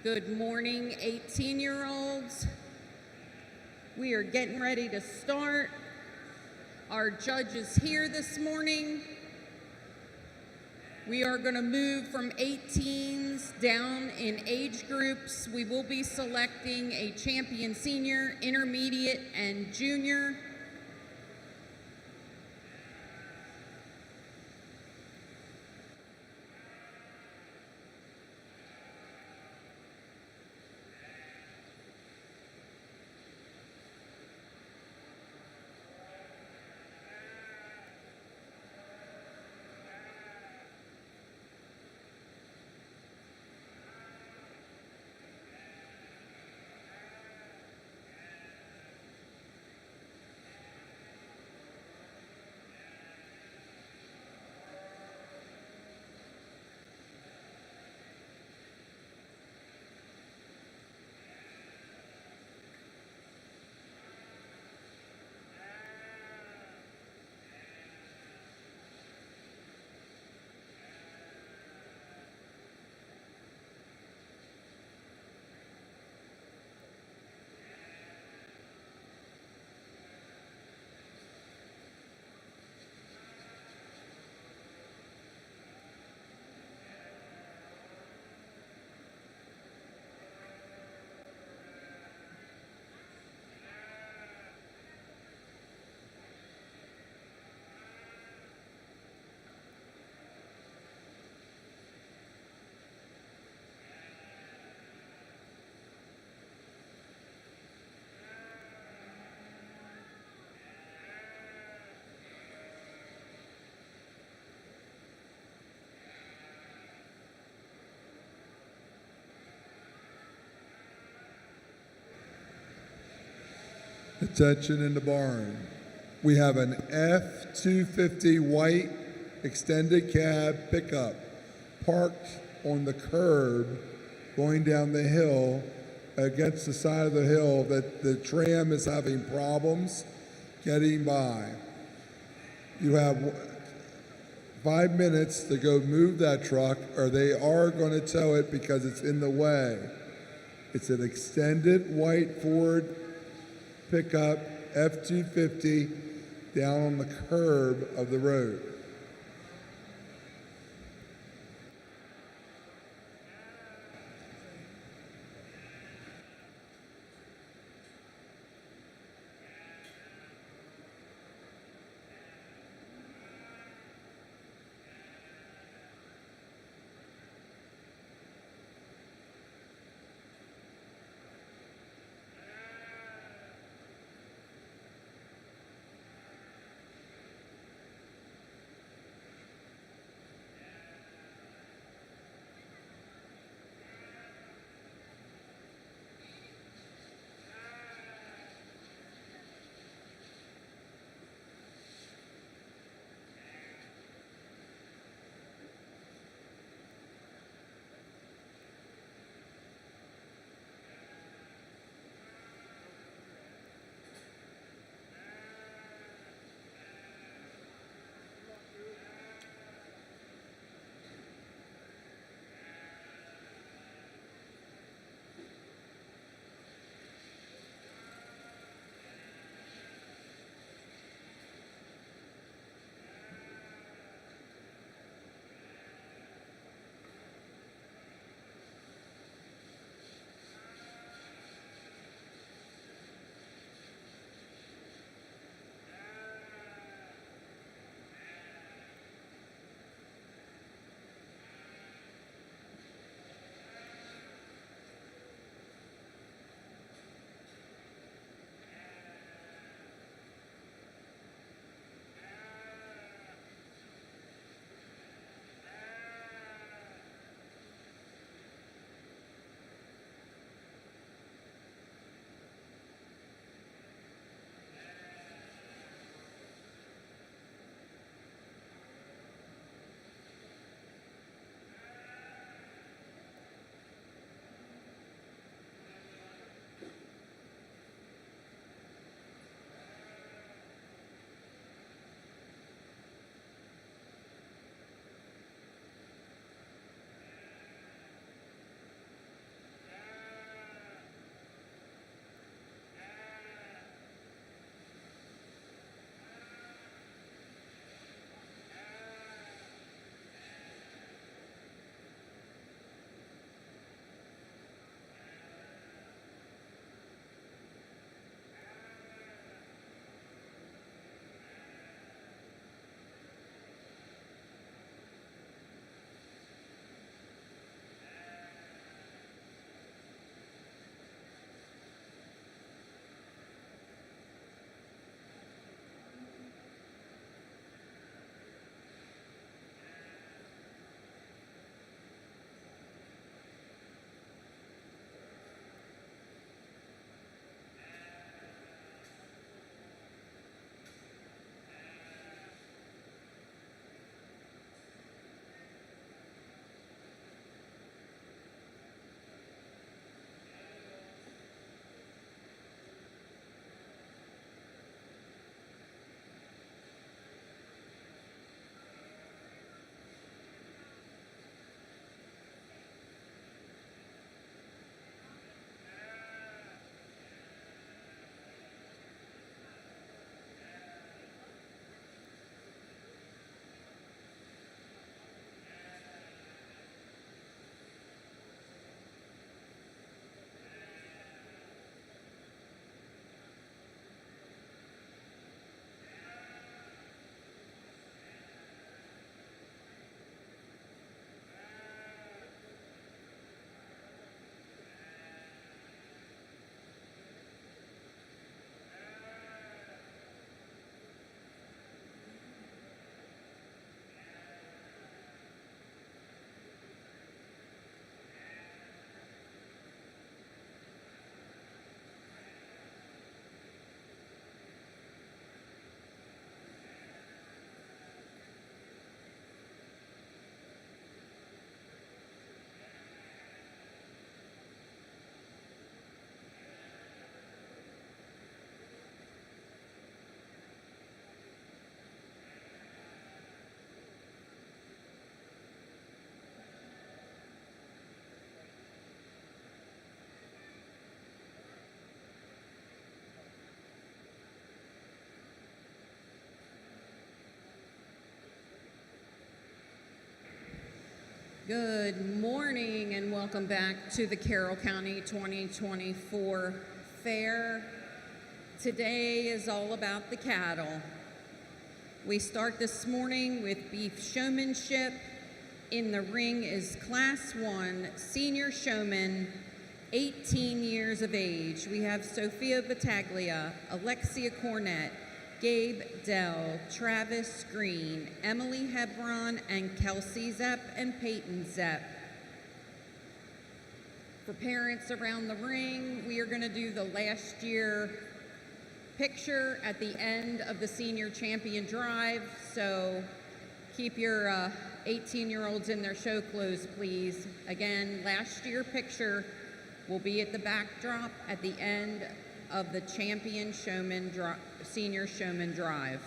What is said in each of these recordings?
Good morning, 18-year-olds. We are getting ready to start. Our judge is here this morning. We are going to move from 18s down in age groups. We will be selecting a champion senior, intermediate, and junior. Attention in the barn. We have an F-250 white extended cab pickup parked on the curb going down the hill against the side of the hill that the tram is having problems getting by. You have 5 minutes to go move that truck or they are going to tow it because it's in the way. It's an extended white Ford pickup F-250 down on the curb of the road. Good morning and welcome back to the Carroll County 2024 Fair. Today is all about the cattle. We start this morning with beef showmanship. In the ring is Class 1 Senior Showman, 18 years of age. We have Sophia Battaglia, Alexia Cornett, Gabe Dell, Travis Green, Emily Hebron, and Kelsey Zepp and Peyton Zepp. For parents around the ring, we are going to do the last year picture at the end of the senior champion drive. So keep your 18-year-olds in their show clothes, please. Again, last year picture will be at the backdrop at the end of the champion showman senior showman drive.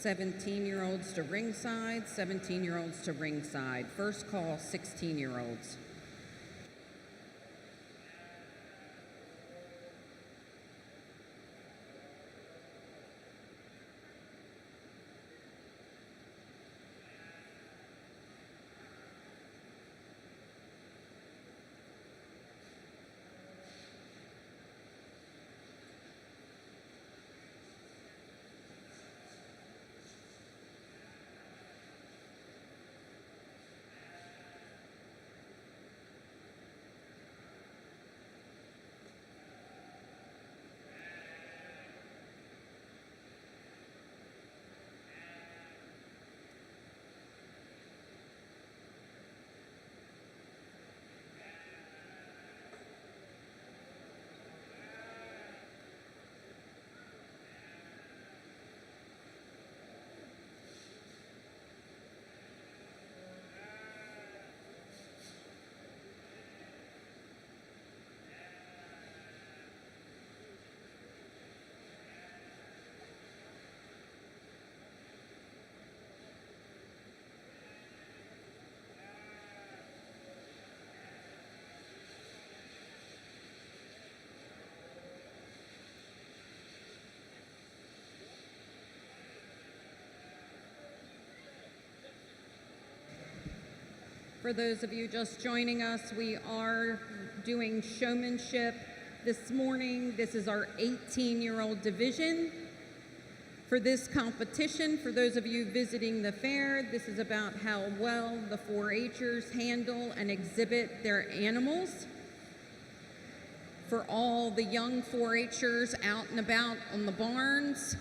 "17-year-olds to ringside, 17-year-olds to ringside. First call, 16-year-olds. For those of you just joining us, we are doing showmanship this morning. This is our 18-year-old division. For this competition, for those of you visiting the fair, this is about how well the 4-H'ers handle and exhibit their animals. For all the young 4-H'ers out and about on the barns,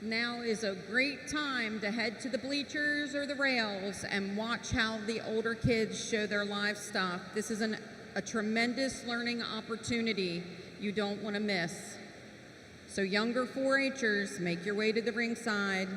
now is a great time to head to the bleachers or the rails and watch how the older kids show their livestock. This is a tremendous learning opportunity you don't want to miss. So younger 4-H'ers, make your way to the ringside.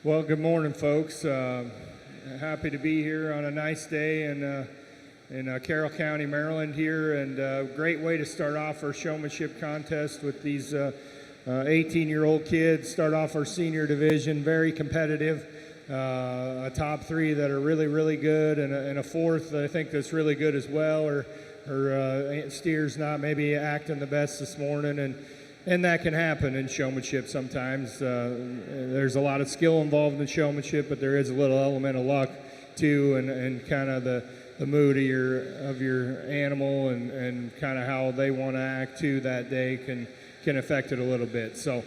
Well, good morning, folks. Happy to be here on a nice day in Carroll County, Maryland here, and great way to start off our showmanship contest with these 18-year-old kids. Start off our senior division, very competitive. A top three that are really, really good, and a fourth that I think that's really good as well. Her steer's not maybe acting the best this morning, and that can happen in showmanship sometimes. There's a lot of skill involved in showmanship, but there is a little element of luck too, and kind of the mood of your animal and kind of how they want to act too that day can affect it a little bit. So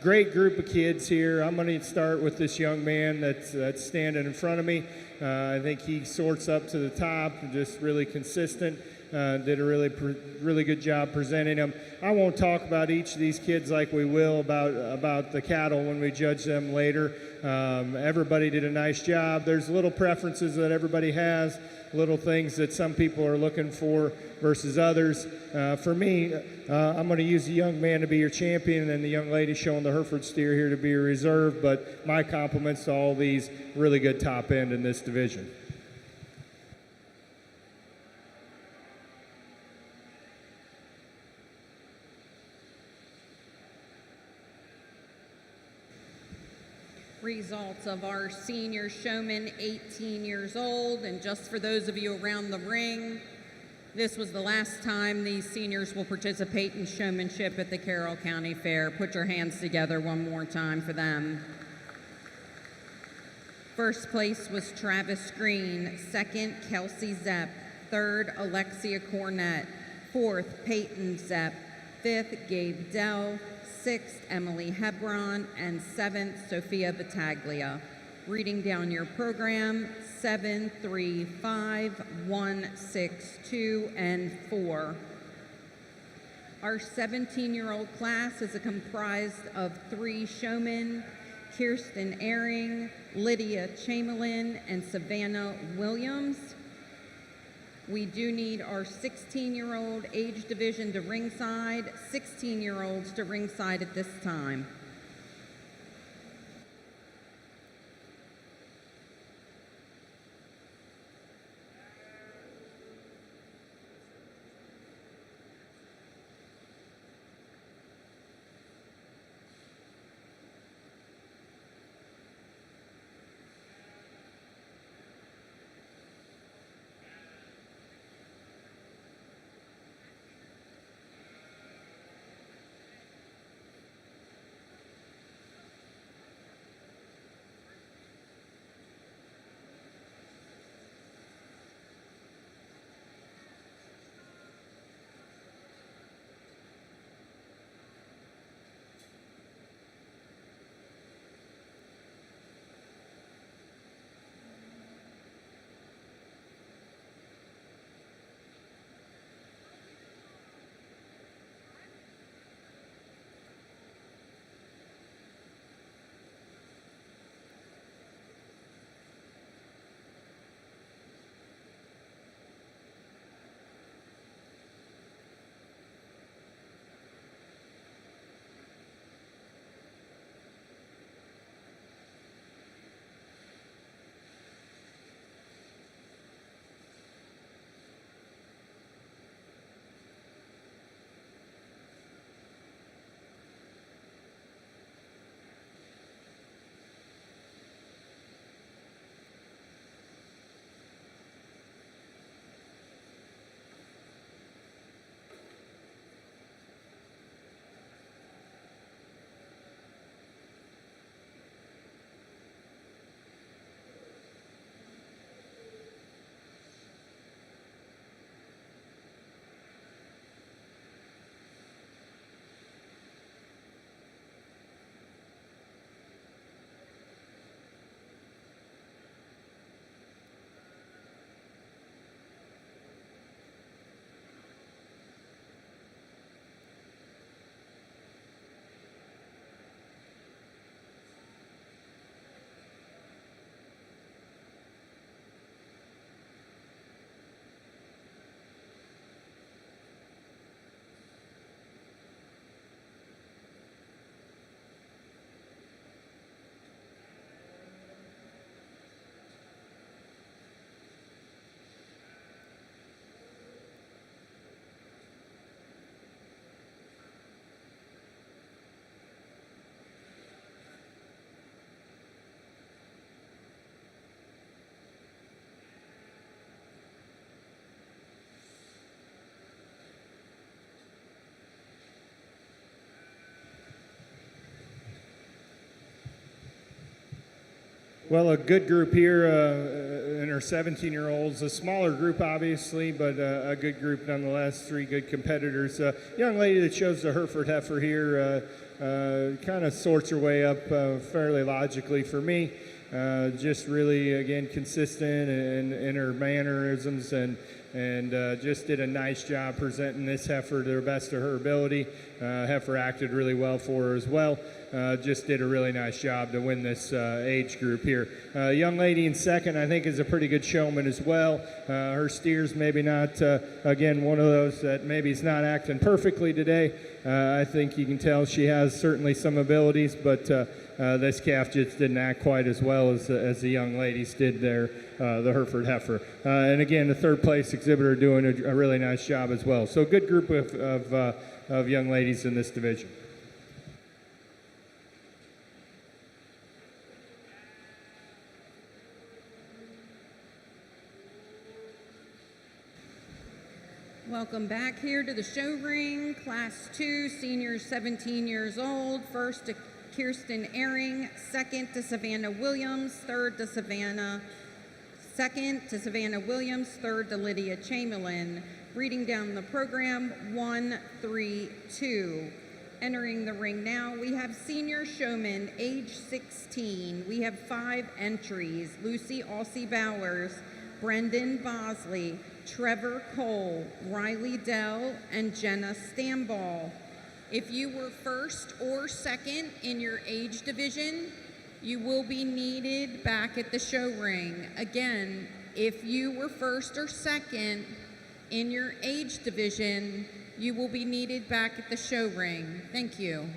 great group of kids here. I'm going to start with this young man that's standing in front of me. I think he sorts up to the top, just really consistent. Did a really good job presenting them. I won't talk about each of these kids like we will about the cattle when we judge them later. Everybody did a nice job. There's little preferences that everybody has, little things that some people are looking for versus others. For me, I'm going to use the young man to be your champion and the young lady showing the Hereford steer here to be your reserve, but my compliments to all these really good top end in this division. Results of our senior showman, 18 years old, and just for those of you around the ring, this was the last time these seniors will participate in showmanship at the Carroll County Fair. Put your hands together one more time for them. First place was Travis Green, second, Kelsey Zepp, third, Alexia Cornett, fourth, Peyton Zepp, fifth, Gabe Dell, sixth, Emily Hebron, and seventh, Sophia Battaglia. Reading down your program, 7, 3, 5, 1, 6, 2, and 4. Our 17-year-old class is comprised of 3 showmen, Kirsten Ehring, Lydia Chamberlain, and Savannah Williams. We do need our 16-year-old age division to ringside, 16-year-olds to ringside at this time. Well, a good group here in our 17-year-olds. A smaller group, obviously, but a good group nonetheless. 3 good competitors. Young lady that chose the Hereford Heifer here kind of sorts her way up fairly logically for me. Just really, again, consistent in her mannerisms and just did a nice job presenting this heifer to the best of her ability. Heifer acted really well for her as well. Just did a really nice job to win this age group here. Young lady in second, I think, is a pretty good showman as well. Her steer's maybe not, again, one of those that maybe is not acting perfectly today. I think you can tell she has certainly some abilities, but this calf just didn't act quite as well as the young ladies did there, the Hereford Heifer. And again, the third place exhibitor doing a really nice job as well. So good group of young ladies in this division. Welcome back here to the show ring. Class 2, seniors 17 years old. First to Kirsten Ehring, second to Savannah Williams, third to Savannah, second to Savannah Williams, third to Lydia Chamberlain. Reading down the program, 1, 3, 2. Entering the ring now, we have senior showman, age 16. We have 5 entries: Lucy Aussie Bowers, Brendan Bosley, Trevor Cole, Riley Dell, and Jenna Stamball. If you were first or second in your age division, you will be needed back at the show ring. Again, if you were first or second in your age division, you will be needed back at the show ring. Thank you.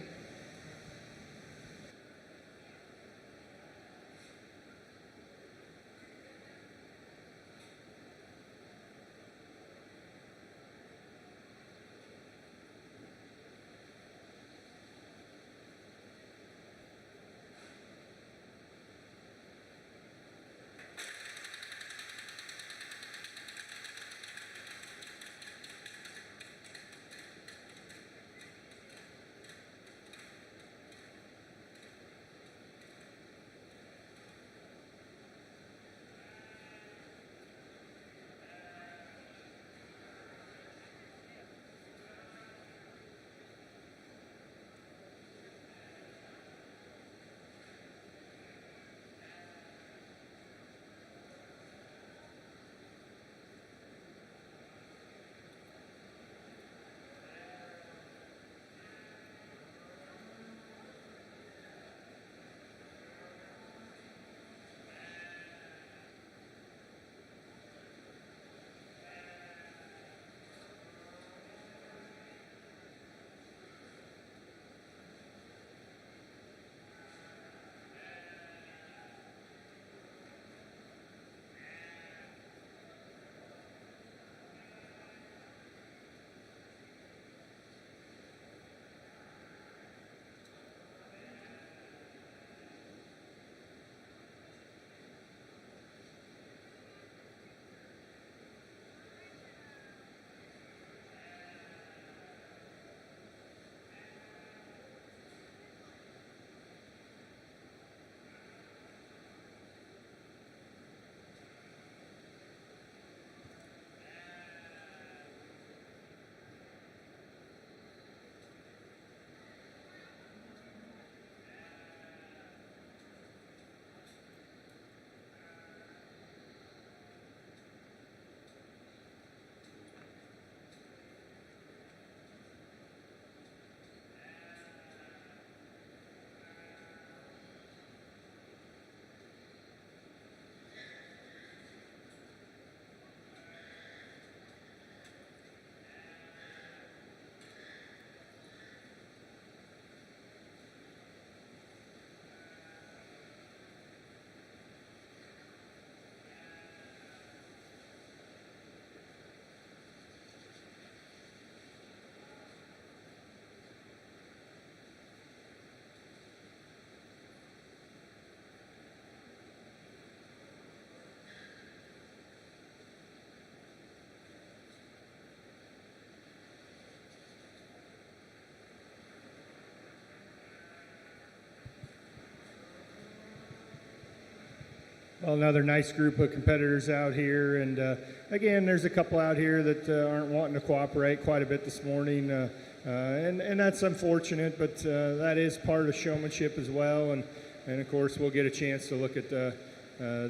Well, another nice group of competitors out here, and again, there's a couple out here that aren't wanting to cooperate quite a bit this morning, and that's unfortunate, but that is part of showmanship as well, and of course, we'll get a chance to look at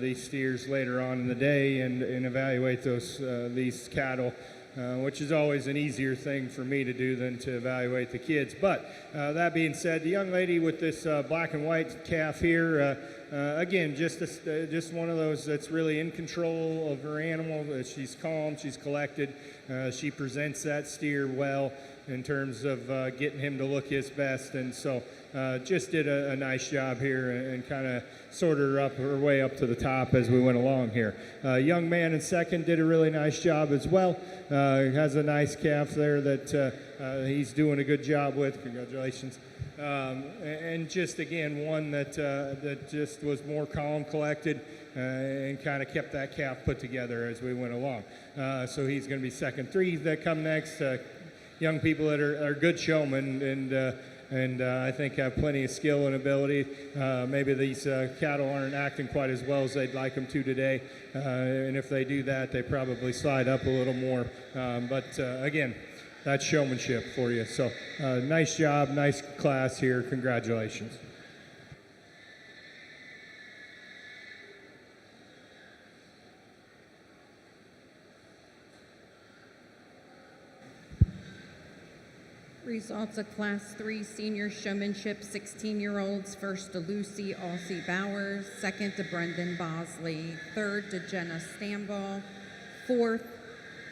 these steers later on in the day and evaluate these cattle. Which is always an easier thing for me to do than to evaluate the kids. But that being said, the young lady with this black and white calf here, again, just one of those that's really in control of her animal. She's calm, she's collected. She presents that steer well in terms of getting him to look his best. And so just did a nice job here and kind of sorted her way up to the top as we went along here. Young man in second did a really nice job as well. Has a nice calf there that he's doing a good job with. Congratulations. And just again, one that just was more calm, collected, and kind of kept that calf put together as we went along. So he's going to be second. Three that come next, young people that are good showmen and I think have plenty of skill and ability. Maybe these cattle aren't acting quite as well as they'd like them to today, and if they do that, they probably slide up a little more. But again, that's showmanship for you. So nice job, nice class here. Congratulations. Results of Class 3 Senior Showmanship 16-year-olds. First to Lucy Alsey Bowers, second to Brendan Bosley, third to Jenna Stamball, fourth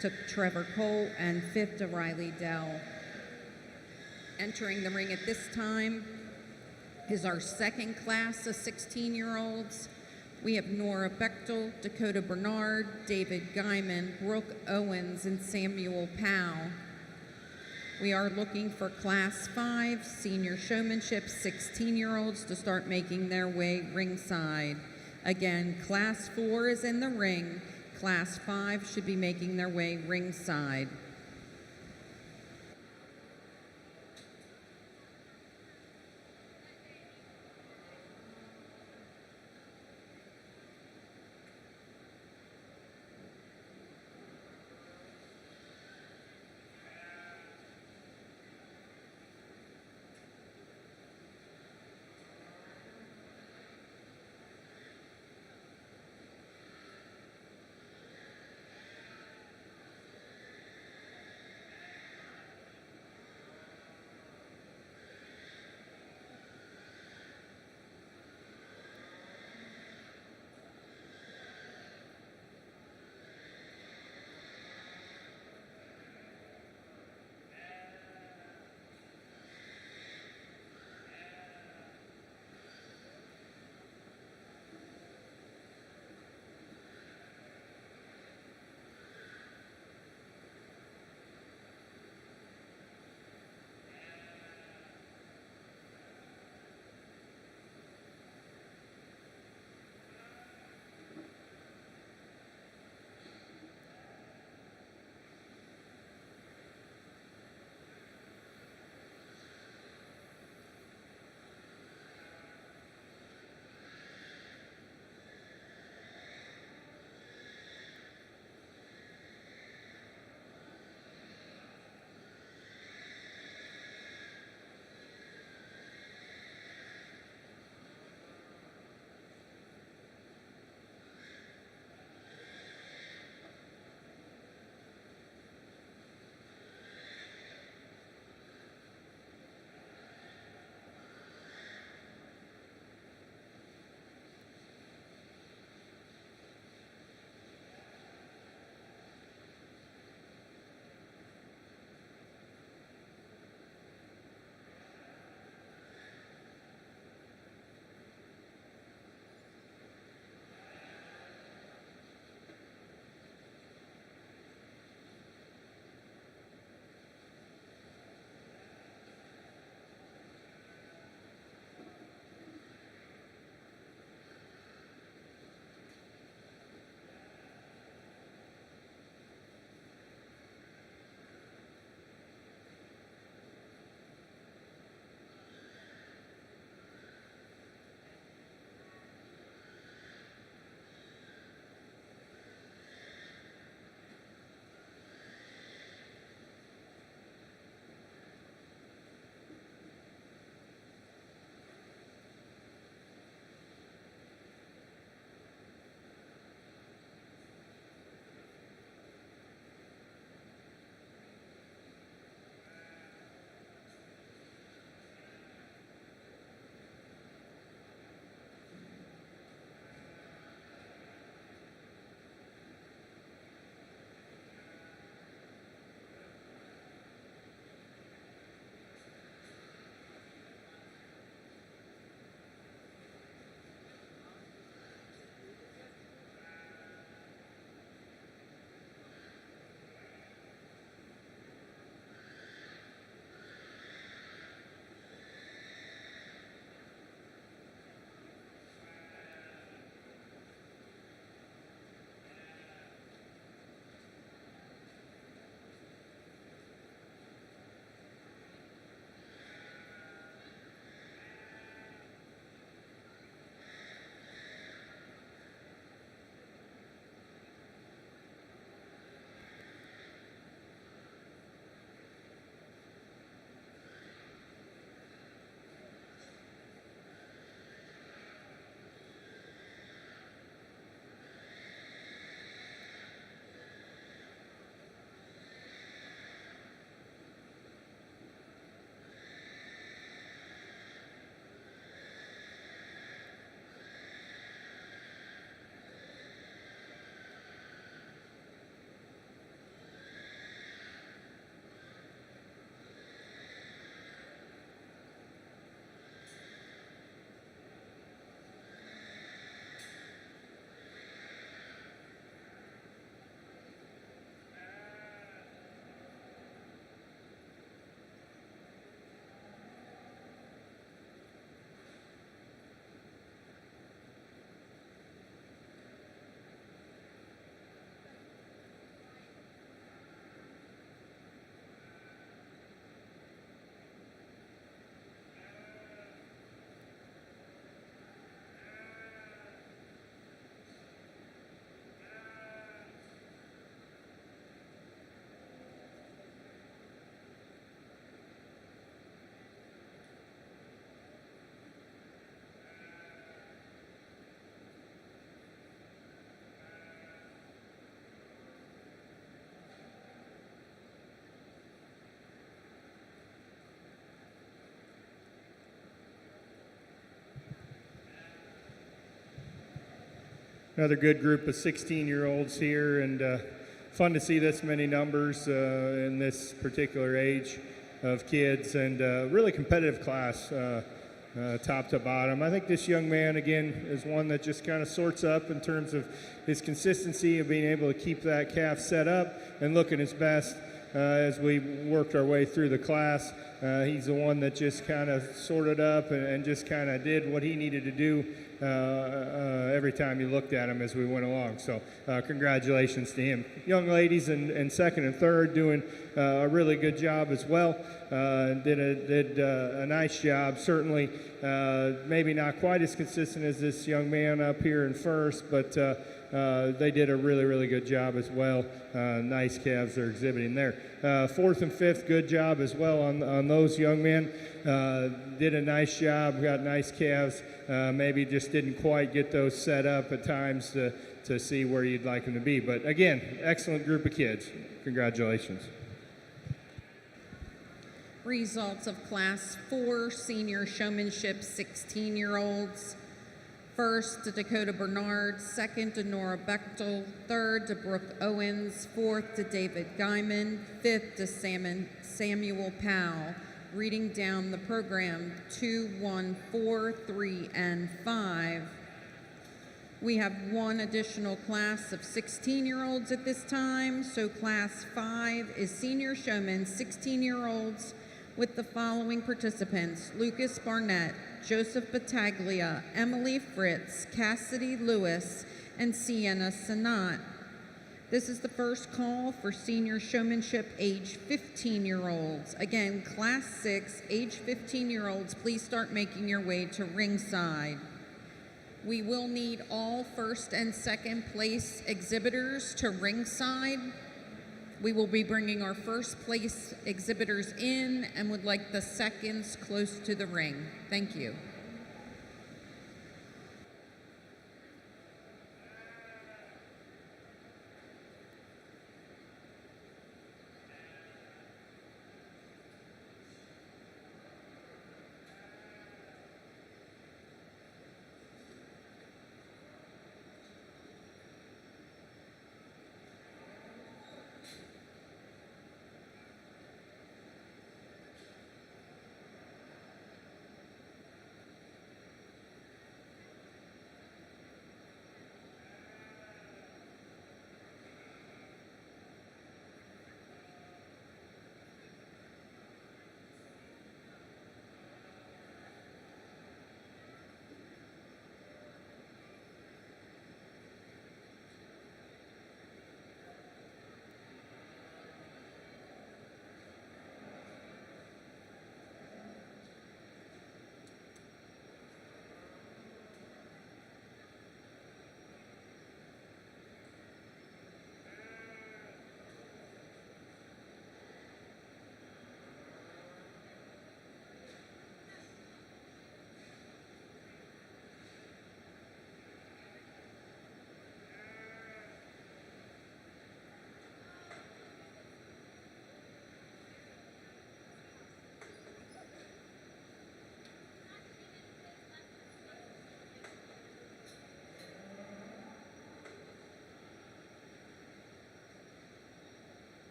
to Trevor Cole, and fifth to Riley Dell. Entering the ring at this time is our second class of 16-year-olds. We have Nora Bechtel, Dakota Bernard, David Guyman, Brooke Owens, and Samuel Powell. We are looking for Class 5 Senior Showmanship 16-year-olds to start making their way ringside. Again, Class 4 is in the ring. Class 5 should be making their way ringside. another good group of 16-year-olds here, and fun to see this many numbers in this particular age of kids, and really competitive class. Top to bottom. I think this young man, again, is one that just kind of sorts up in terms of his consistency of being able to keep that calf set up and looking his best as we worked our way through the class. He's the one that just kind of sorted up and just kind of did what he needed to do every time you looked at him as we went along. So congratulations to him. Young ladies in second and third doing a really good job as well. Did a nice job. Certainly maybe not quite as consistent as this young man up here in first, but they did a really, really good job as well. Nice calves they're exhibiting there. Fourth and fifth, good job as well on those young men. Did a nice job, got nice calves. Maybe just didn't quite get those set up at times to see where you'd like them to be. But again, excellent group of kids. Congratulations. Results of Class 4 Senior Showmanship 16-year-olds. First, to Dakota Bernard. Second, to Nora Bechtel. Third, to Brooke Owens. Fourth, to David Guyman. Fifth, to Samuel Powell. Reading down the program, 2, 1, 4, 3, and 5. We have one additional class of 16-year-olds at this time. So Class 5 is Senior Showmen 16-year-olds with the following participants: Lucas Barnett, Joseph Battaglia, Emily Fritz, Cassidy Lewis, and Sienna Sanat. This is the first call for Senior Showmanship age 15-year-olds. Again, Class 6, age 15-year-olds, please start making your way to ringside. We will need all first and second place exhibitors to ringside. We will be bringing our first place exhibitors in and would like the seconds close to the ring. Thank you.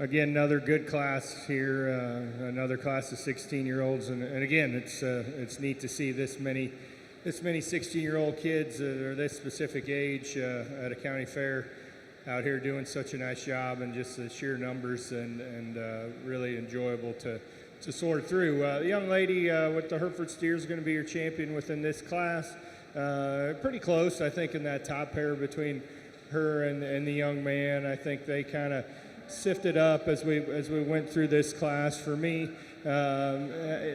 again, another good class here, another class of 16-year-olds, and again, it's neat to see this many 16-year-old kids that are this specific age at a county fair out here doing such a nice job, and just the sheer numbers and really enjoyable to sort through. The young lady with the Hereford Steers is going to be your champion within this class. Pretty close, I think, in that top pair between her and the young man. I think they kind of sifted up as we went through this class. For me,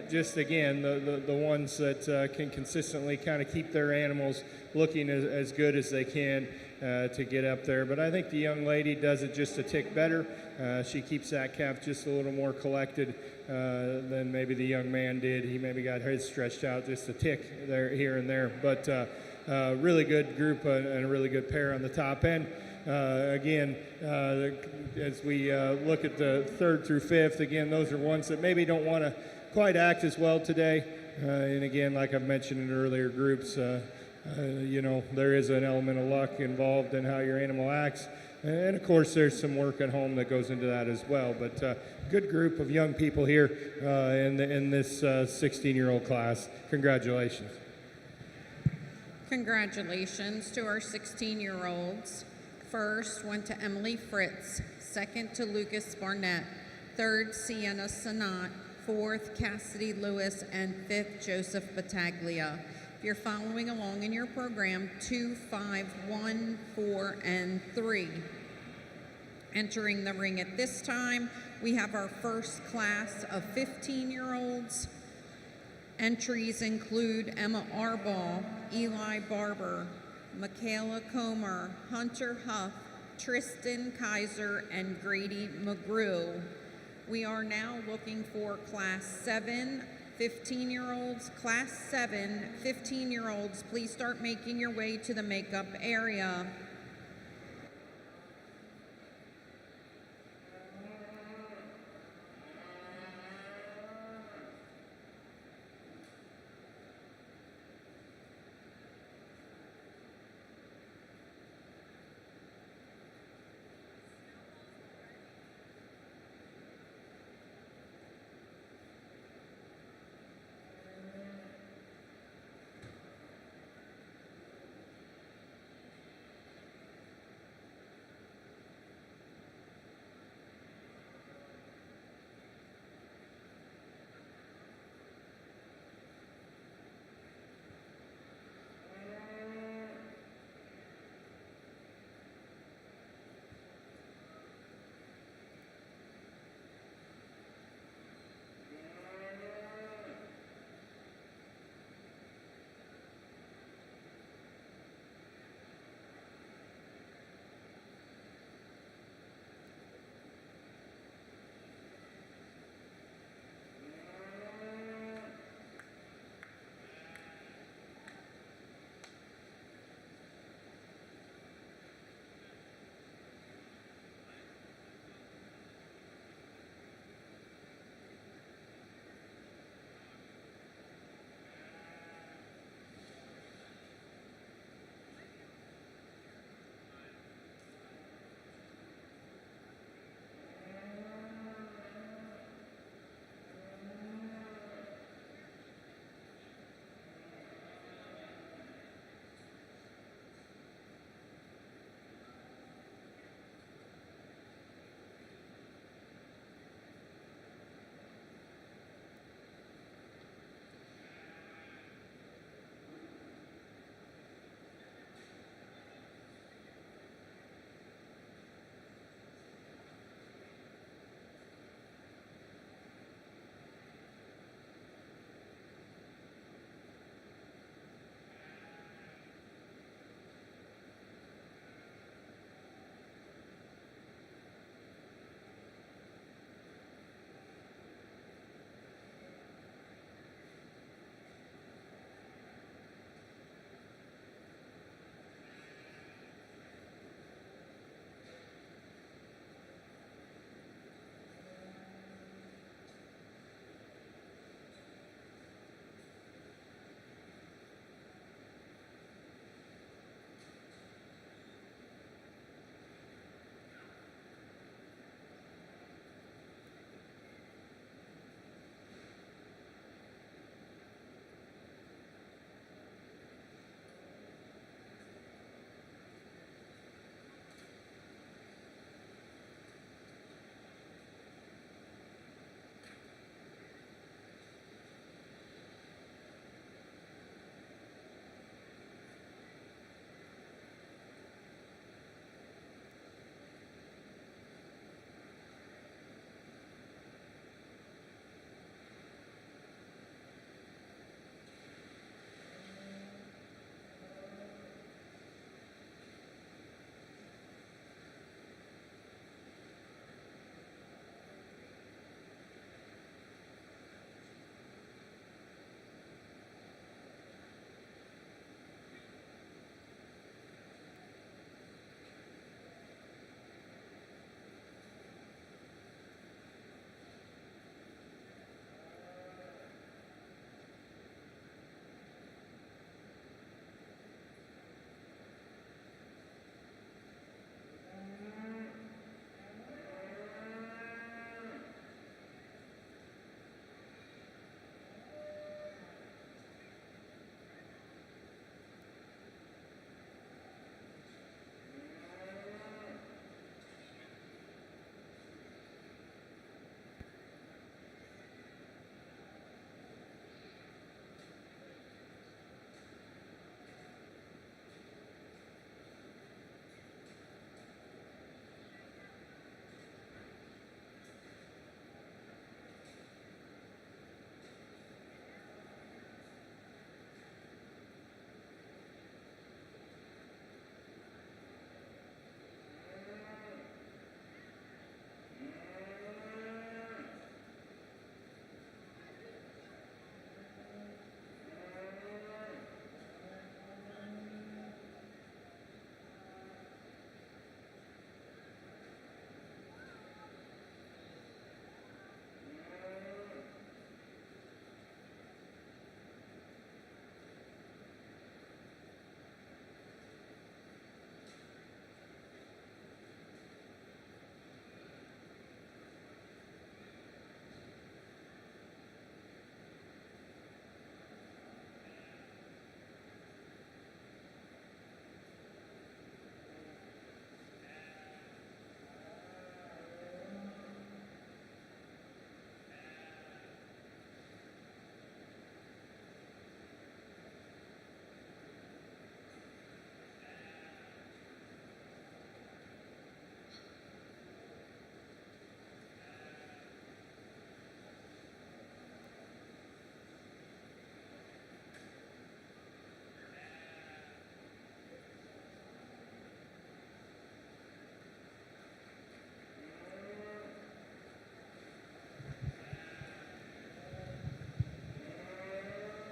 just again the ones that can consistently kind of keep their animals looking as good as they can to get up there. But I think the young lady does it just a tick better. She keeps that calf just a little more collected than maybe the young man did. He maybe got his stretched out just a tick there, here and there. But really good group and a really good pair on the top end. Again, as we look at the 3rd through 5th, again, those are ones that maybe don't want to quite act as well today. And again, like I've mentioned in earlier groups, you know, there is an element of luck involved in how your animal acts. And of course, there's some work at home that goes into that as well. But good group of young people here in this 16-year-old class. Congratulations. Congratulations to our 16-year-olds. First went to Emily Fritz, second to Lucas Barnett, third Sienna Sanat, fourth Cassidy Lewis, and fifth Joseph Battaglia. If you're following along in your program, 2, 5, 1, 4, and 3. Entering the ring at this time, we have our first class of 15-year-olds. Entries include Emma Arbaugh, Eli Barber, Michaela Comer, Hunter Huff, Tristan Kaiser, and Grady McGrew. We are now looking for Class 7 15-year-olds. Class 7 15-year-olds, please start making your way to the makeup area.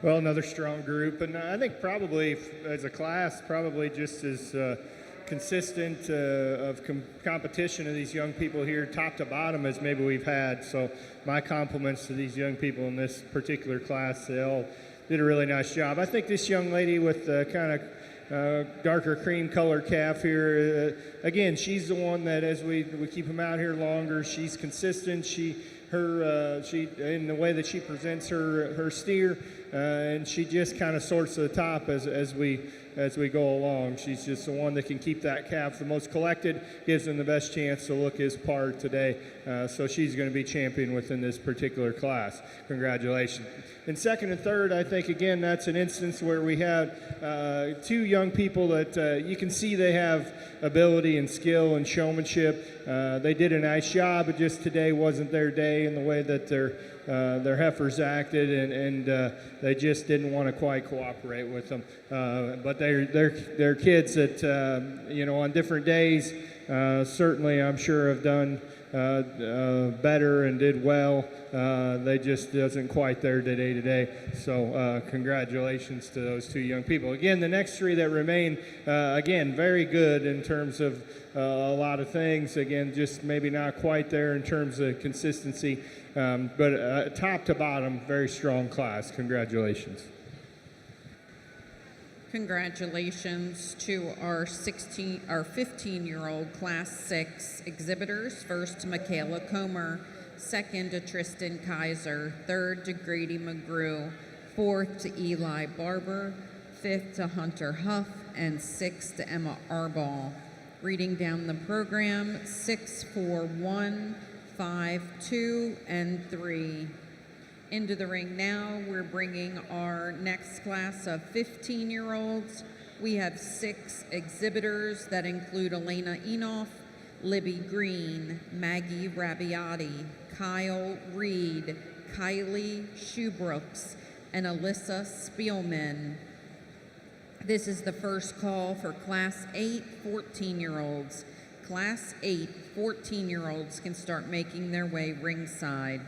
Well, another strong group, and I think probably as a class, probably just as consistent of competition of these young people here, top to bottom, as maybe we've had. So my compliments to these young people in this particular class. They all did a really nice job. I think this young lady with the kind of darker cream color calf here, again, she's the one that as we keep them out here longer, she's consistent. She in the way that she presents her steer, and she just kind of sorts to the top as we go along. She's just the one that can keep that calf the most collected, gives them the best chance to look his part today. So she's going to be champion within this particular class. Congratulations. In second and third, I think, again, that's an instance where we had two young people that you can see they have ability and skill and showmanship. They did a nice job, but just today wasn't their day in the way that their heifers acted, and they just didn't want to quite cooperate with them. But they're kids that, on different days, certainly I'm sure have done better and did well. They just wasn't quite there today. So congratulations to those two young people. Again, the next three that remain, again, very good in terms of a lot of things. Again, just maybe not quite there in terms of consistency, but top to bottom, very strong class. Congratulations. Congratulations to our 15-year-old Class 6 exhibitors. First to Michaela Comer, second to Tristan Kaiser, third to Grady McGrew, fourth to Eli Barber, fifth to Hunter Huff, and sixth to Emma Arball. Reading down the program, 6, 4, 1, 5, 2, and 3. Into the ring now, we're bringing our next class of 15-year-olds. We have 6 exhibitors that include Elena Enoff, Libby Green, Maggie Rabiati, Kyle Reed, Kylie Shoebrooks, and Alyssa Spielman. This is the first call for Class 8 14-year-olds. Class 8 14-year-olds can start making their way ringside.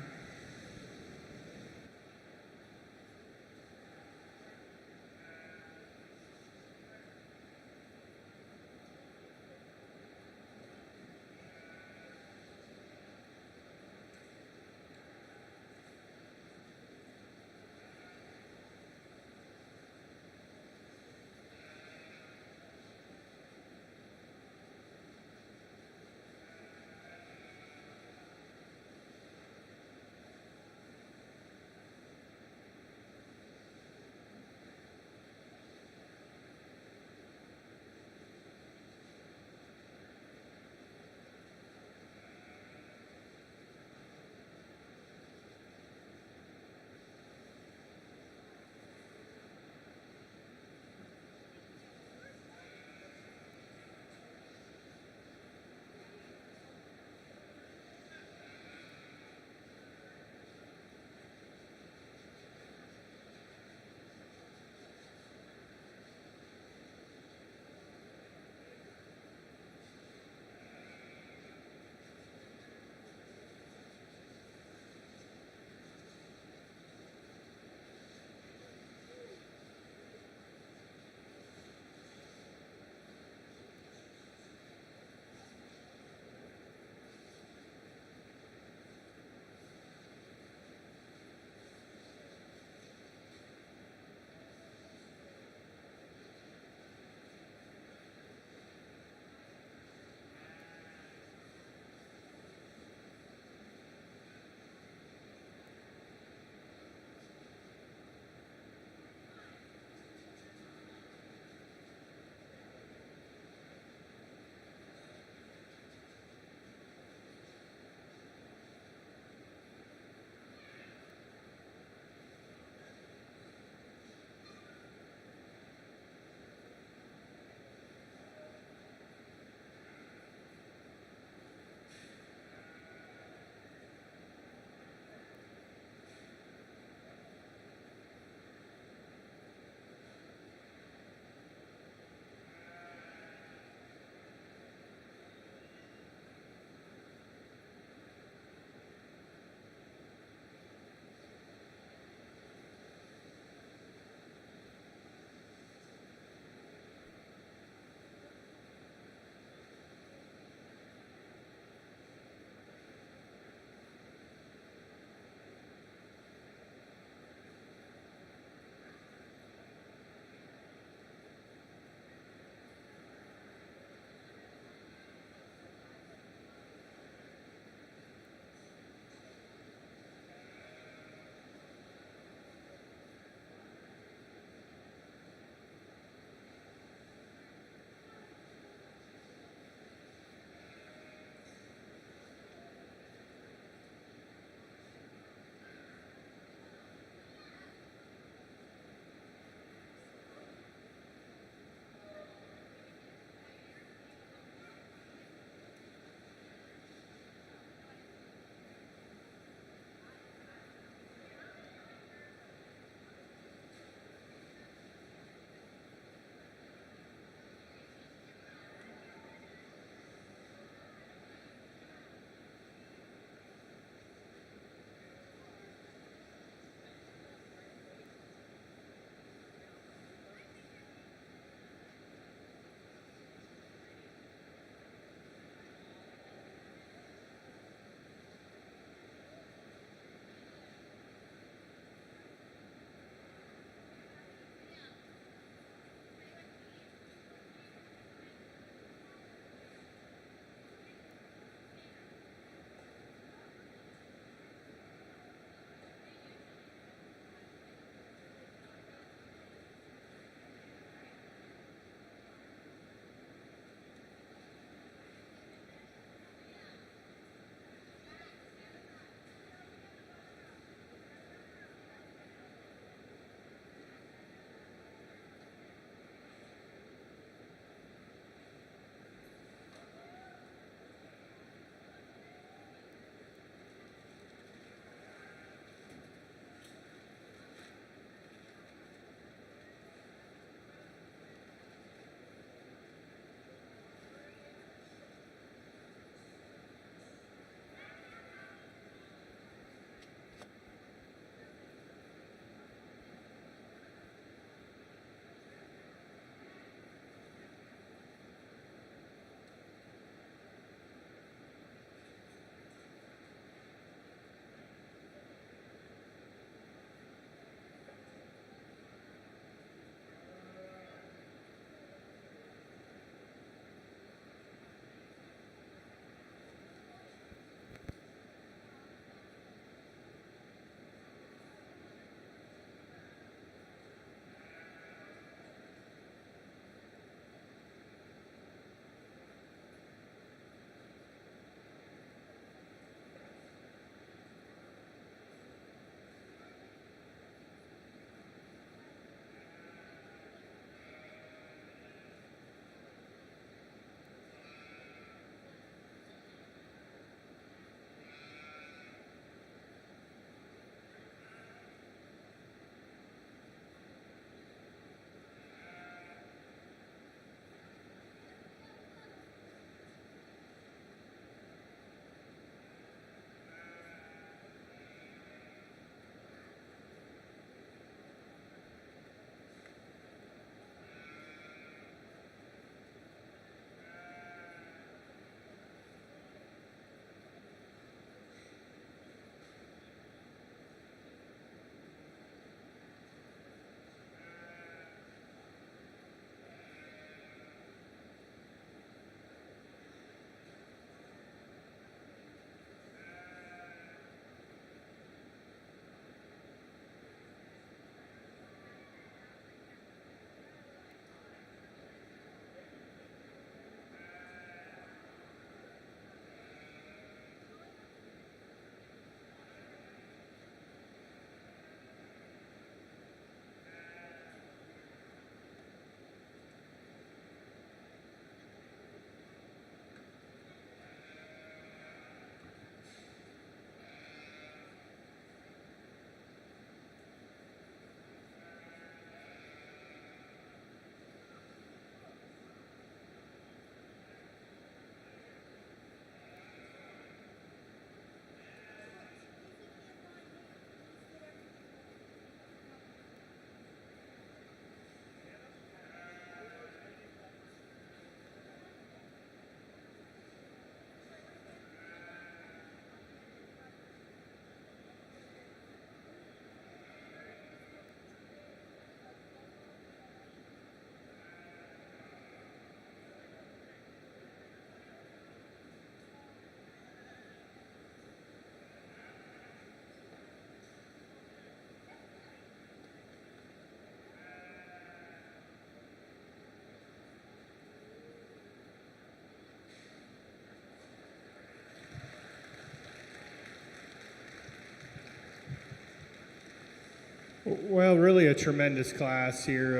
Well, really a tremendous class here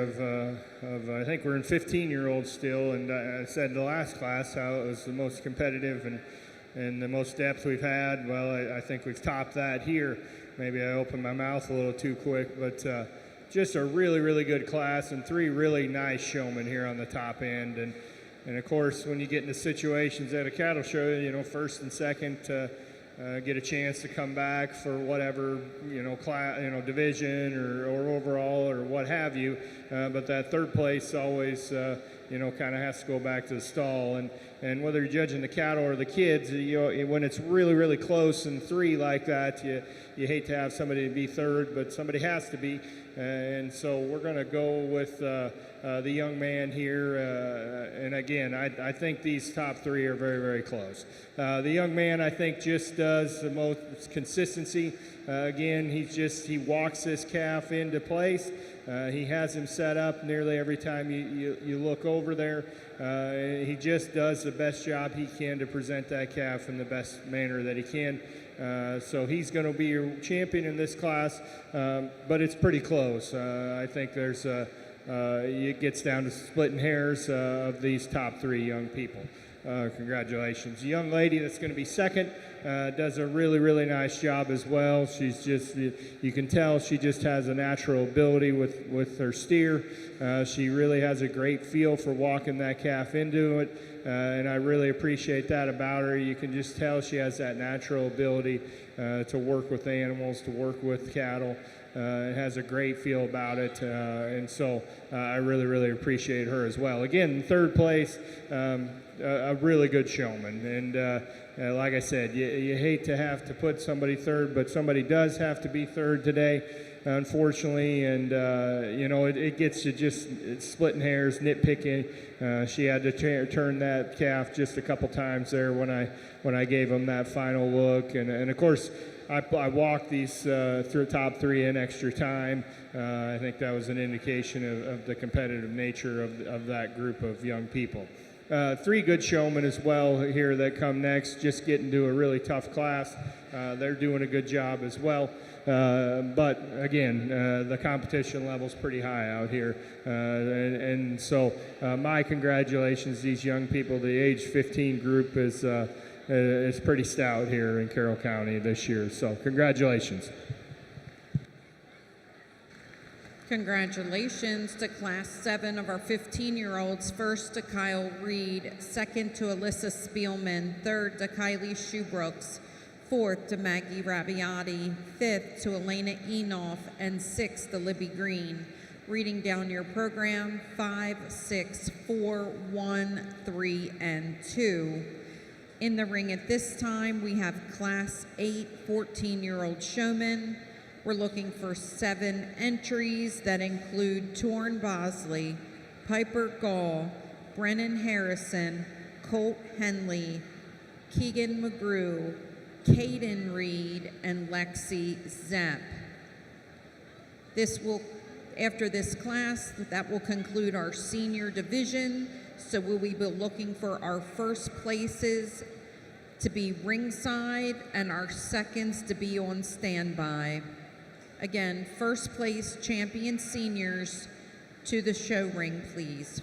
I think we're in 15-year-olds still, and I said the last class how it was the most competitive and the most depth we've had. Well, I think we've topped that here. Maybe I opened my mouth a little too quick, but just a really, really good class and 3 really nice showmen here on the top end. And of course, when you get into situations at a cattle show, you know, first and second, get a chance to come back for whatever, you know, division or overall or what have you. But that third place always, you know, kind of has to go back to the stall. And whether you're judging the cattle or the kids, you know, when it's really, really close and 3 like that, you hate to have somebody be third, but somebody has to be. And so we're going to go with the young man here. And again, I think these top 3 are very, very close. The young man, I think, just does the most consistency. Again, he walks this calf into place. He has him set up nearly every time you look over there. He just does the best job he can to present that calf in the best manner that he can. So he's going to be your champion in this class, but it's pretty close. I think it gets down to splitting hairs of these top 3 young people. Congratulations. The young lady that's going to be second does a really, really nice job as well. She's just, you can tell she just has a natural ability with her steer. She really has a great feel for walking that calf into it, and I really appreciate that about her. You can just tell she has that natural ability to work with animals, to work with cattle. It has a great feel about it, and so I really, really appreciate her as well. Again, in third place, a really good showman, and like I said, you hate to have to put somebody third, but somebody does have to be third today, unfortunately, and you know, it gets you just splitting hairs, nitpicking. She had to turn that calf just a couple times there when I gave him that final look, and of course, I walked these through top 3 in extra time. I think that was an indication of the competitive nature of that group of young people. 3 good showmen as well here that come next, just getting to a really tough class. They're doing a good job as well. But again, the competition level's pretty high out here. And so my congratulations to these young people. The age 15 group is pretty stout here in Carroll County this year. So congratulations. Congratulations to Class 7 of our 15-year-olds. First to Kyle Reed, second to Alyssa Spielman, third to Kylie Shoebrooks, fourth to Maggie Rabiati, fifth to Elena Enoff, and sixth to Libby Green. Reading down your program, 5, 6, 4, 1, 3, and 2. In the ring at this time, we have Class 8 14-year-old showmen. We're looking for 7 entries that include Torrin Bosley, Piper Gall, Brennan Harrison, Colt Henley, Keegan McGrew, Caden Reed, and Lexi Zepp. After this class, that will conclude our senior division. So we'll be looking for our first places to be ringside and our seconds to be on standby. Again, first place champion seniors to the show ring, please.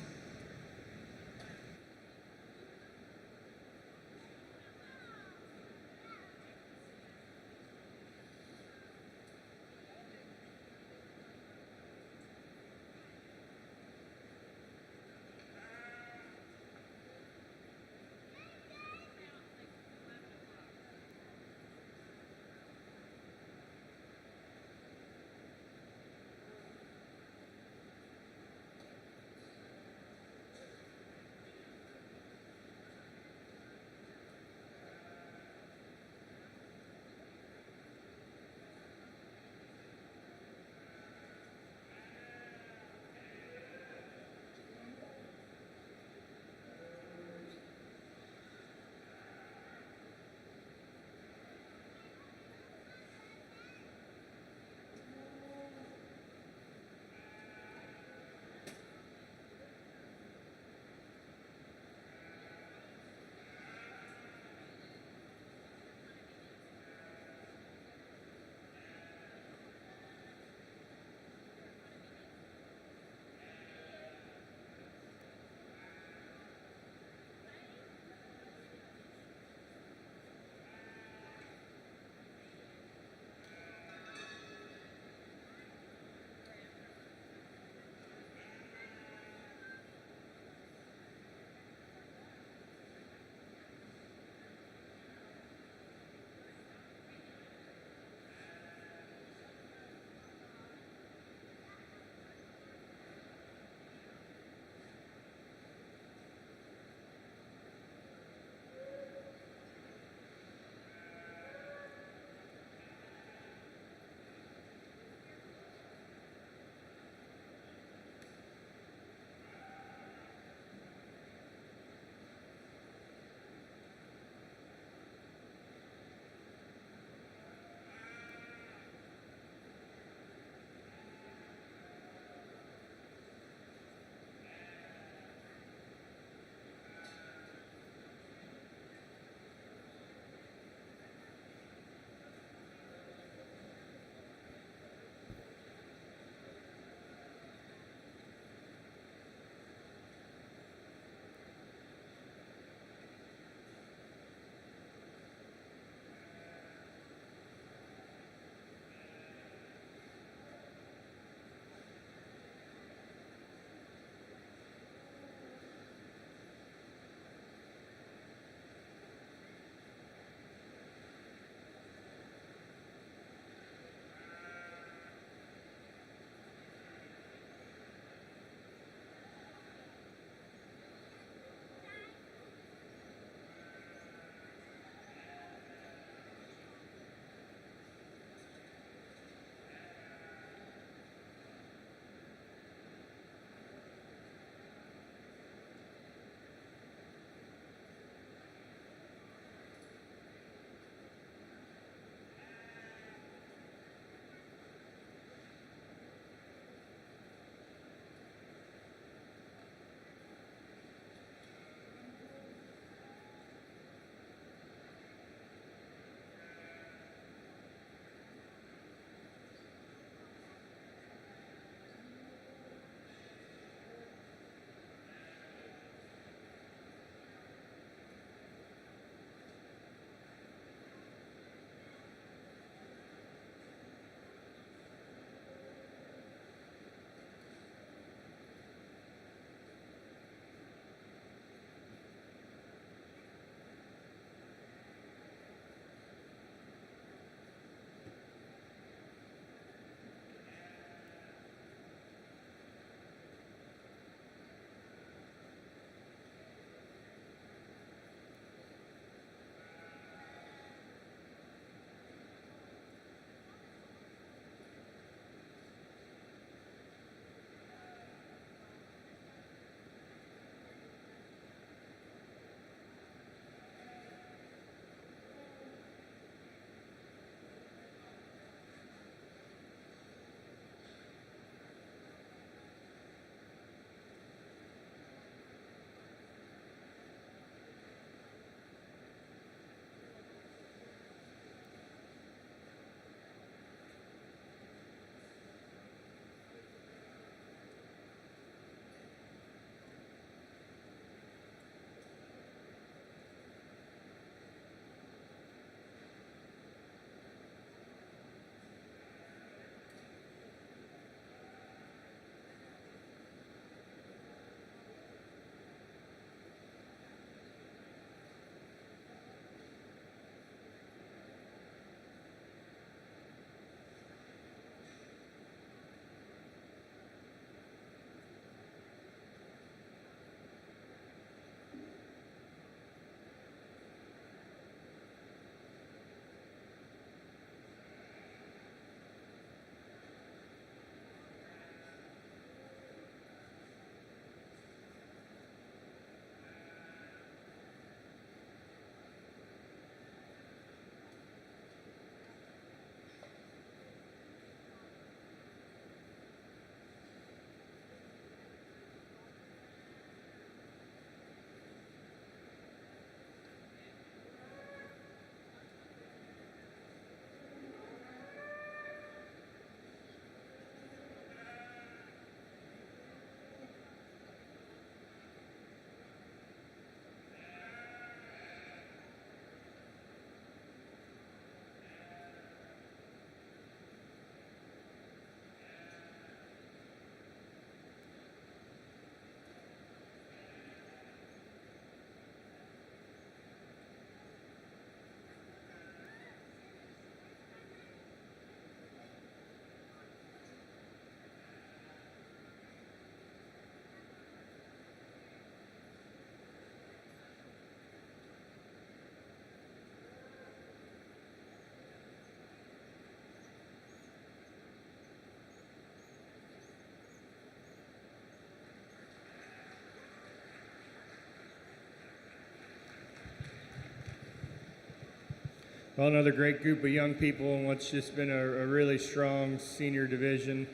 Well, another great group of young people in what's just been a really strong senior division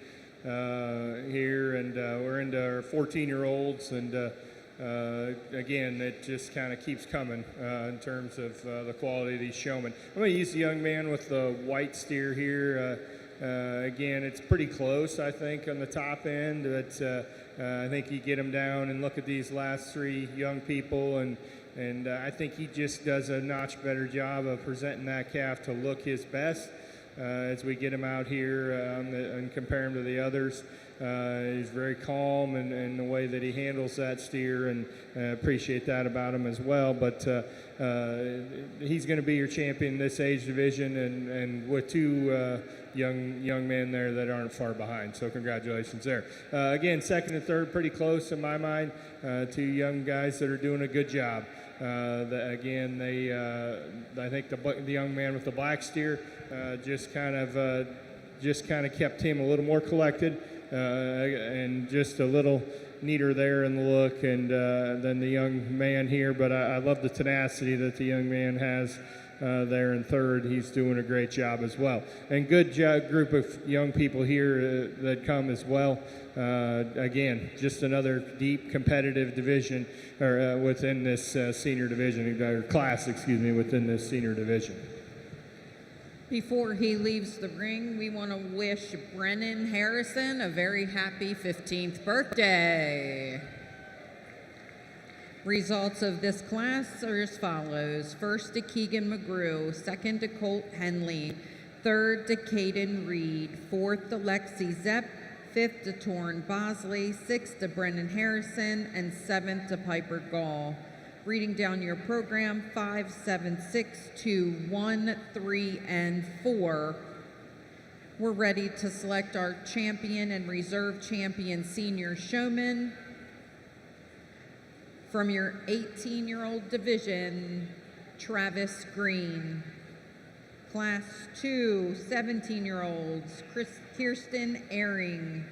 here, and we're into our 14-year-olds, and again, it just kind of keeps coming in terms of the quality of these showmen. I'm going to use the young man with the white steer here. Again, it's pretty close, I think, on the top end, but I think you get him down and look at these last three young people, and I think he just does a notch better job of presenting that calf to look his best as we get him out here and compare him to the others. He's very calm in the way that he handles that steer, and appreciate that about him as well. But he's going to be your champion in this age division, and with two young men there that aren't far behind. So congratulations there. Again, second and third pretty close in my mind. Two young guys that are doing a good job. I think the young man with the black steer just kind of kept him a little more collected and just a little neater there in the look and than the young man here. But I love the tenacity that the young man has there in third. He's doing a great job as well. And good group of young people here that come as well. Again, just another deep competitive division or within this senior division, or class, within this senior division. Before he leaves the ring, we want to wish Brennan Harrison a very happy 15th birthday. Results of this class are as follows. First to Keegan McGrew, second to Colt Henley, third to Caden Reed, fourth to Lexi Zepp, fifth to Torrin Bosley, sixth to Brennan Harrison, and seventh to Piper Gall. Reading down your program, 5, 7, 6, 2, 1, 3, and 4. We're ready to select our champion and reserve champion senior showman. From your 18-year-old division, Travis Green. Class 2, 17-year-olds, Kirsten Ehring.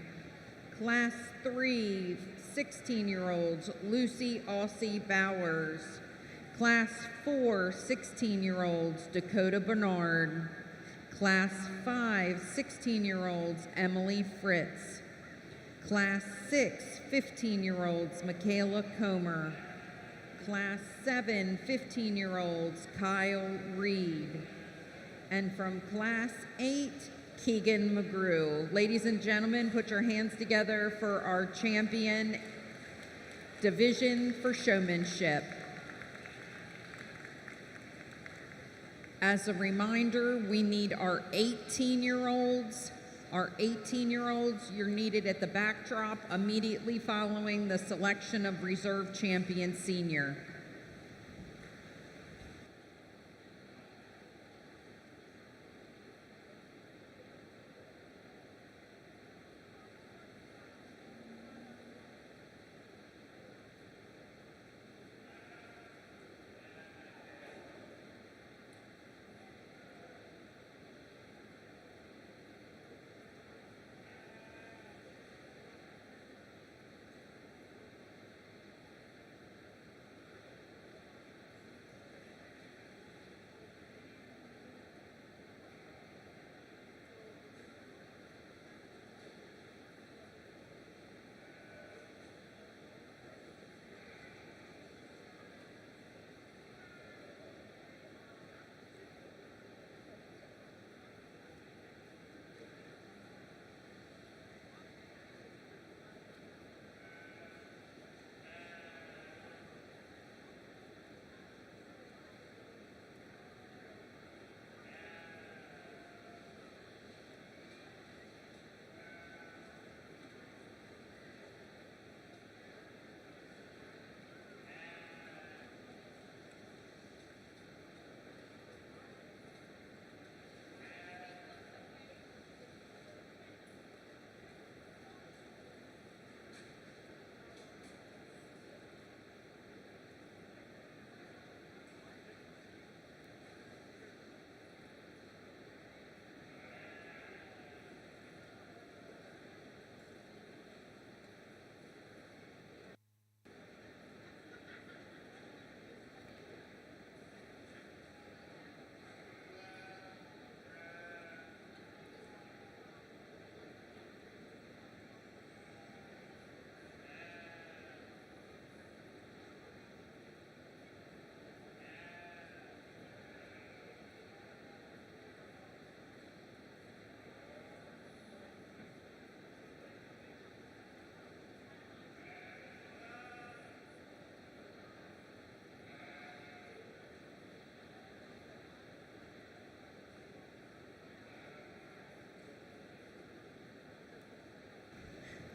Class 3, 16-year-olds, Lucy Aussie Bowers. Class 4, 16-year-olds, Dakota Bernard. Class 5, 16-year-olds, Emily Fritz. Class 6, 15-year-olds, Michaela Comer. Class 7, 15-year-olds, Kyle Reed. And from Class 8, Keegan McGrew. Ladies and gentlemen, put your hands together for our champion division for showmanship. As a reminder, we need our 18-year-olds. Our 18-year-olds, you're needed at the backdrop immediately following the selection of reserve champion senior.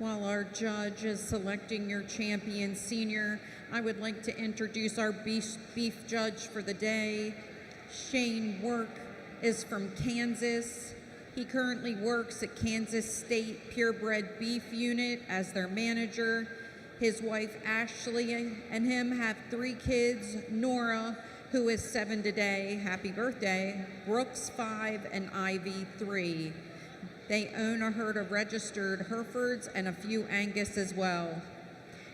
While our judge is selecting your champion senior, I would like to introduce our beef judge for the day. Shane Work is from Kansas. He currently works at Kansas State Purebred Beef Unit as their manager. His wife Ashley and him have 3 kids, Nora, who is 7 today, happy birthday, Brooks 5, and Ivy 3. They own a herd of registered Herefords and a few Angus as well.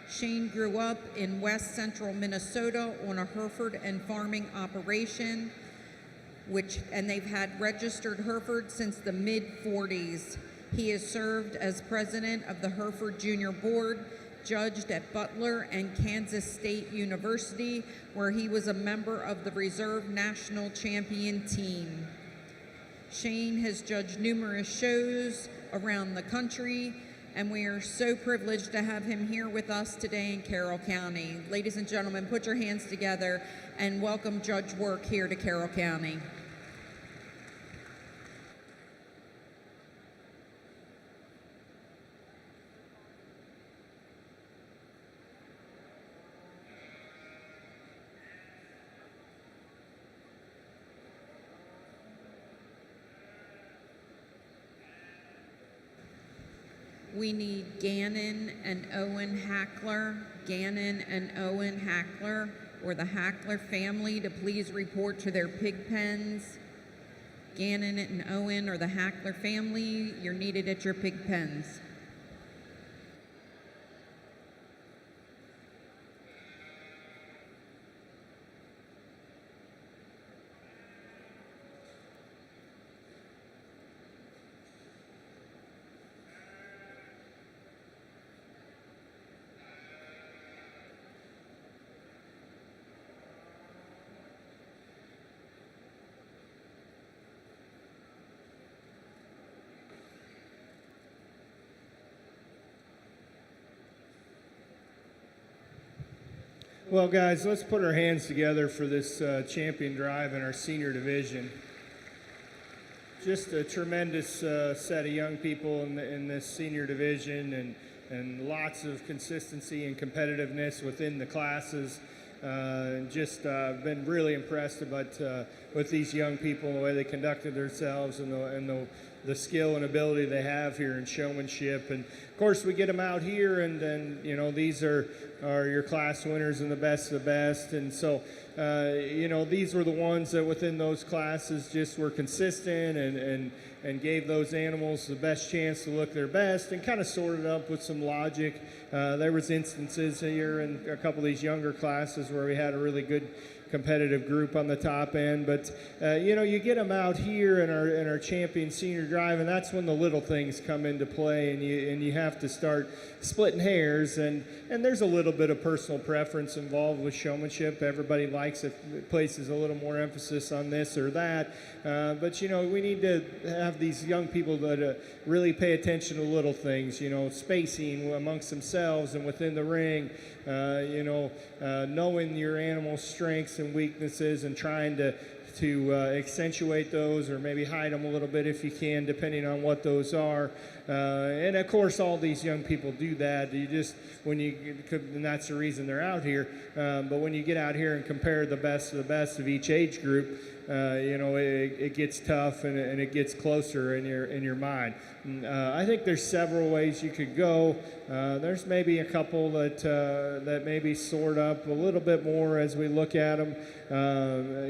Shane grew up in west central Minnesota on a Hereford and farming operation, and they've had registered Herefords since the mid-40s. He has served as president of the Hereford Junior Board, judged at Butler and Kansas State University, where he was a member of the reserve national champion team. Shane has judged numerous shows around the country, and we are so privileged to have him here with us today in Carroll County. Ladies and gentlemen, put your hands together and welcome Judge Work here to Carroll County. We need Gannon and Owen Hackler. Gannon and Owen Hackler, or the Hackler family, to please report to their pig pens. Gannon and Owen, or the Hackler family, you're needed at your pig pens. Well, guys, let's put our hands together for this champion drive in our senior division. Just a tremendous set of young people in this senior division, and lots of consistency and competitiveness within the classes. Just been really impressed with these young people and the way they conducted themselves and the skill and ability they have here in showmanship. And of course, we get them out here, and then these are your class winners and the best of the best. And so these were the ones that within those classes just were consistent and gave those animals the best chance to look their best, and kind of sorted up with some logic. There was instances here in a couple of these younger classes where we had a really good competitive group on the top end, but you get them out here in our champion senior drive, and that's when the little things come into play, and you have to start splitting hairs, and there's a little bit of personal preference involved with showmanship. Everybody likes it, places a little more emphasis on this or that, but we need to have these young people that really pay attention to little things, spacing amongst themselves and within the ring, knowing your animal's strengths and weaknesses and trying to accentuate those, or maybe hide them a little bit if you can, depending on what those are. And of course, all these young people do that. And that's the reason they're out here. But when you get out here and compare the best of each age group, it gets tough, and it gets closer in your mind. I think there's several ways you could go. There's maybe a couple that maybe sort up a little bit more as we look at them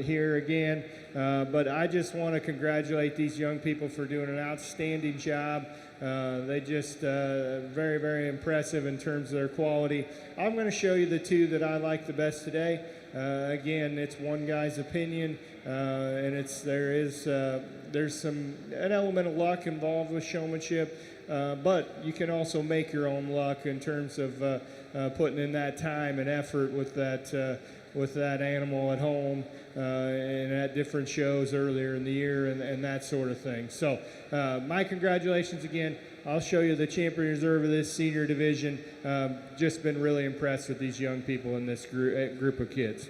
here again. But I just want to congratulate these young people for doing an outstanding job. They just very, very impressive in terms of their quality. I'm going to show you the 2 that I like the best today. Again, it's one guy's opinion, and there's an element of luck involved with showmanship, but you can also make your own luck in terms of putting in that time and effort with that animal at home and at different shows earlier in the year and that sort of thing. So my congratulations again. I'll show you the champion reserve of this senior division. Just been really impressed with these young people in this group of kids.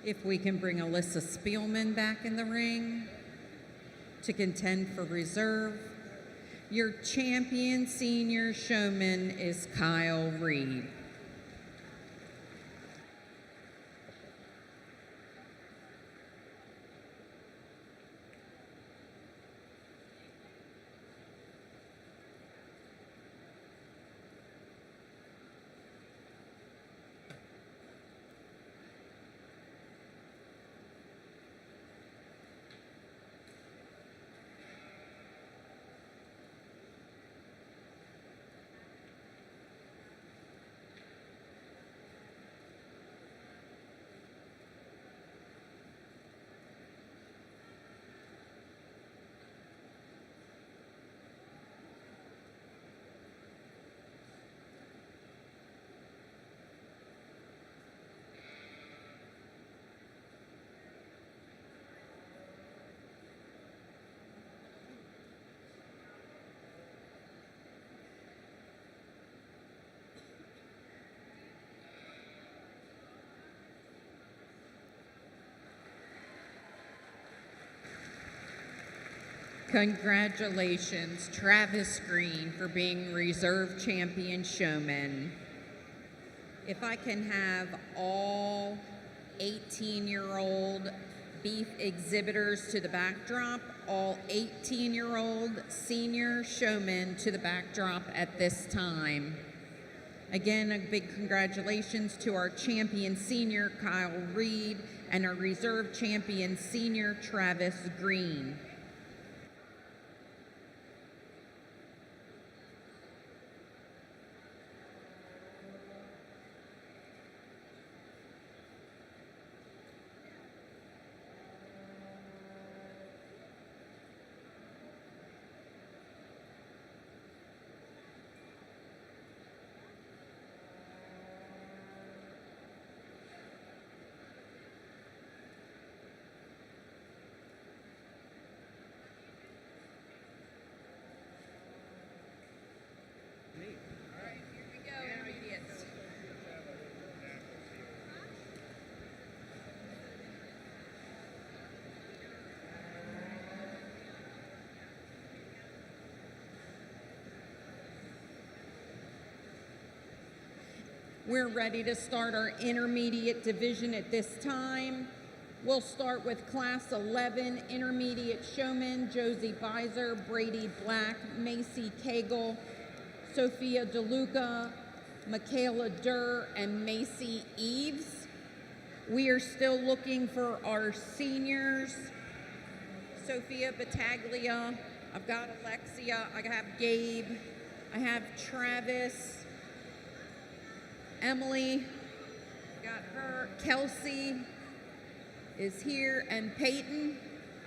If we can bring Alyssa Spielman back in the ring to contend for reserve. Your champion senior showman is Kyle Reed. Congratulations, Travis Green, for being reserve champion showman. If I can have all 18-year-old beef exhibitors to the backdrop, all 18-year-old senior showmen to the backdrop at this time. Again, a big congratulations to our champion senior, Kyle Reed, and our reserve champion senior, Travis Green. We're ready to start our intermediate division at this time. We'll start with Class 11 Intermediate Showmen, Josie Beiser, Brady Black, Macy Cagle, Sophia DeLuca, Michaela Durr, and Macy Eves. We are still looking for our seniors. Sophia Battaglia, I've got Alexia, I have Gabe, I have Travis, Emily, got her, Kelsey is here, and Peyton,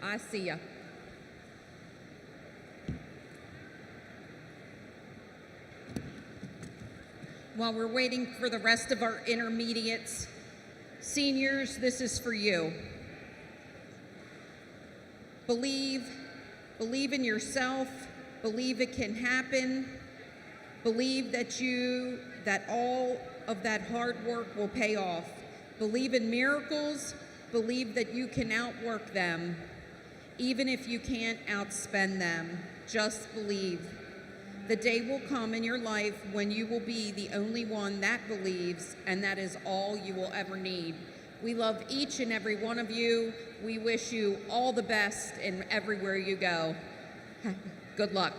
I see ya. While we're waiting for the rest of our intermediates, seniors, this is for you. Believe in yourself, believe it can happen, believe that all of that hard work will pay off. Believe in miracles, believe that you can outwork them, even if you can't outspend them. Just believe. The day will come in your life when you will be the only one that believes, and that is all you will ever need. We love each and every one of you. We wish you all the best in everywhere you go. Good luck.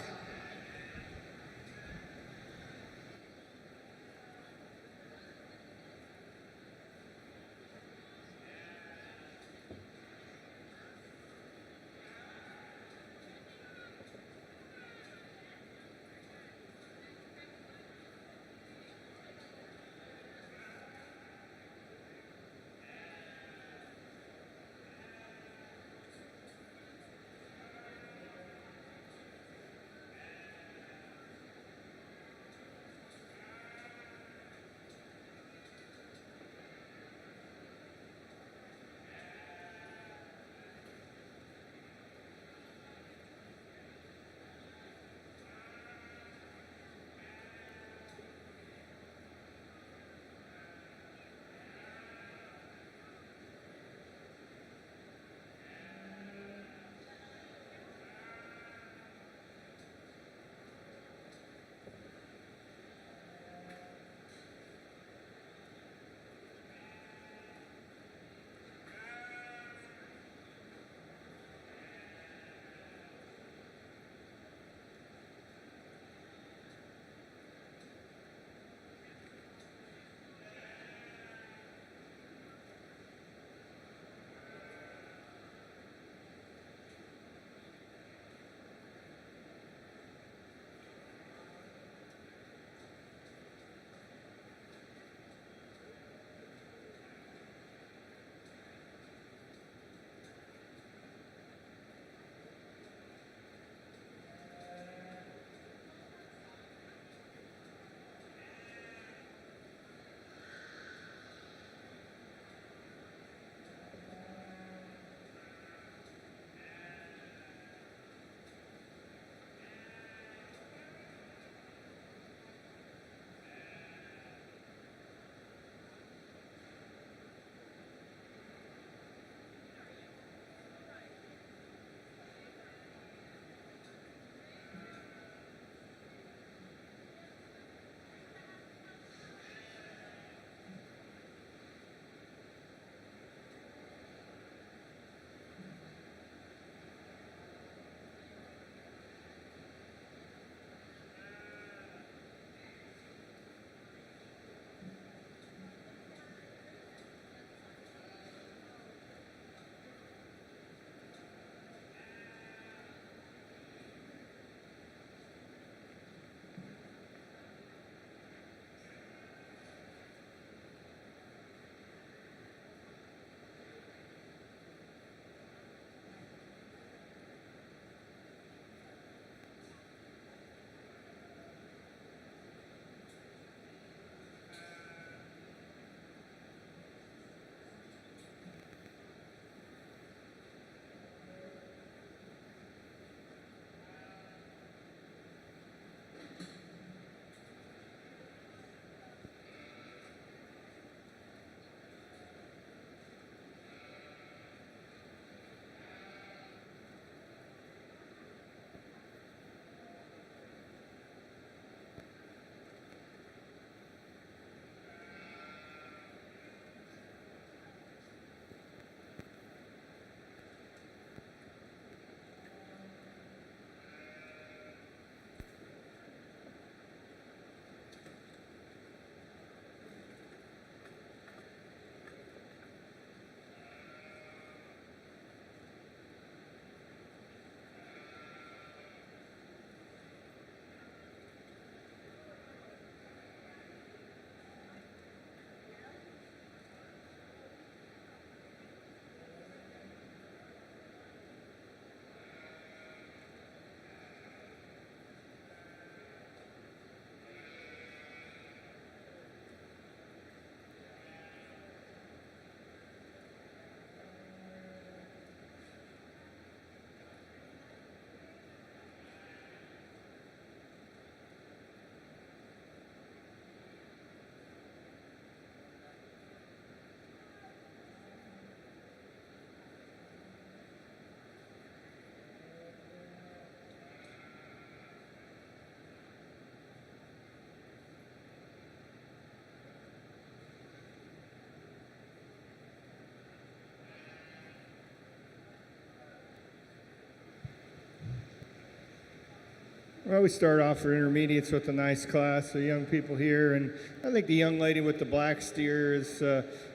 Well, we start off for intermediates with a nice class of young people here, and I think the young lady with the black steer is,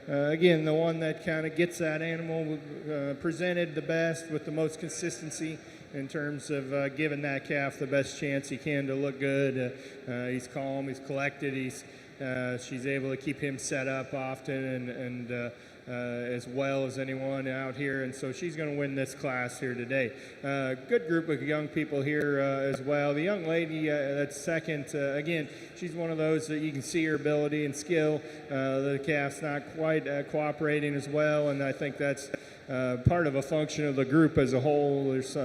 again, the one that kind of gets that animal presented the best with the most consistency in terms of giving that calf the best chance he can to look good. He's calm, he's collected, she's able to keep him set up often and as well as anyone out here, and so she's going to win this class here today. Good group of young people here as well. The young lady that's second, again, she's one of those that you can see her ability and skill. The calf's not quite cooperating as well, and I think that's part of a function of the group as a whole. There's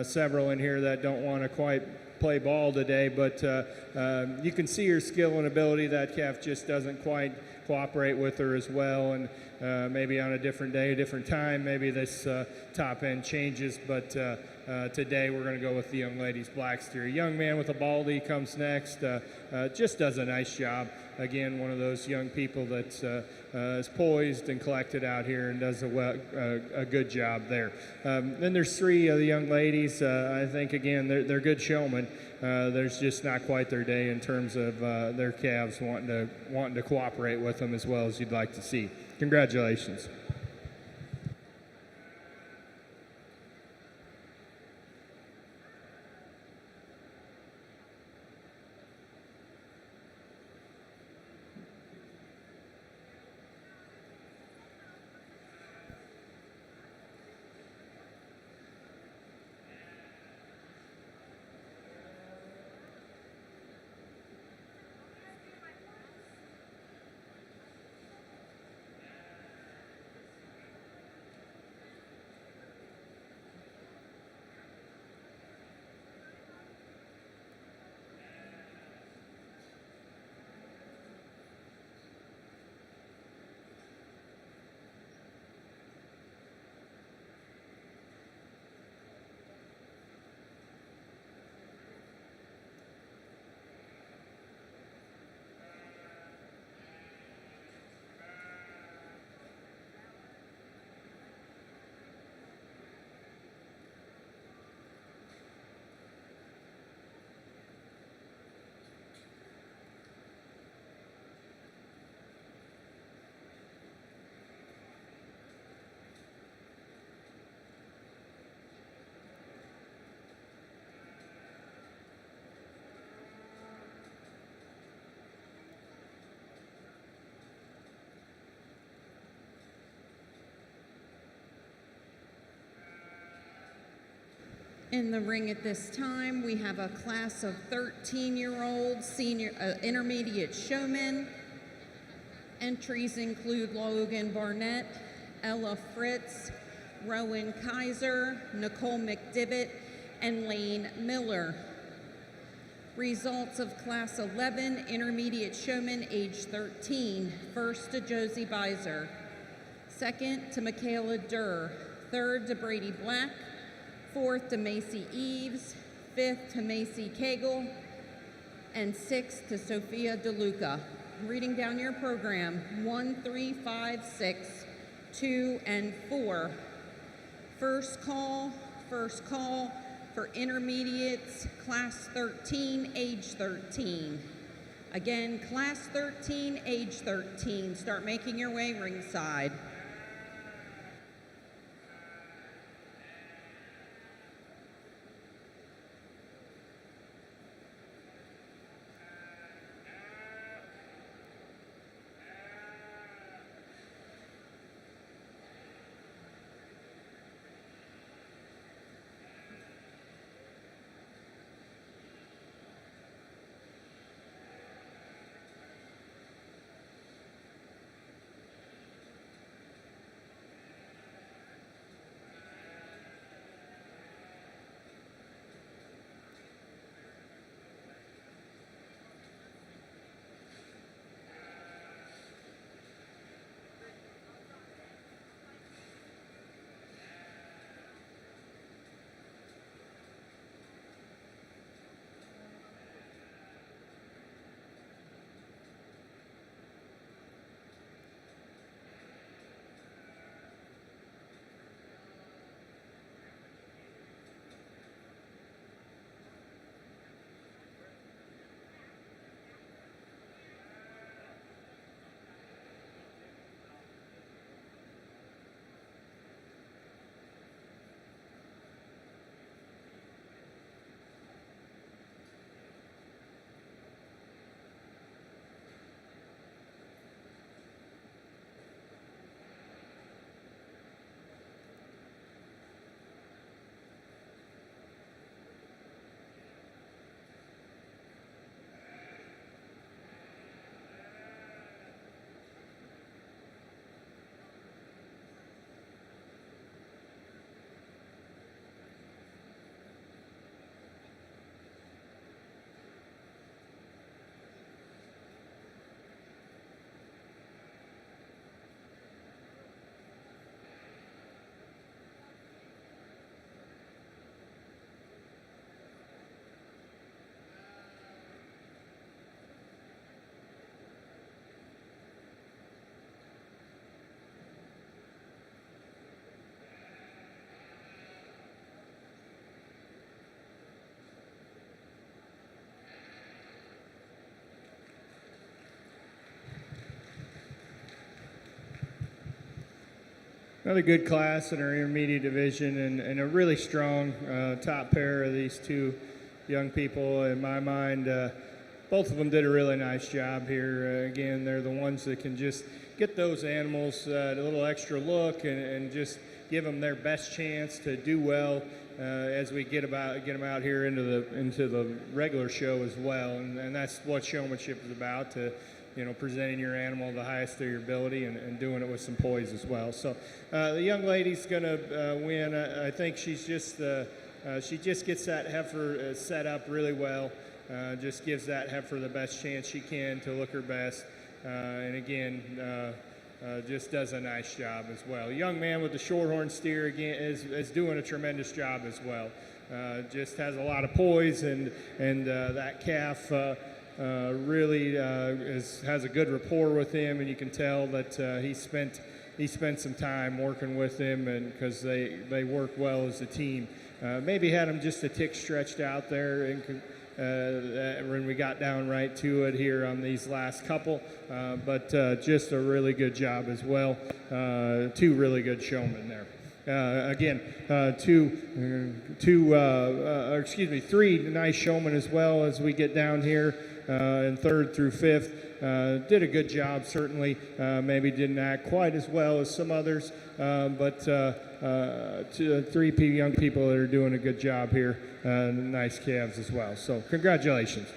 several in here that don't want to quite play ball today, but you can see her skill and ability. That calf just doesn't quite cooperate with her as well, and maybe on a different day, a different time, maybe this top end changes, but today we're going to go with the young lady's black steer. Young man with a baldy comes next, just does a nice job. Again, one of those young people that's is poised and collected out here and does a good job there. Then there's three of the young ladies. I think, again, they're good showmen. There's just not quite their day in terms of their calves wanting to cooperate with them as well as you'd like to see. Congratulations. In the ring at this time, we have a class of 13-year-old senior intermediate showmen. Entries include Logan Barnett, Ella Fritz, Rowan Kaiser, Nicole McDivitt, and Lane Miller. Results of Class 11 intermediate showman age 13. First to Josie Beiser. Second to Michaela Durr. Third to Brady Black. Fourth to Macy Eves, fifth to Macy Cagle, and sixth to Sophia DeLuca. Reading down your program, 1, 3, 5, 6, 2, and 4. First call for intermediates, class 13, age 13. Again, class 13, age 13. Start making your way ringside. Another good class in our intermediate division, and a really strong top pair of these two young people. In my mind, both of them did a really nice job here. Again, they're the ones that can just get those animals a little extra look and just give them their best chance to do well as we get them out here into the regular show as well. And that's what showmanship is about, to presenting your animal the highest of your ability and doing it with some poise as well. So the young lady's going to win. I think she just gets that heifer set up really well. Just gives that heifer the best chance she can to look her best. And again, just does a nice job as well. Young man with the shorthorn steer again is doing a tremendous job as well. Just has a lot of poise, and that calf really has a good rapport with him, and you can tell that he spent some time working with him, and because they work well as a team. Maybe had him just a tick stretched out there and when we got down right to it here on these last couple, but just a really good job as well. Two really good showmen there. Again, three nice showmen as well as we get down here in third through fifth. Did a good job, certainly. Maybe didn't act quite as well as some others, but three young people that are doing a good job here. Nice calves as well. So congratulations.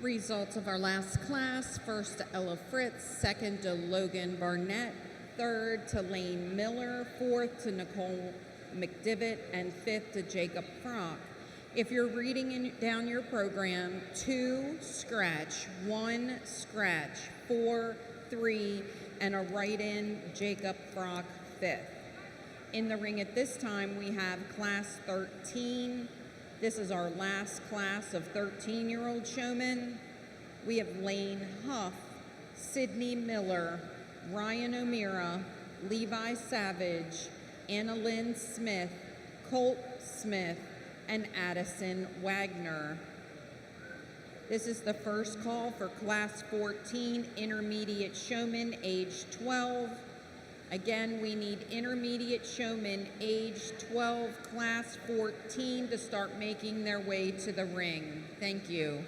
Results of our last class: first to Ella Fritz, second to Logan Barnett, third to Lane Miller, fourth to Nicole McDivitt, and fifth to Jacob Frock. If you're reading down your program, 2 scratch, 1 scratch, 4, 3, and a write-in, Jacob Frock, fifth. In the ring at this time, we have class 13. This is our last class of 13-year-old showmen. We have Lane Huff, Sydney Miller, Ryan O'Meara, Levi Savage, Anna Lynn Smith, Colt Smith, and Addison Wagner. This is the first call for class 14, intermediate showmen, age 12. Again, we need intermediate showmen age 12, class 14 to start making their way to the ring. Thank you.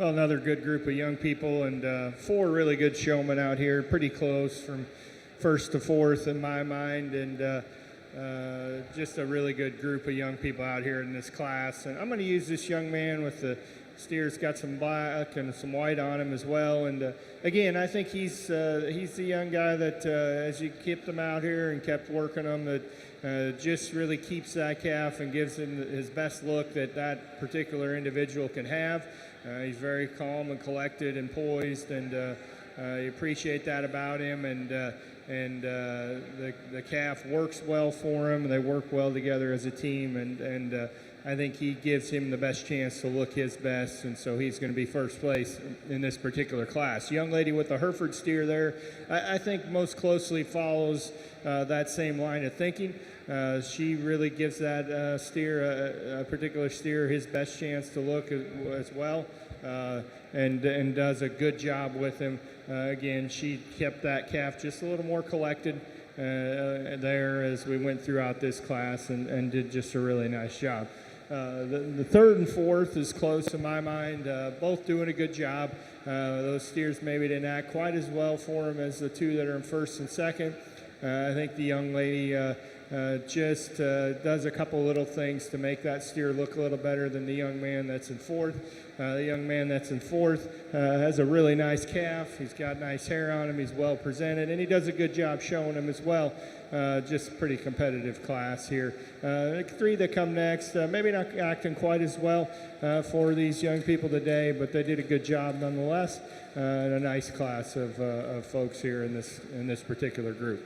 Well, another good group of young people and 4 really good showmen out here, pretty close from first to fourth in my mind, and just a really good group of young people out here in this class. And I'm going to use this young man with the steer's got some black and some white on him as well. And again, I think he's the young guy that as you kept him out here and kept working him, that just really keeps that calf and gives him his best look that particular individual can have. He's very calm and collected and poised, and you appreciate that about him. And the calf works well for him. They work well together as a team, and I think he gives him the best chance to look his best, and so he's going to be first place in this particular class. Young lady with the Hereford steer there, I think most closely follows that same line of thinking. She really gives that steer, a particular steer, his best chance to look as well, and does a good job with him. Again, she kept that calf just a little more collected there as we went throughout this class, and did just a really nice job. The third and fourth is close in my mind, both doing a good job. Those steers maybe didn't act quite as well for them as the 2 that are in first and second. I think the young lady just does a couple little things to make that steer look a little better than the young man that's in fourth. The young man that's in fourth has a really nice calf. He's got nice hair on him. He's well presented, and he does a good job showing him as well. Just a pretty competitive class here. 3 that come next, maybe not acting quite as well for these young people today, but they did a good job nonetheless. And a nice class of folks here in this particular group.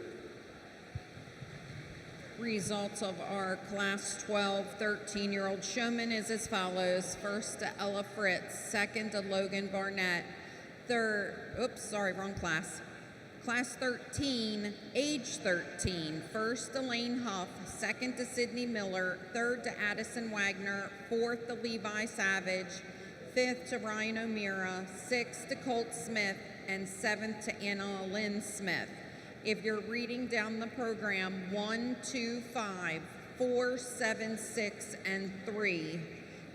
Results of our Class 12 13-year-old showman is as follows. First to Ella Fritz, second to Logan Barnett, wrong class. Class 13, age 13, first to Lane Huff, second to Sydney Miller, third to Addison Wagner, fourth to Levi Savage, fifth to Ryan O'Meara, sixth to Colt Smith, and seventh to Anna Lynn Smith. If you're reading down the program, 1, 2, 5, 4, 7, 6, and 3.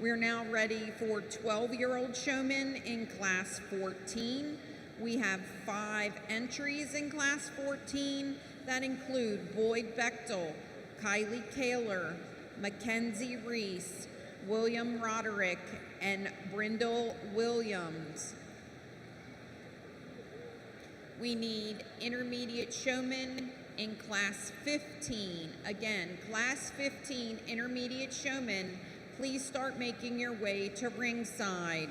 We're now ready for 12-year-old showmen in Class 14. We have 5 entries in Class 14 that include Boyd Bechtel, Kylie Kaler, Mackenzie Reese, William Roderick, and Brindle Williams. We need intermediate showmen in Class 15. Again, Class 15 intermediate showmen, please start making your way to ringside.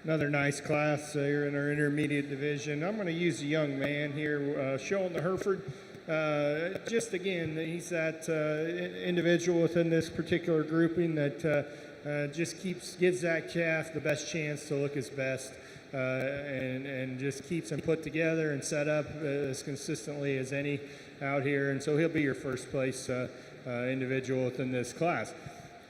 another nice class here in our intermediate division. I'm going to use a young man here, showing the Hereford. Just again, he's that individual within this particular grouping that just gives that calf the best chance to look his best, and just keeps him put together and set up as consistently as any out here. And so he'll be your first place individual within this class.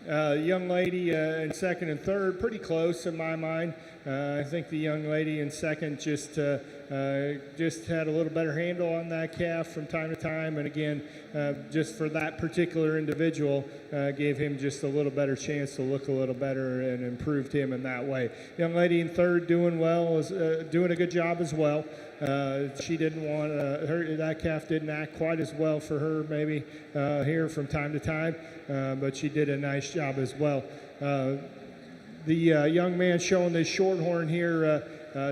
Young lady in second and third, pretty close in my mind. I think the young lady in second just had a little better handle on that calf from time to time, and again, just for that particular individual, gave him just a little better chance to look a little better and improved him in that way. Young lady in third, doing well, was doing a good job as well. She didn't want that calf didn't act quite as well for her maybe here from time to time, but she did a nice job as well. The young man showing this shorthorn here,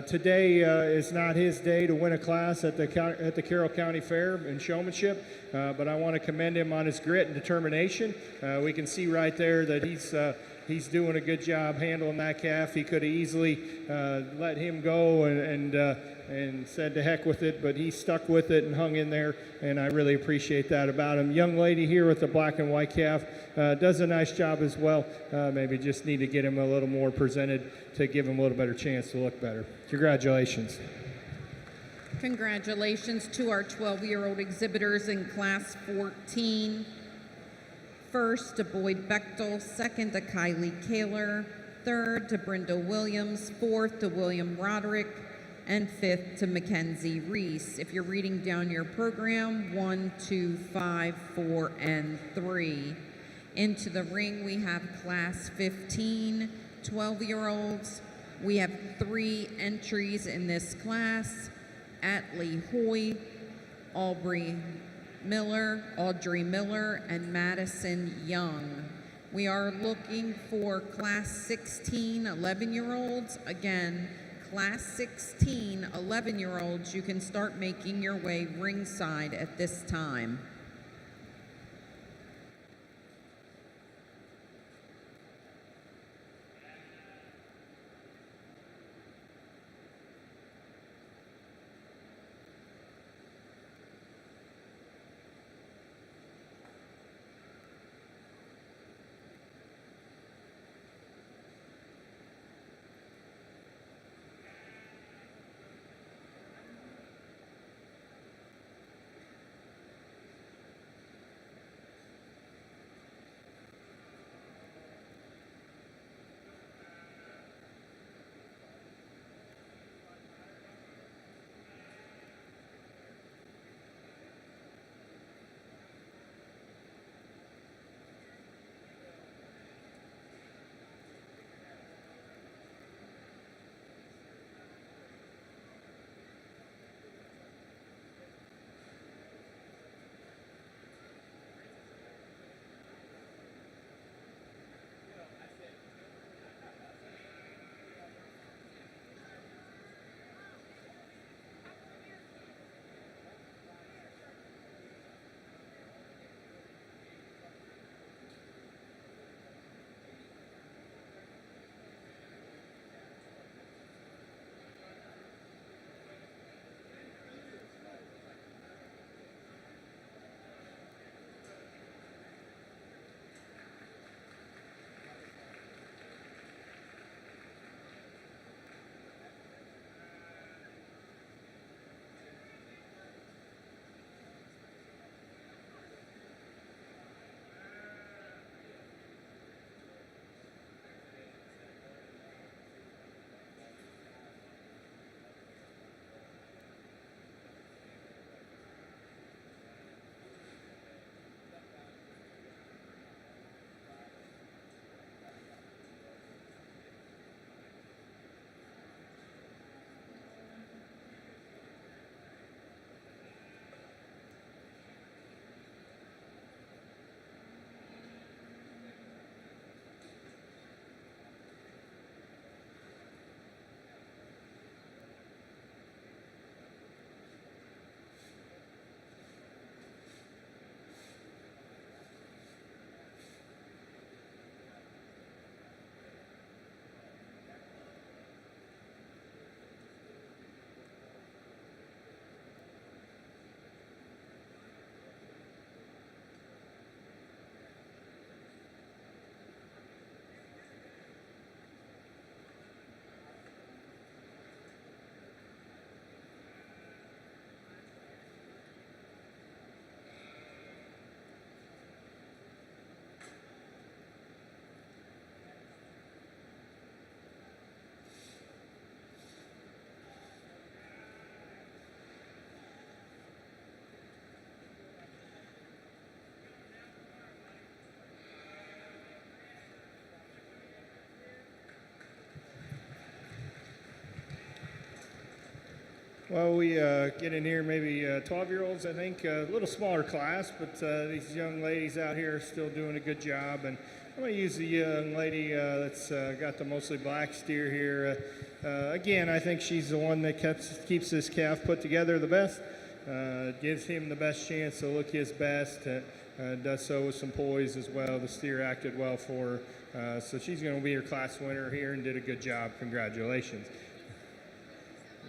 today is not his day to win a class at the Carroll County Fair in showmanship, but I want to commend him on his grit and determination. We can see right there that he's doing a good job handling that calf. He could have easily let him go and said to heck with it, but he stuck with it and hung in there, and I really appreciate that about him. Young lady here with the black and white calf does a nice job as well. Maybe just need to get him a little more presented to give him a little better chance to look better. Congratulations. Congratulations to our 12-year-old exhibitors in Class 14. First to Boyd Bechtel, second to Kylie Kaler, third to Brenda Williams, fourth to William Roderick, and fifth to Mackenzie Reese. If you're reading down your program, 1, 2, 5, 4, and 3. Into the ring, we have Class 15, 12-year-olds. We have 3 entries in this class: Atlee Hoy, Audrey Miller, and Madison Young. We are looking for Class 16, 11-year-olds. Again, Class 16, 11-year-olds, you can start making your way ringside at this time. Well, we get in here maybe 12-year-olds, I think, a little smaller class, but these young ladies out here are still doing a good job. And I'm going to use the young lady that's got the mostly black steer here. Again, I think she's the one that keeps this calf put together the best, gives him the best chance to look his best, does so with some poise as well. The steer acted well for her. So she's going to be your class winner here and did a good job. Congratulations.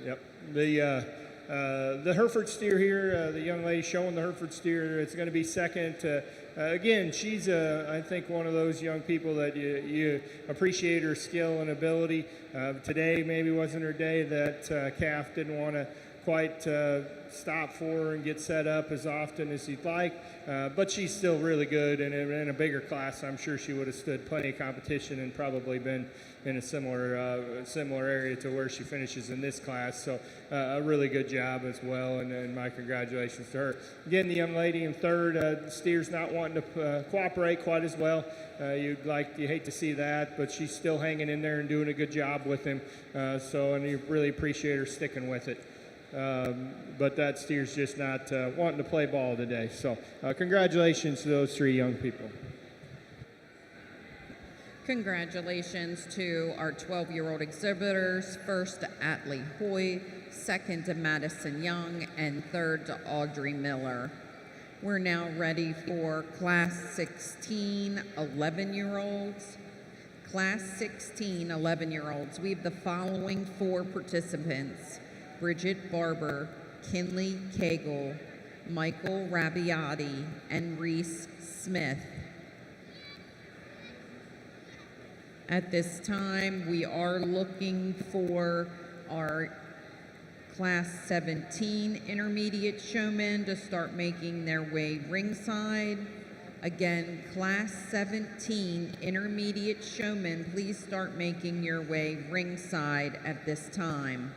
Yep. The Hereford steer here, the young lady showing the Hereford steer, it's going to be second. Again, she's, I think, one of those young people that you appreciate her skill and ability. Today maybe wasn't her day. That calf didn't want to quite stop for her and get set up as often as he'd like, but she's still really good, and in a bigger class I'm sure she would have stood plenty of competition and probably been in a similar area to where she finishes in this class. So a really good job as well, and my congratulations to her. Again, the young lady in third, steer's not wanting to cooperate quite as well. You hate to see that, but she's still hanging in there and doing a good job with him, and you really appreciate her sticking with it. But that steer's just not wanting to play ball today. So congratulations to those three young people. Congratulations to our 12-year-old exhibitors. First to Atlee Hoy, second to Madison Young, and third to Audrey Miller. We're now ready for Class 16 11-year-olds. Class 16 11-year-olds. We have the following 4 participants: Bridget Barber, Kinley Cagle, Michael Rabiati, and Reese Smith. At this time, we are looking for our Class 17 intermediate showmen to start making their way ringside. Again, Class 17 intermediate showmen, please start making your way ringside at this time.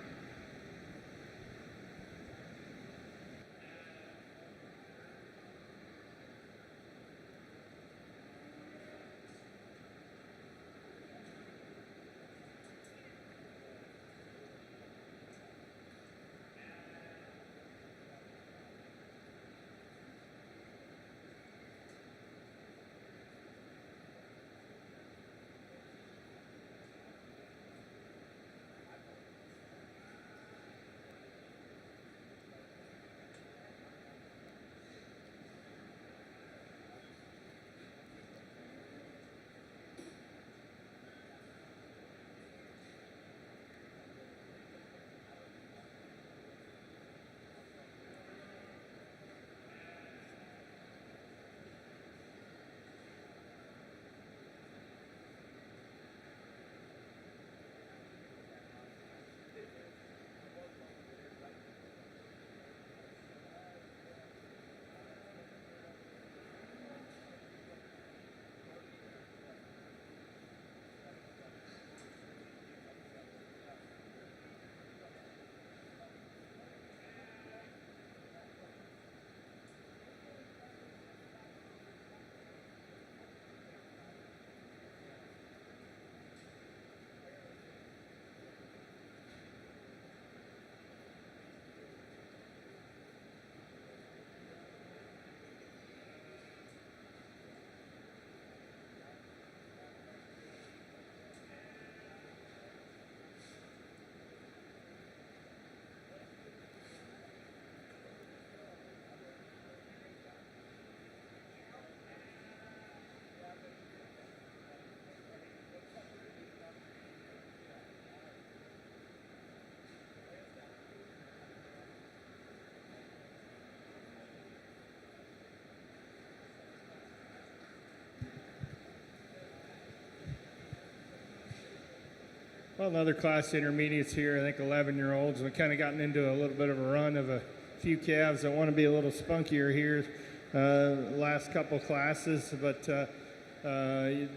Well, another class intermediates here, I think 11-year-olds. We've kind of gotten into a little bit of a run of a few calves that want to be a little spunkier here last couple classes. But the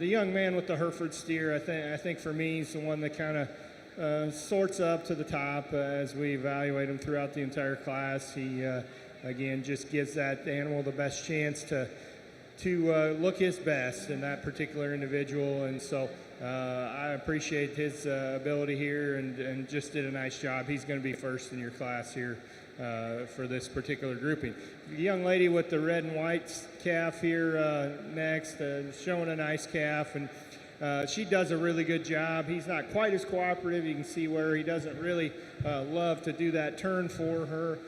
young man with the Hereford steer, I think for me, is the one that kind of sorts up to the top as we evaluate him throughout the entire class. He, again, just gives that animal the best chance to to look his best in that particular individual. And so I appreciate his ability here and just did a nice job. He's going to be first in your class here for this particular grouping. The young lady with the red and white calf here next, showing a nice calf, and she does a really good job. He's not quite as cooperative. You can see where he doesn't really love to do that turn for her.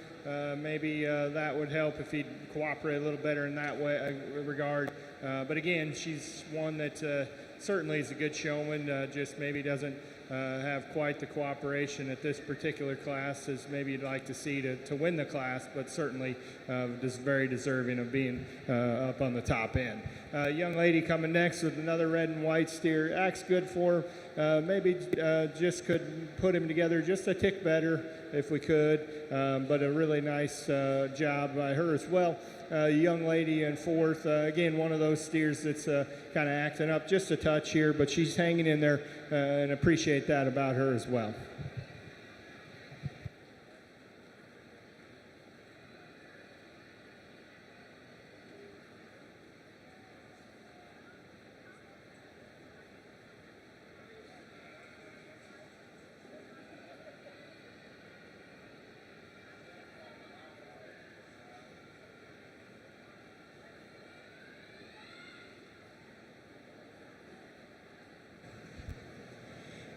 Maybe that would help if he'd cooperate a little better in that way regard. But again, she's one that certainly is a good showman, just maybe doesn't have quite the cooperation at this particular class as maybe you'd like to see to win the class, but certainly is very deserving of being up on the top end. Young lady coming next with another red and white steer, acts good for her. Maybe just could put him together just a tick better if we could, but a really nice job by her as well. Young lady in fourth, again, one of those steers that's kind of acting up just a touch here, but she's hanging in there and appreciate that about her as well.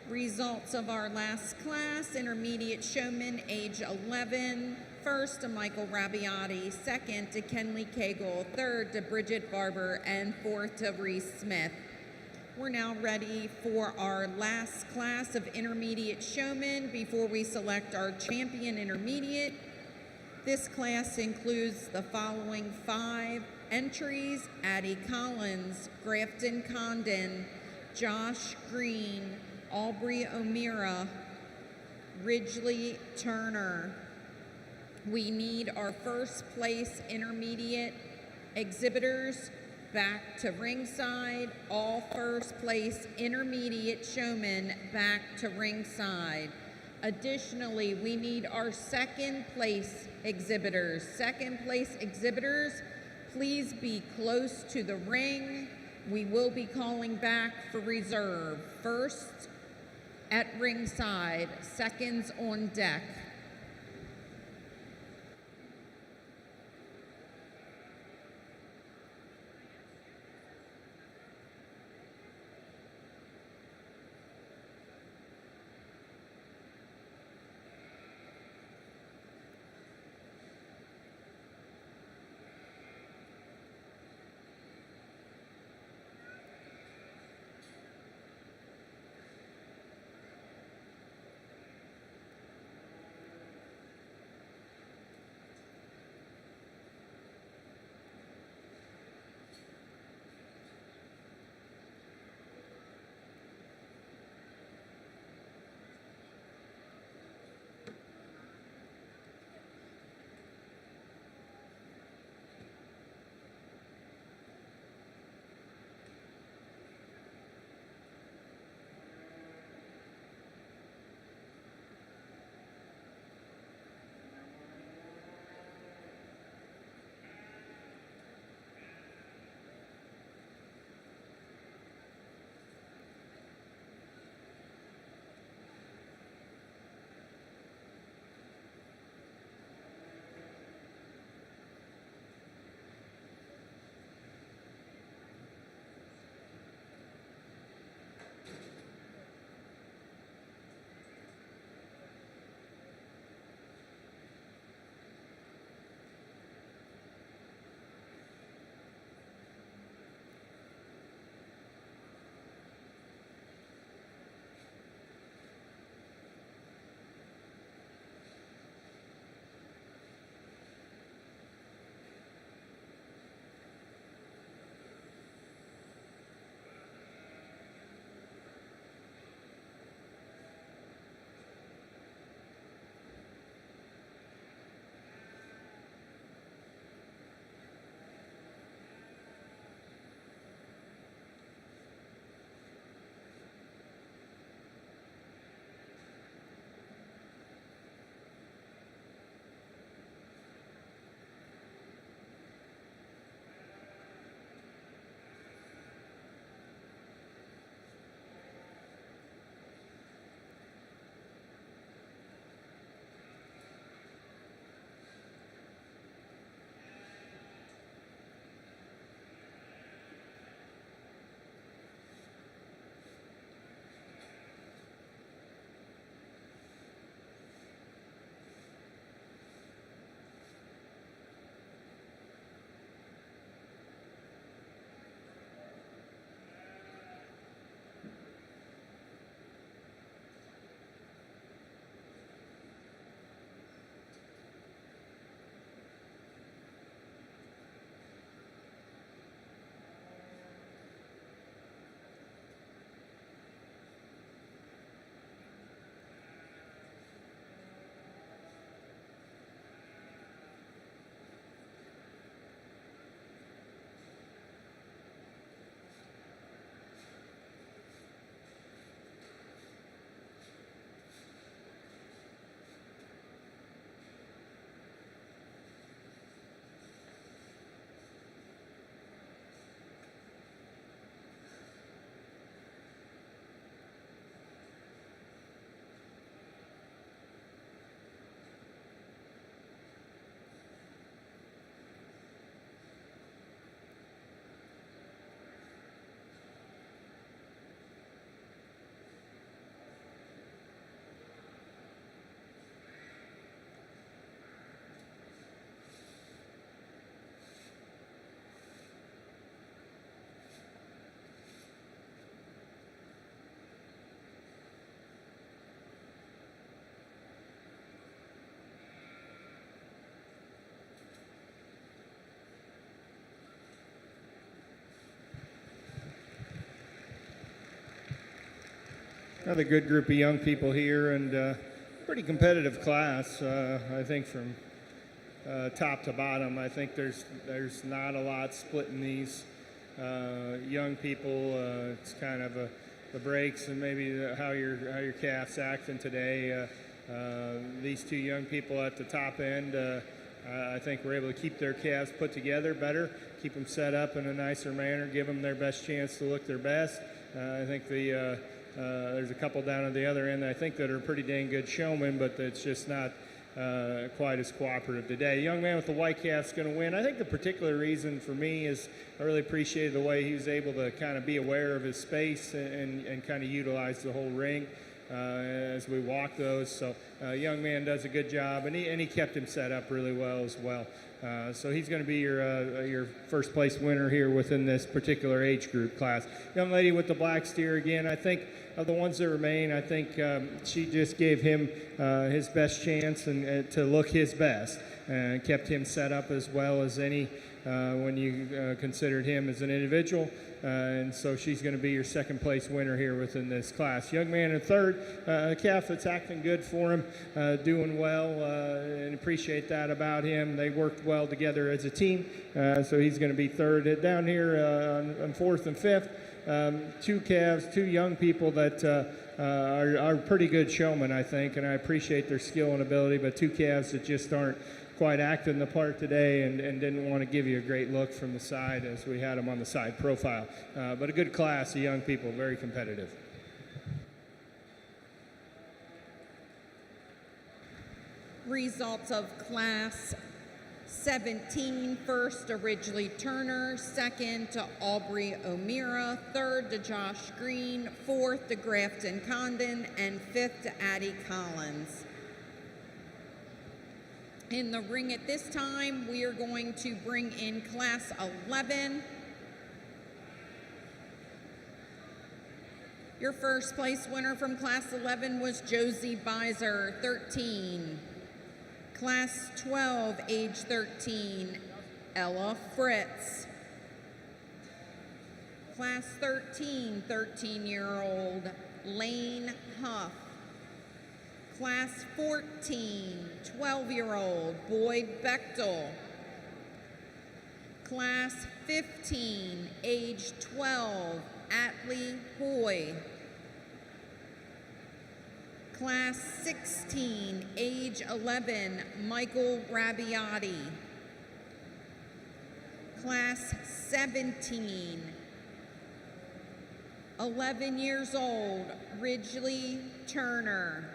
Results of our last class: intermediate showman, age 11. First to Michael Rabiati, second to Kenley Cagle, third to Bridget Barber, and fourth to Reese Smith. We're now ready for our last class of intermediate showmen before we select our champion intermediate. This class includes the following 5 entries: Addie Collins, Grafton Condon, Josh Green, Aubrey O'Meara, Ridgely Turner. We need our first place intermediate exhibitors back to ringside. All first place intermediate showmen back to ringside. Additionally, we need our second place exhibitors. Second place exhibitors, please be close to the ring. We will be calling back for reserve. First at ringside, seconds on deck. another good group of young people here, and pretty competitive class. I think from top to bottom, I think there's not a lot splitting these young people. It's kind of the breaks and maybe how your calf's acting today. These two young people at the top end, I think we're able to keep their calves put together better, keep them set up in a nicer manner, give them their best chance to look their best. I think there's a couple down at the other end that I think that are pretty dang good showmen, but it's just not quite as cooperative today. The young man with the white calf is going to win. I think the particular reason for me is I really appreciated the way he was able to kind of be aware of his space and kind of utilize the whole ring as we walk those. So young man does a good job, and he kept him set up really well as well. So he's going to be your first place winner here within this particular age group class. Young lady with the black steer, again, I think of the ones that remain, I think she just gave him his best chance and to look his best, and kept him set up as well as any when you considered him as an individual. And so she's going to be your second place winner here within this class. Young man in third, a calf that's acting good for him, doing well, and appreciate that about him. They worked well together as a team, so he's going to be third. Down here on fourth and fifth, two calves, two young people that are pretty good showmen, I think, and I appreciate their skill and ability, but two calves that just aren't quite acting the part today and didn't want to give you a great look from the side as we had them on the side profile. But a good class of young people, very competitive. Results of Class 17, first to Ridgely Turner, second to Aubrey O'Meara, third to Josh Green, fourth to Grafton Condon, and fifth to Addie Collins. In the ring at this time, we are going to bring in Class 11. Your first place winner from Class 11 was Josie Beiser, 13. Class 12, age 13, Ella Fritz. Class 13, 13-year-old Lane Huff. Class 14, 12-year-old Boyd Bechtel. Class 15, age 12, Atlee Hoy. Class 16, age 11, Michael Rabiati. Class 17, 11 years old, Ridgely Turner.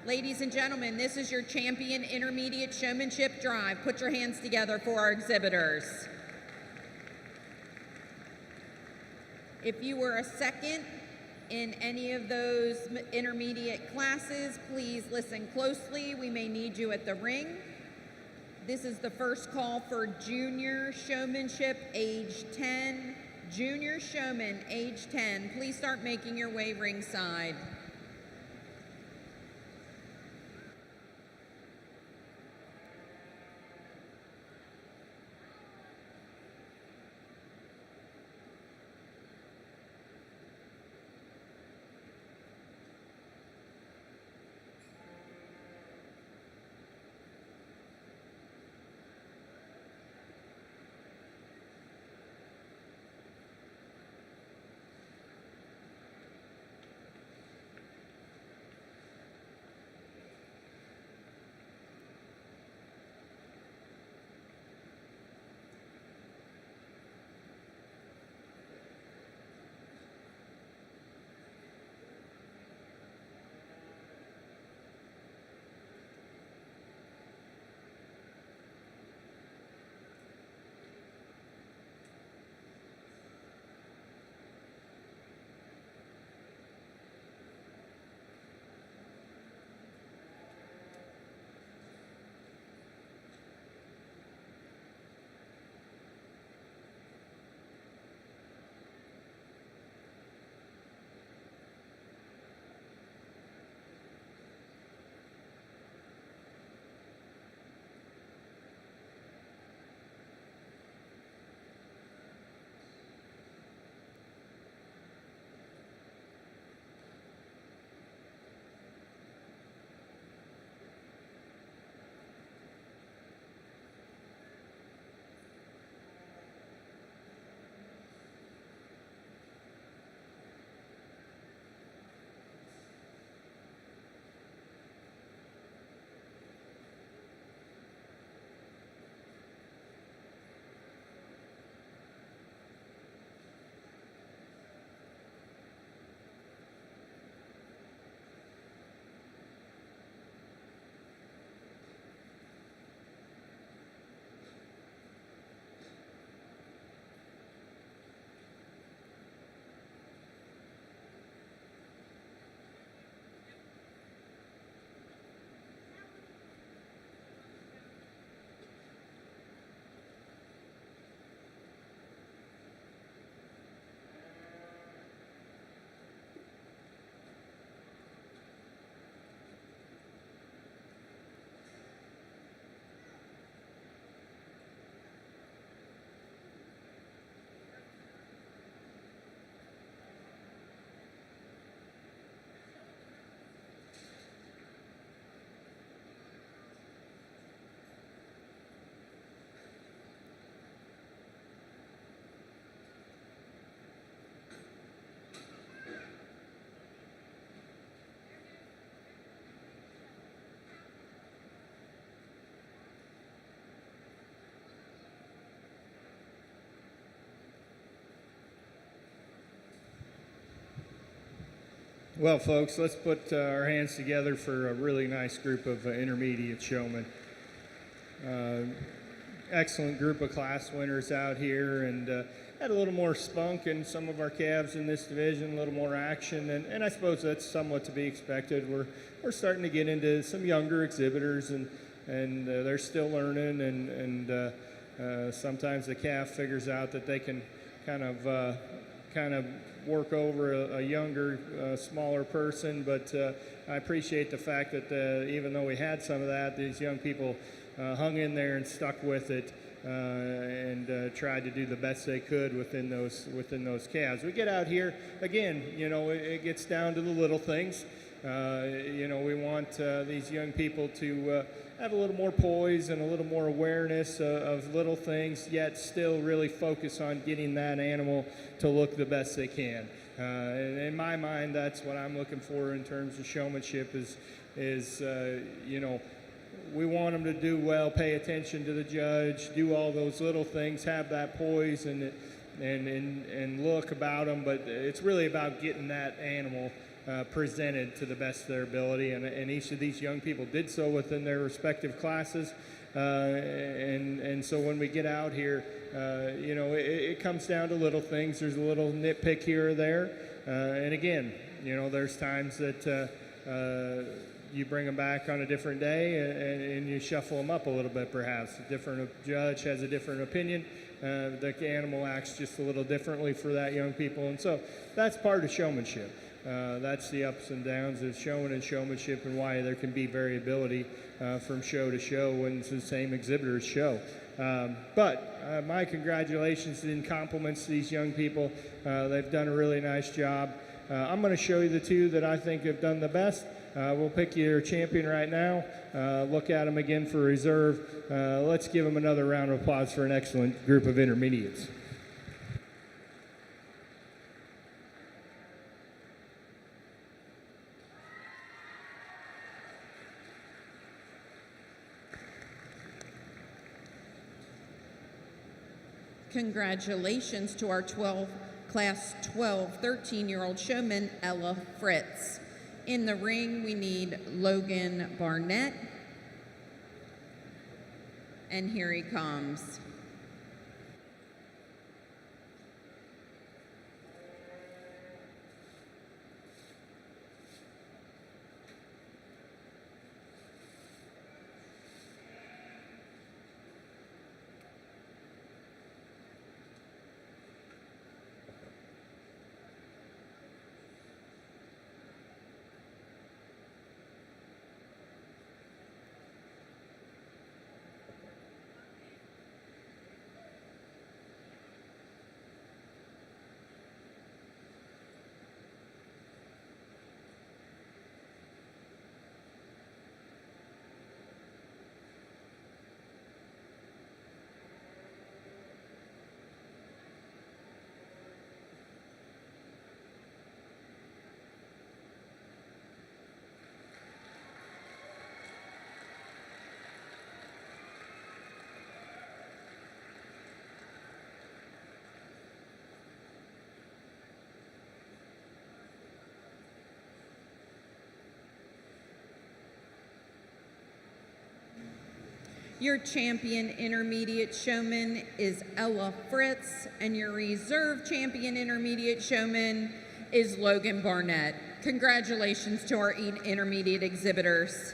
Ladies and gentlemen, this is your champion intermediate showmanship drive. Put your hands together for our exhibitors. If you were a second in any of those intermediate classes, please listen closely. We may need you at the ring. This is the first call for junior showmanship, age 10. Junior showman, age 10. Please start making your way ringside. Well, folks, let's put our hands together for a really nice group of intermediate showmen. Excellent group of class winners out here, and had a little more spunk in some of our calves in this division, a little more action, and I suppose that's somewhat to be expected. We're starting to get into some younger exhibitors, and they're still learning, and sometimes the calf figures out that they can kind of work over a younger, smaller person, but I appreciate the fact that even though we had some of that, these young people hung in there and stuck with it and tried to do the best they could within those calves. We get out here again. It gets down to the little things. We want these young people to have a little more poise and a little more awareness of little things, yet still really focus on getting that animal to look the best they can. In my mind, that's what I'm looking for in terms of showmanship is we want them to do well, pay attention to the judge, do all those little things, have that poise and look about them, but it's really about getting that animal presented to the best of their ability, and each of these young people did so within their respective classes, and so when we get out here, it comes down to little things. There's a little nitpick here or there, and again, there's times that you bring them back on a different day and you shuffle them up a little bit, perhaps. A different judge has a different opinion. The animal acts just a little differently for that young people, and so that's part of showmanship. That's the ups and downs of showing and showmanship, and why there can be variability from show to show when it's the same exhibitor's show. But my congratulations and compliments to these young people. They've done a really nice job. I'm going to show you the two that I think have done the best. We'll pick your champion right now. Look at him again for reserve. Let's give him another round of applause for an excellent group of intermediates. Congratulations to our Class 12, 13-year-old showman, Ella Fritz. In the ring, we need Logan Barnett. And here he comes. Your champion intermediate showman is Ella Fritz, and your reserve champion intermediate showman is Logan Barnett. Congratulations to our intermediate exhibitors.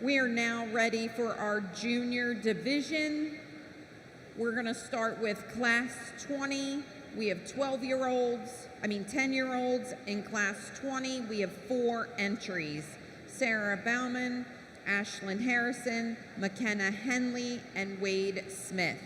We are now ready for our junior division. We're going to start with Class 20. We have 10-year-olds. In Class 20, we have 4 entries: Sarah Bauman, Ashlyn Harrison, McKenna Henley, and Wade Smith.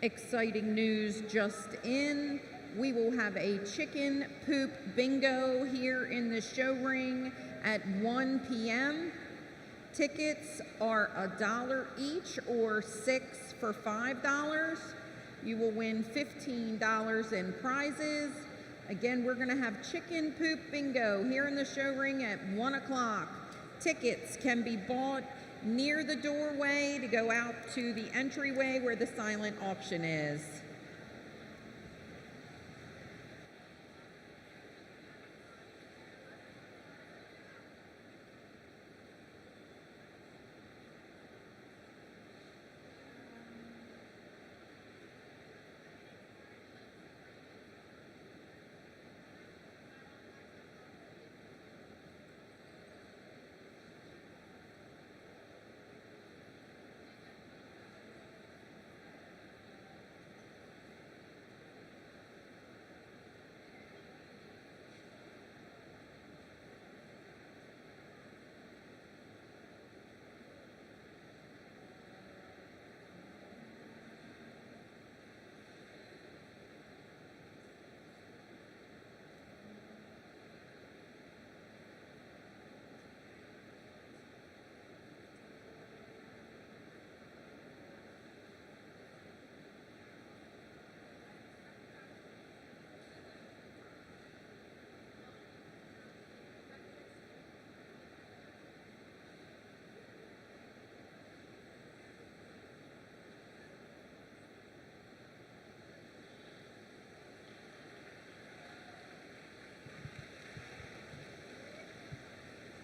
Exciting news just in. We will have a chicken poop bingo here in the show ring at 1 p.m. Tickets are $1 each or 6 for $5. You will win $15 in prizes. Again, we're going to have chicken poop bingo here in the show ring at 1 o'clock. Tickets can be bought near the doorway to go out to the entryway where the silent auction is.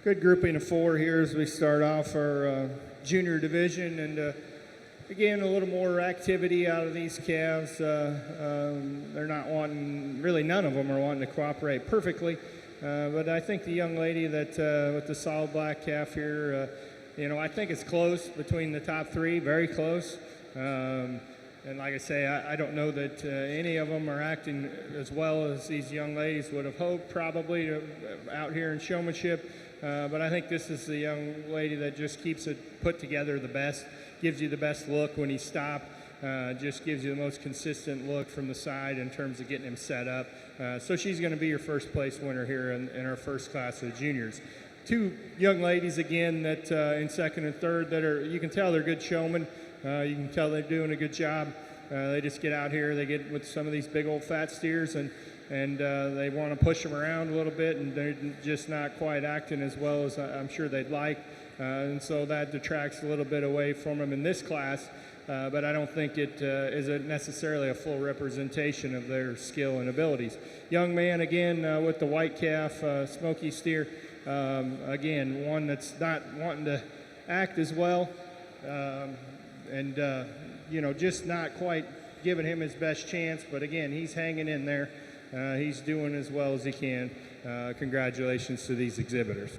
Good grouping of 4 here as we start off our junior division, and again, a little more activity out of these calves. They're not wanting, really none of them are wanting to cooperate perfectly, but I think the young lady that with the solid black calf here, I think it's close between the top 3, very close. And like I say, I don't know that any of them are acting as well as these young ladies would have hoped, probably, out here in Showmanship. But I think this is the young lady that just keeps it put together the best, gives you the best look when he stops, just gives you the most consistent look from the side in terms of getting him set up. So she's going to be your first place winner here in our first class of the juniors. 2 young ladies again that in second and third that are, you can tell they're good showmen. You can tell they're doing a good job. They just get out here, they get with some of these big old fat steers, and they want to push them around a little bit, and they're just not quite acting as well as I'm sure they'd like. And so that detracts a little bit away from them in this class. But I don't think it is necessarily a full representation of their skill and abilities. Young man again with the white calf, smoky steer. Again, one that's not wanting to act as well, just not quite giving him his best chance. But again, he's hanging in there. He's doing as well as he can. Congratulations to these exhibitors.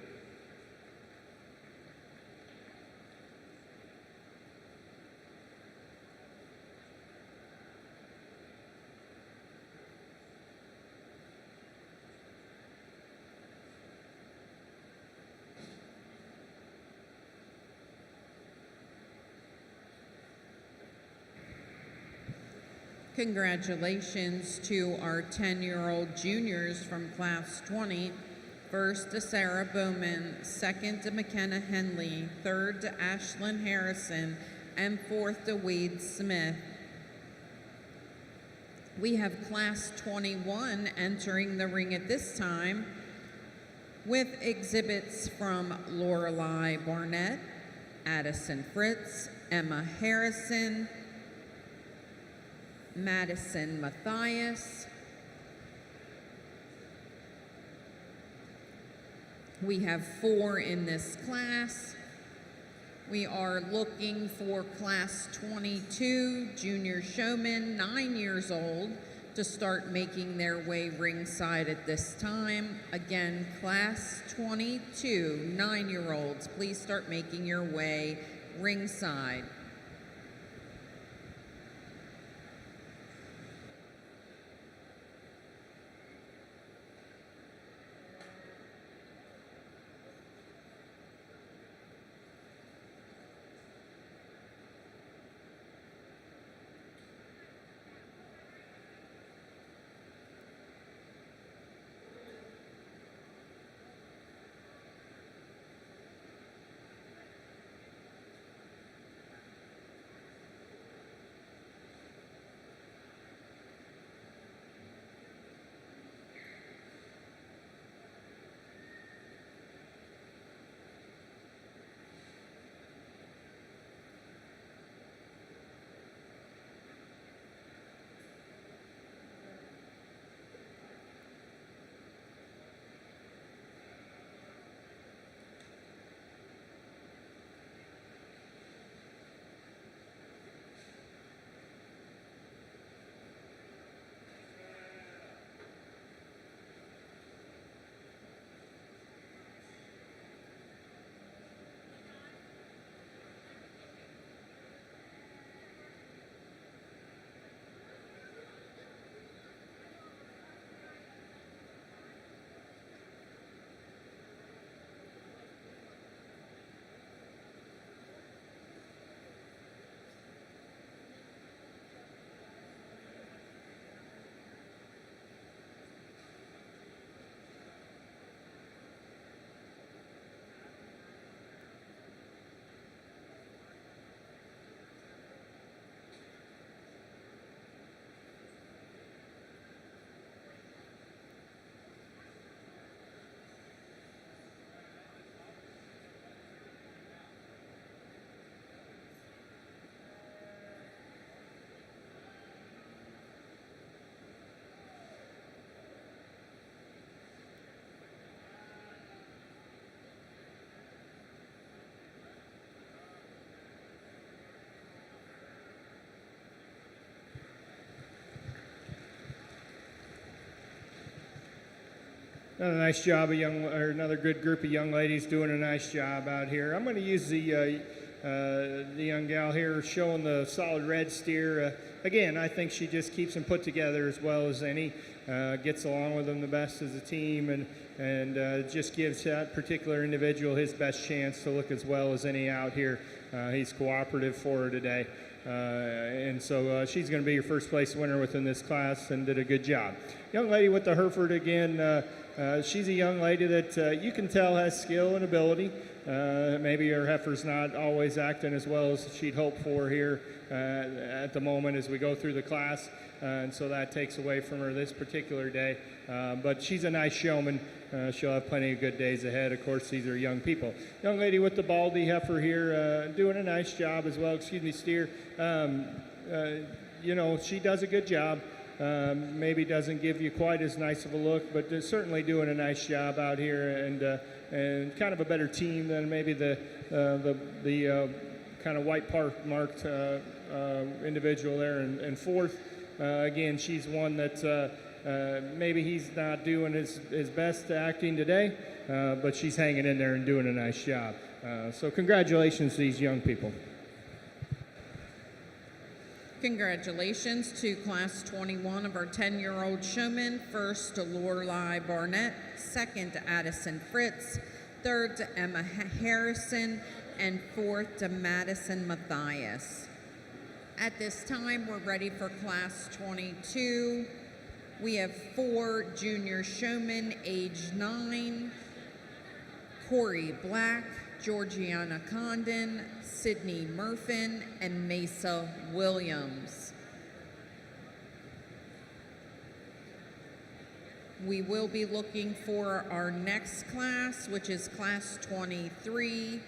Congratulations to our 10-year-old juniors from Class 20. First to Sarah Bowman, second to McKenna Henley, third to Ashlyn Harrison, and fourth to Wade Smith. We have Class 21 entering the ring at this time with exhibits from Lorelei Barnett, Addison Fritz, Emma Harrison, Madison Matthias. We have 4 in this class. We are looking for Class 22 junior showmen, 9 years old, to start making their way ringside at this time. Again, Class 22, 9-year-olds, please start making your way ringside. Done a nice job, another good group of young ladies doing a nice job out here. I'm going to use the young gal here showing the solid red steer. Again, I think she just keeps them put together as well as any, gets along with them the best as a team, and just gives that particular individual his best chance to look as well as any out here. He's cooperative for her today. And so she's going to be your first place winner within this class and did a good job. Young lady with the Hereford again, she's a young lady that you can tell has skill and ability. Maybe her heifer's not always acting as well as she'd hoped for here at the moment as we go through the class, and so that takes away from her this particular day. But she's a nice showman. She'll have plenty of good days ahead. Of course, these are young people. Young lady with the baldy heifer here doing a nice job as well. Excuse me, steer. You know, she does a good job. Maybe doesn't give you quite as nice of a look, but certainly doing a nice job out here, and kind of a better team than maybe the kind of white marked individual there in fourth. Again, she's one that maybe he's not doing his best acting today, but she's hanging in there and doing a nice job. So congratulations to these young people. Congratulations to Class 21 of our 10-year-old showmen. First to Lorelei Barnett, second to Addison Fritz, third to Emma Harrison, and fourth to Madison Matthias. At this time, we're ready for Class 22. We have 4 junior showmen, age 9, Corey Black, Georgiana Condon, Sydney Murfin, and Mesa Williams. We will be looking for our next class, which is Class 23,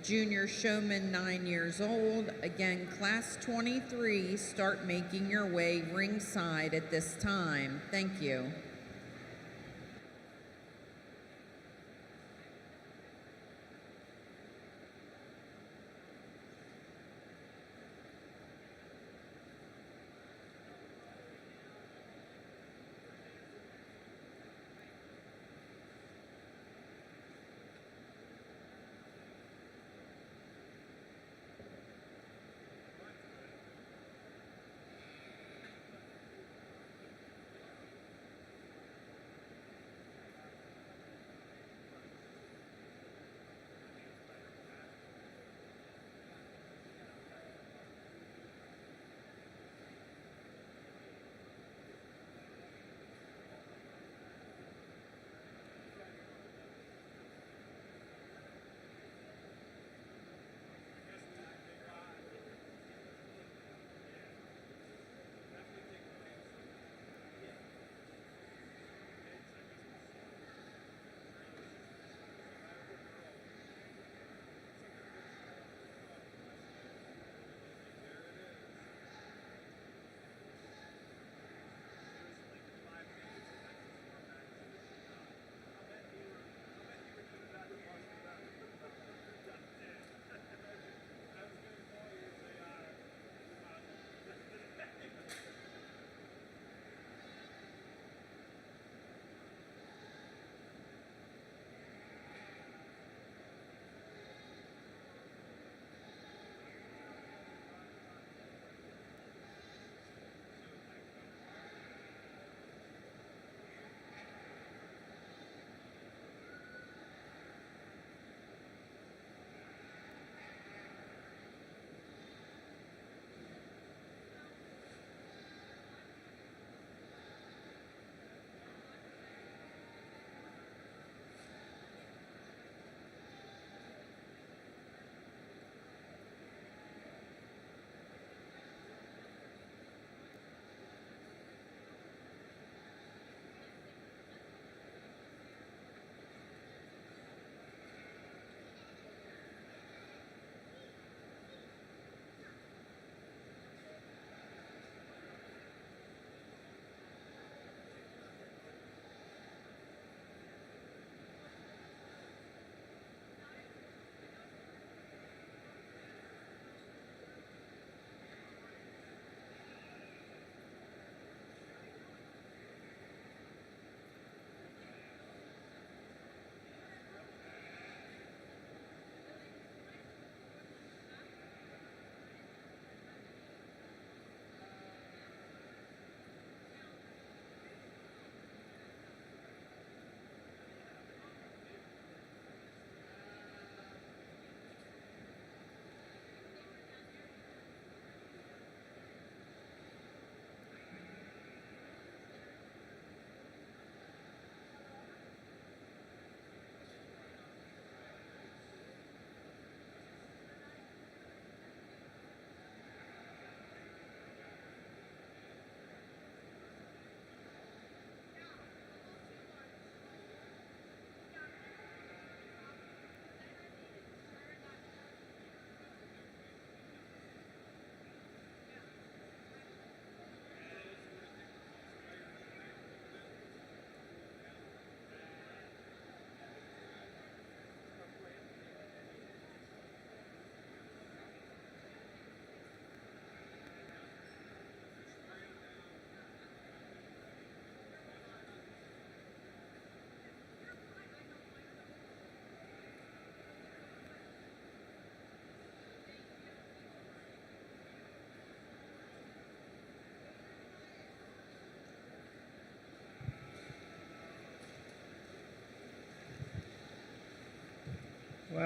junior showman 9 years old. Again, Class 23, start making your way ringside at this time. Thank you.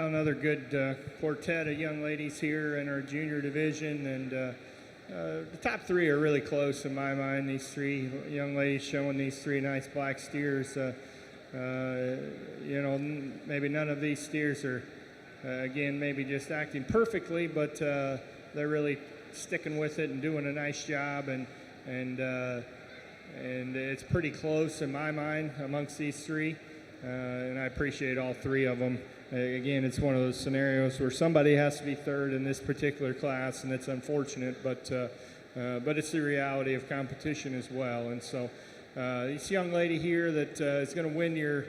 Well, another good quartet of young ladies here in our junior division, and the top three are really close in my mind. These three young ladies showing these three nice black steers. Maybe none of these steers are, again, maybe just acting perfectly, but they're really sticking with it and doing a nice job, and it's pretty close in my mind amongst these three, and I appreciate all three of them. Again, it's one of those scenarios where somebody has to be third in this particular class, and it's unfortunate, but it's the reality of competition as well. And so this young lady here that is going to win your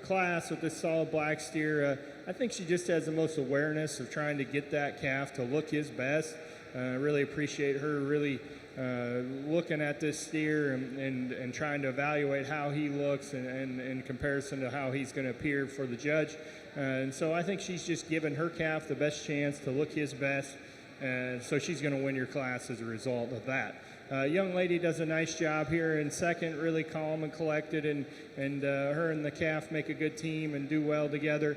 class with this solid black steer, I think she just has the most awareness of trying to get that calf to look his best. I really appreciate her really looking at this steer and trying to evaluate how he looks and in comparison to how he's going to appear for the judge. And so I think she's just given her calf the best chance to look his best, and so she's going to win your class as a result of that. Young lady does a nice job here in second, really calm and collected, and her and the calf make a good team and do well together.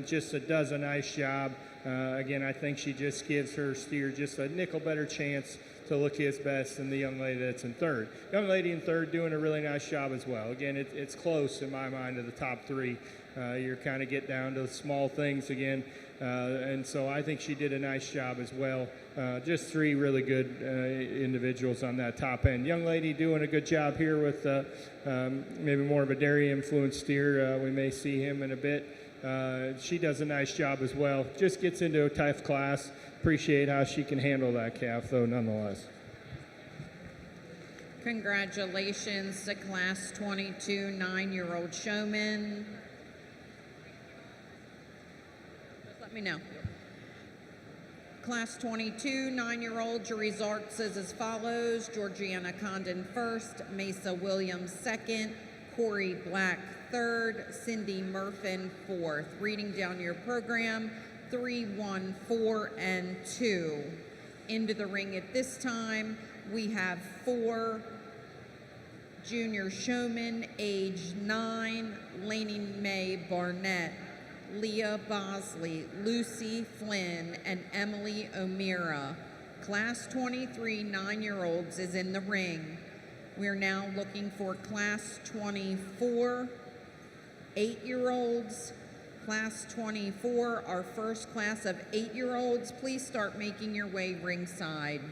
Just does a nice job. Again, I think she just gives her steer just a nickel better chance to look his best than the young lady that's in third. Young lady in third doing a really nice job as well. Again, it's close in my mind to the top three. You're kind of get down to the small things again. And so I think she did a nice job as well. Just three really good individuals on that top end. Young lady doing a good job here with maybe more of a dairy influenced steer. We may see him in a bit. She does a nice job as well. Just gets into a tough class. Appreciate how she can handle that calf, though, nonetheless. Congratulations to Class 22 9-year-old Showman. Just let me know. Class 22 9-year-old, your results is as follows: Georgiana Condon first, Mesa Williams second, Corey Black third, Cindy Murfin fourth. Reading down your program, 3, 1, 4, and 2. Into the ring at this time, we have 4 junior showmen, age 9, Lainey Mae Barnett, Leah Bosley, Lucy Flynn, and Emily O'Meara. Class 23 9-year-olds is in the ring. We're now looking for Class 24 8-year-olds. Class 24, our first class of 8-year-olds. Please start making your way ringside.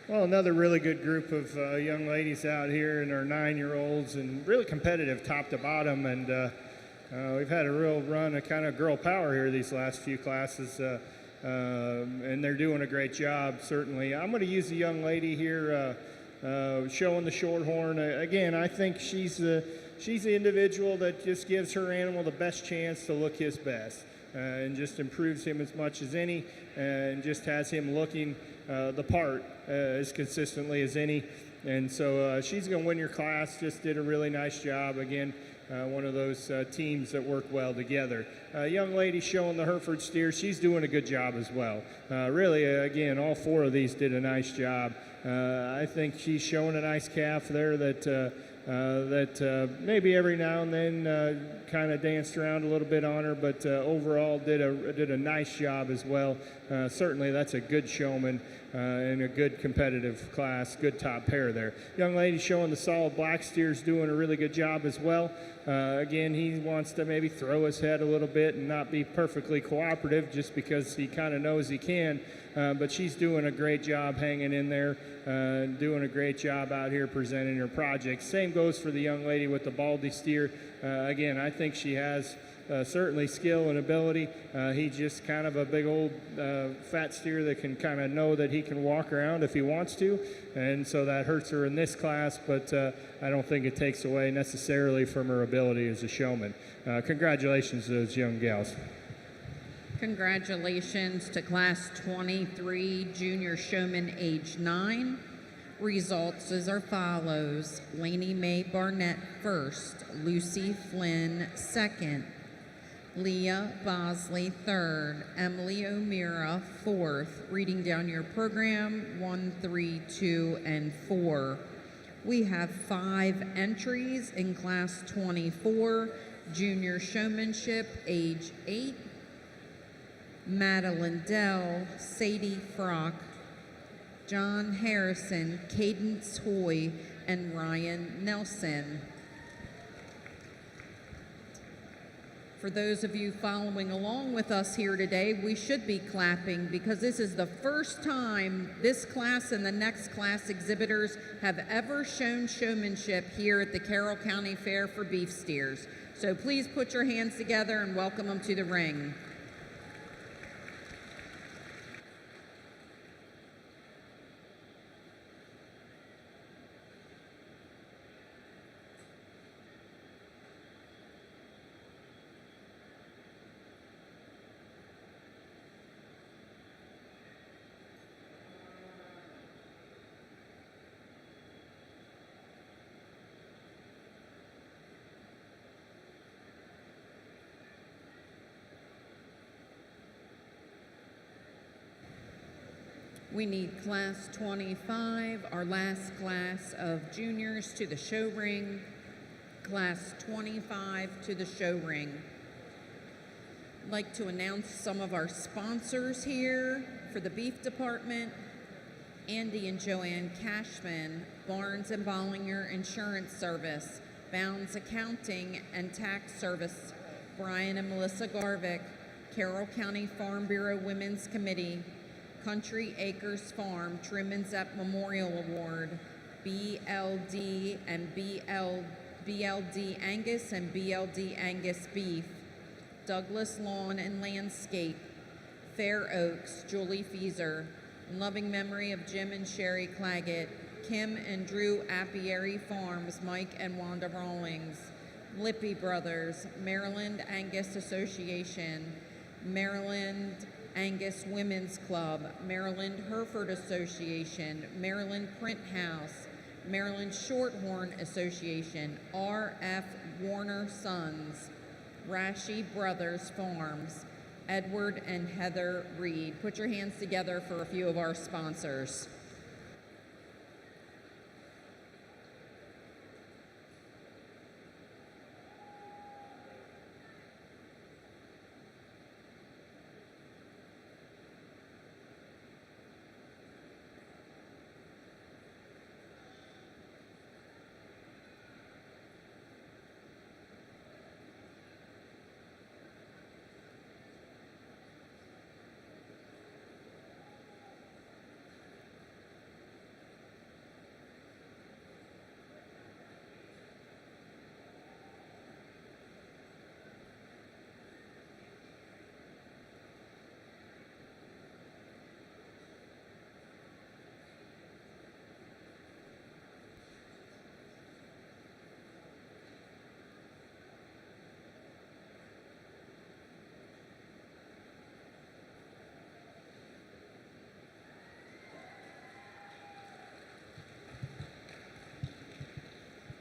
Well, another really good group of young ladies out here, and our 9-year-olds, and really competitive top to bottom. And we've had a real run of kind of girl power here these last few classes, and they're doing a great job, certainly. I'm going to use a young lady here showing the shorthorn. Again, I think she's the individual that just gives her animal the best chance to look his best, and just improves him as much as any, and just has him looking the part as consistently as any. And so she's going to win your class. Just did a really nice job. Again, one of those teams that work well together. Young lady showing the Hereford steer. She's doing a good job as well. Really, again, all 4 of these did a nice job. I think she's showing a nice calf there that maybe every now and then kind of danced around a little bit on her, but overall did a nice job as well. Certainly, that's a good showman in a good competitive class. Good top pair there. Young lady showing the solid black steers, doing a really good job as well. Again, he wants to maybe throw his head a little bit and not be perfectly cooperative just because he kind of knows he can. But she's doing a great job hanging in there, doing a great job out here presenting her project. Same goes for the young lady with the baldy steer. Again, I think she has certainly skill and ability. He's just kind of a big old fat steer that can kind of know that he can walk around if he wants to, and so that hurts her in this class, but I don't think it takes away necessarily from her ability as a showman. Congratulations to those young gals. Congratulations to Class 23 Junior Showman age 9. Results as are follows. Lainey Mae Barnett first, Lucy Flynn second, Leah Bosley third, Emily O'Meara fourth. Reading down your program, 1, 3, 2, and 4. We have 5 entries in Class 24 Junior Showmanship age 8. Madeline Dell, Sadie Frock, John Harrison, Cadence Hoy, and Ryan Nelson. For those of you following along with us here today, we should be clapping because this is the first time this class and the next class exhibitors have ever shown showmanship here at the Carroll County Fair for beef steers. So please put your hands together and welcome them to the ring. We need Class 25, our last class of juniors, to the show ring. Class 25 to the show ring. I'd like to announce some of our sponsors here for the beef department. Andy and Joanne Cashman, Barnes and Bollinger Insurance Service, Bounds Accounting and Tax Service, Brian and Melissa Garvick, Carroll County Farm Bureau Women's Committee, Country Acres Farm Truman Zepp Memorial Award, BLD and BLD Angus and BLD Angus Beef, Douglas Lawn and Landscape, Fair Oaks, Julie Fieser, in loving memory of Jim and Sherry Claggett, Kim and Drew Apiary Farms, Mike and Wanda Rawlings, Lippy Brothers, Maryland Angus Association, Maryland Angus Women's Club, Maryland Hereford Association, Maryland Print House, Maryland Shorthorn Association, R.F. Warner Sons, Rashi Brothers Farms, Edward and Heather Reed. Put your hands together for a few of our sponsors.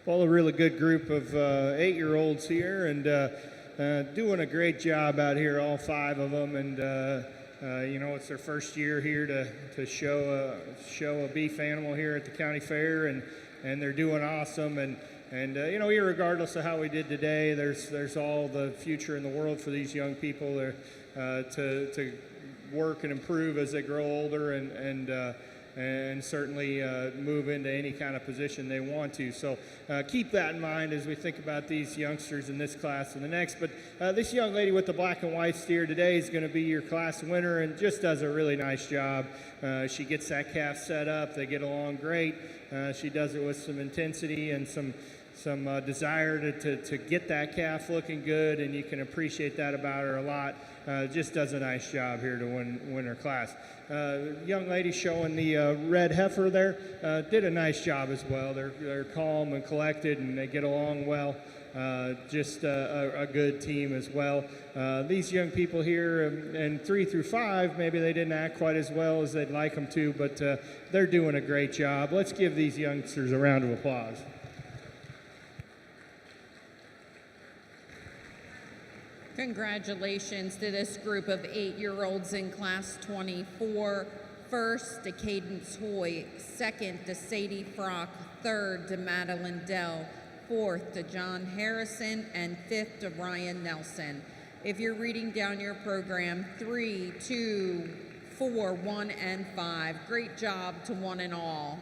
well, a really good group of 8-year-olds here, and doing a great job out here, all 5 of them. And you know, it's their first year here to show a beef animal here at the county fair, and they're doing awesome. And you know, regardless of how we did today, there's all the future in the world for these young people there to work and improve as they grow older, and certainly move into any kind of position they want to. So keep that in mind as we think about these youngsters in this class and the next. But this young lady with the black and white steer today is going to be your class winner and just does a really nice job. She gets that calf set up. They get along great. She does it with some intensity and some desire to get that calf looking good, and you can appreciate that about her a lot. Just does a nice job here to win her class. Young lady showing the red heifer there did a nice job as well. They're calm and collected, and they get along well. Just a good team as well. These young people here, and 3 through 5, maybe they didn't act quite as well as they'd like them to, but they're doing a great job. Let's give these youngsters a round of applause. Congratulations to this group of 8-year-olds in class 24. First to Cadence Hoy, second to Sadie Frock, third to Madeline Dell, fourth to John Harrison, and fifth to Ryan Nelson. If you're reading down your program, 3, 2, 4, 1, and 5. Great job to one and all.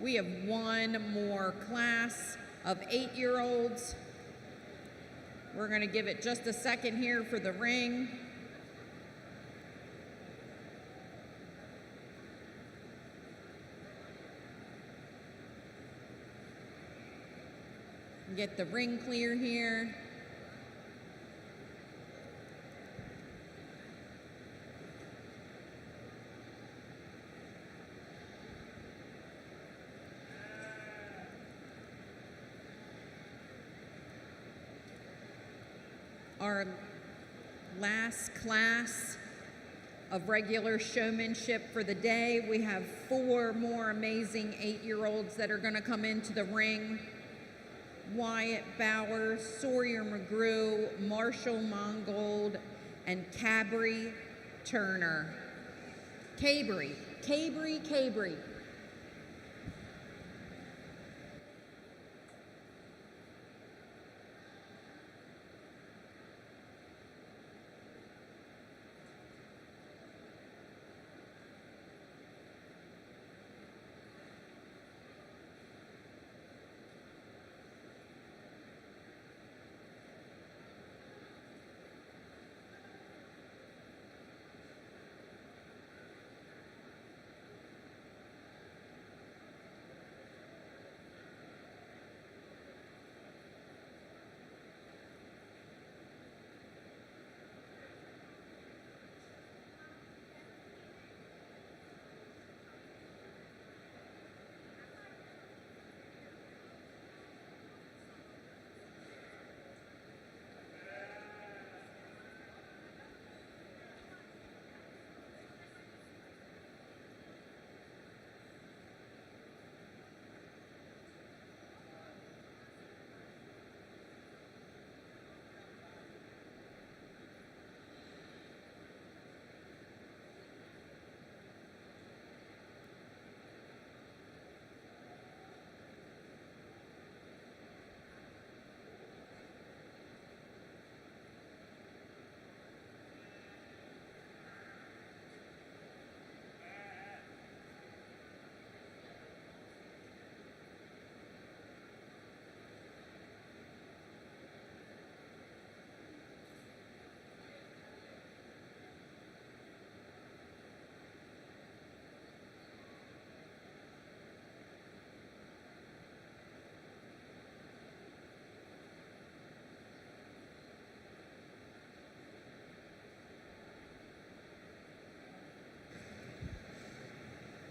We have one more class of 8-year-olds. We're going to give it just a second here for the ring. Get the ring clear here. Our last class of regular showmanship for the day. We have 4 more amazing 8-year-olds that are going to come into the ring. Wyatt Bowers, Sawyer McGrew, Marshall Mongold, and Cabri Turner. Cabri.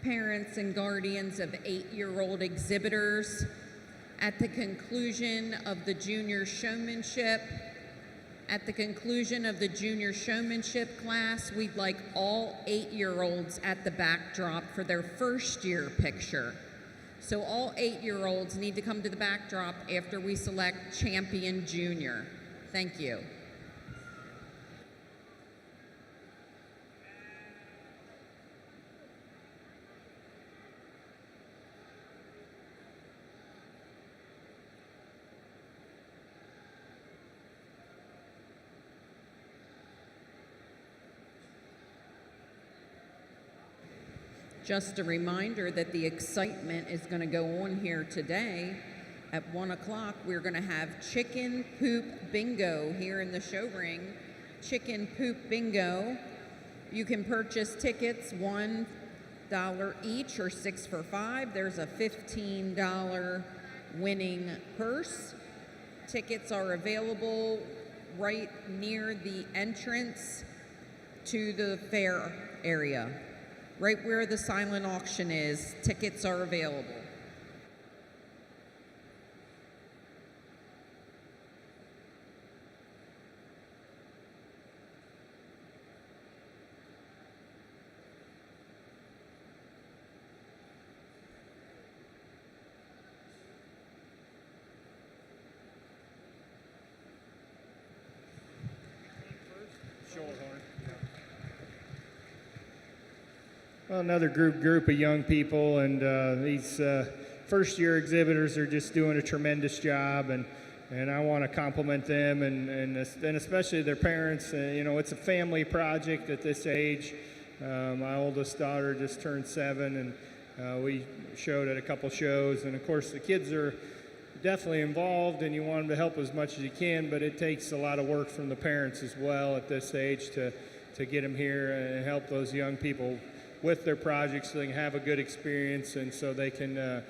Parents and guardians of 8-year-old exhibitors, at the conclusion of the junior showmanship, class, we'd like all 8-year-olds at the backdrop for their first year picture. So all 8-year-olds need to come to the backdrop after we select champion junior. Thank you. Just a reminder that the excitement is going to go on here today. At 1 o'clock, we're going to have chicken poop bingo here in the show ring. Chicken poop bingo. You can purchase tickets $1 each or 6 for $5. There's a $15 winning purse. Tickets are available right near the entrance to the fair area. Right where the silent auction is, tickets are available. Well, another group of young people, and these first-year exhibitors are just doing a tremendous job, and I want to compliment them and especially their parents. You know, it's a family project at this age. My oldest daughter just turned 7, and we showed at a couple shows, and of course the kids are definitely involved, and you want them to help as much as you can, but it takes a lot of work from the parents as well at this age to get them here and help those young people with their projects so they can have a good experience and so they can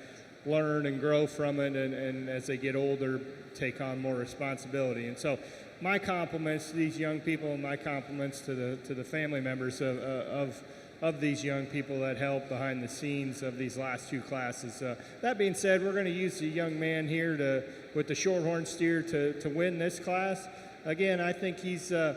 learn and grow from it, and as they get older take on more responsibility. And so my compliments to these young people, and my compliments to the family members of these young people that help behind the scenes of these last 2 classes. That being said, we're going to use the young man here with the shorthorn steer to win this class. Again, I think he's the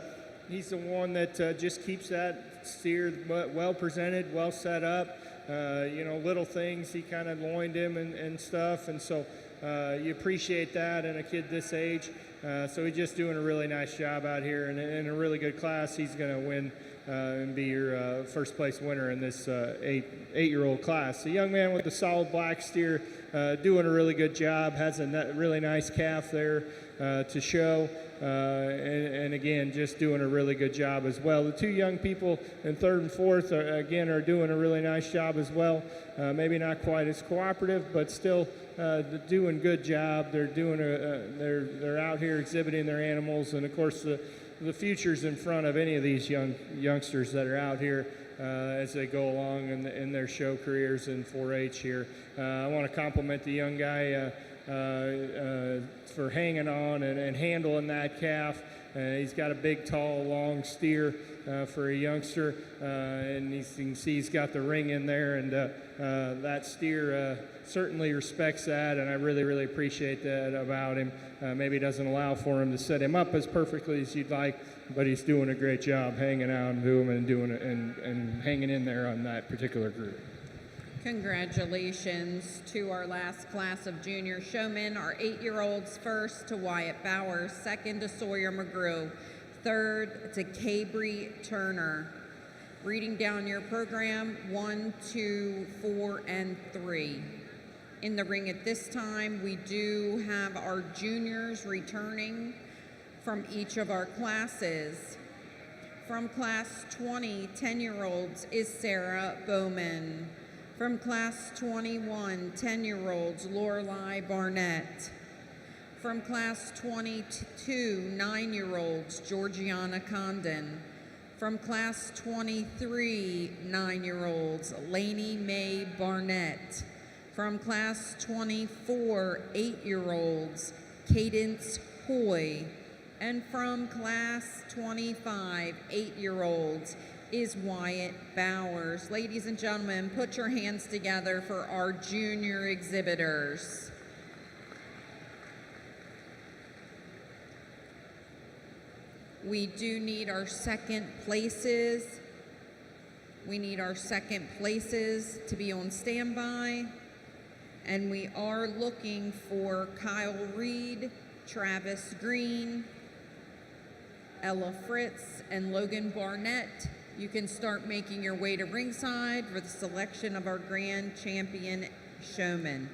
one that just keeps that steer well presented, well set up. You know, little things, he kind of loined him and stuff, and so you appreciate that in a kid this age. So he's just doing a really nice job out here, and in a really good class. He's going to win and be your first place winner in this 8-year-old class. The young man with the solid black steer doing a really good job, has a really nice calf there to show, and again, just doing a really good job as well. The 2 young people in 3rd and 4th are doing a really nice job as well. Maybe not quite as cooperative, but still doing good job. They're doing they're out here exhibiting their animals, and of course the future's in front of any of these youngsters that are out here as they go along in their show careers in 4-H here. I want to compliment the young guy for hanging on and handling that calf. He's got a big, tall, long steer for a youngster, and you can see he's got the ring in there, and that steer certainly respects that, and I really, really appreciate that about him. Maybe doesn't allow for him to set him up as perfectly as you'd like, but he's doing a great job hanging on to him and doing it and hanging in there on that particular group. Congratulations to our last class of junior showmen. Our 8-year-olds first to Wyatt Bowers, second to Sawyer McGrew, third to Cabry Turner. Reading down your program, 1, 2, 4, and 3. In the ring at this time, we do have our juniors returning from each of our classes. From class 20, 10-year-olds is Sarah Bowman. From class 21, 10-year-olds, Lorelei Barnett. From class 22, 9-year-olds, Georgiana Condon. From class 23, 9-year-olds, Lainey Mae Barnett. From class 24, 8-year-olds, Cadence Hoy. And from class 25, 8-year-olds, is Wyatt Bowers. Ladies and gentlemen, put your hands together for our junior exhibitors. We do need our second places. We need our second places to be on standby. And we are looking for Kyle Reed, Travis Green, Ella Fritz, and Logan Barnett. You can start making your way to ringside for the selection of our grand champion showman.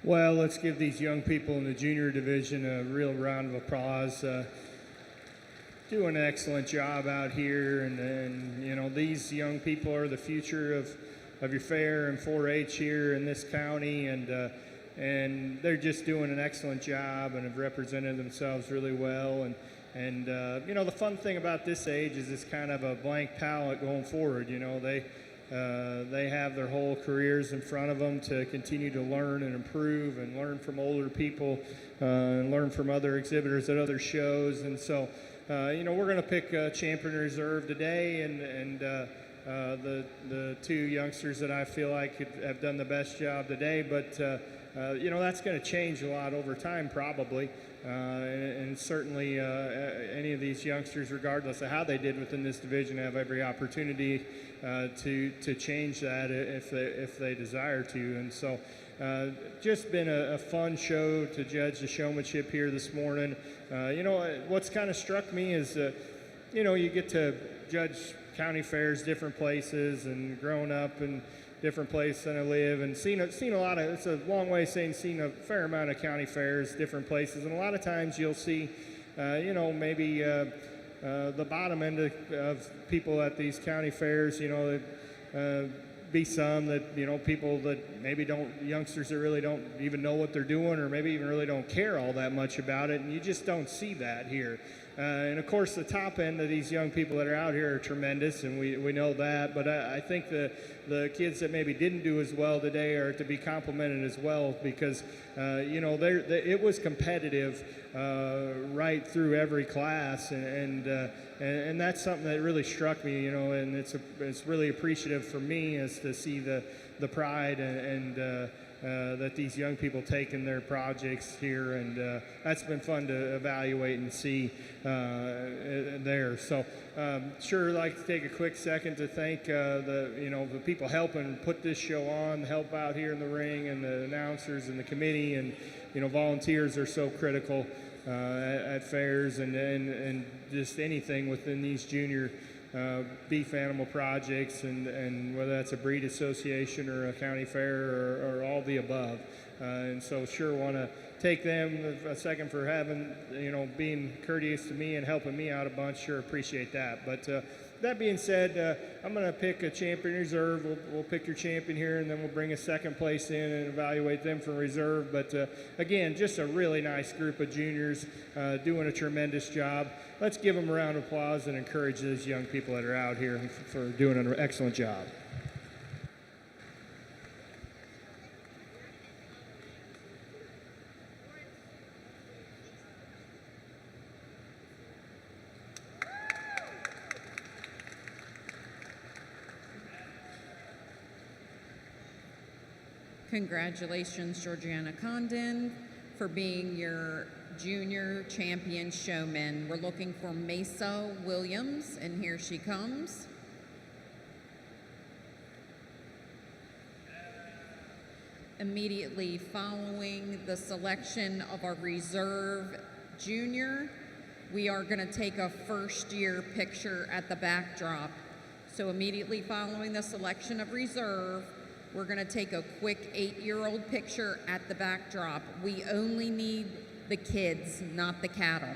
Well, let's give these young people in the junior division a real round of applause. Doing an excellent job out here, and you know, these young people are the future of your fair and 4-H here in this county, and they're just doing an excellent job and have represented themselves really well. And you know, the fun thing about this age is it's kind of a blank palette going forward. You know, they have their whole careers in front of them to continue to learn and improve and learn from older people and learn from other exhibitors at other shows. And so, you know, we're going to pick Champion Reserve today, and the two youngsters that I feel like have done the best job today. But, you know, that's going to change a lot over time probably. And certainly any of these youngsters, regardless of how they did within this division, have every opportunity to change that if they desire to. And so just been a fun show to judge the showmanship here this morning. You know, what's kind of struck me is, you know, you get to judge county fairs different places, and growing up in different places than I live, and seen a lot of, it's a long way saying seen a fair amount of county fairs, different places, and a lot of times you'll see, you know, maybe the bottom end of people at these county fairs, you know, be some that, you know, people that maybe youngsters that really don't even know what they're doing, or maybe even really don't care all that much about it, and you just don't see that here. And of course, the top end of these young people that are out here are tremendous, and we know that. But I think the kids that maybe didn't do as well today are to be complimented as well, because you know, it was competitive right through every class, and that's something that really struck me. You know, and it's really appreciative for me as to see the pride and that these young people take in their projects here, and that's been fun to evaluate and see there. So sure like to take a quick second to thank the people helping put this show on, help out here in the ring, and the announcers and the committee, and you know, volunteers are so critical at fairs and just anything within these junior beef animal projects, and whether that's a breed association or a county fair or all the above. And so sure want to take them a second for having, being courteous to me and helping me out a bunch. Sure appreciate that. But that being said, I'm going to pick a champion reserve. We'll pick your champion here, and then we'll bring a second place in and evaluate them for reserve. But again, just a really nice group of juniors doing a tremendous job. Let's give them a round of applause and encourage those young people that are out here for doing an excellent job. Congratulations, Georgiana Condon, for being your junior champion showman. We're looking for Mesa Williams, and here she comes. Immediately following the selection of our reserve junior, we are going to take a first-year picture at the backdrop. So immediately following the selection of reserve, we're going to take a quick 8-year-old picture at the backdrop. We only need the kids, not the cattle.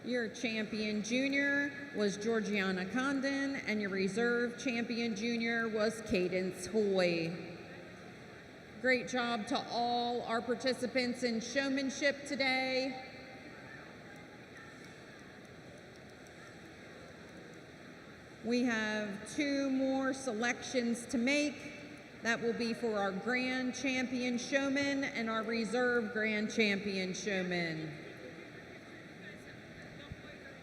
Your champion junior was Georgiana Condon, and your reserve champion junior was Cadence Hoy. Great job to all our participants in showmanship today. We have 2 more selections to make. That will be for our grand champion showman and our reserve grand champion showman.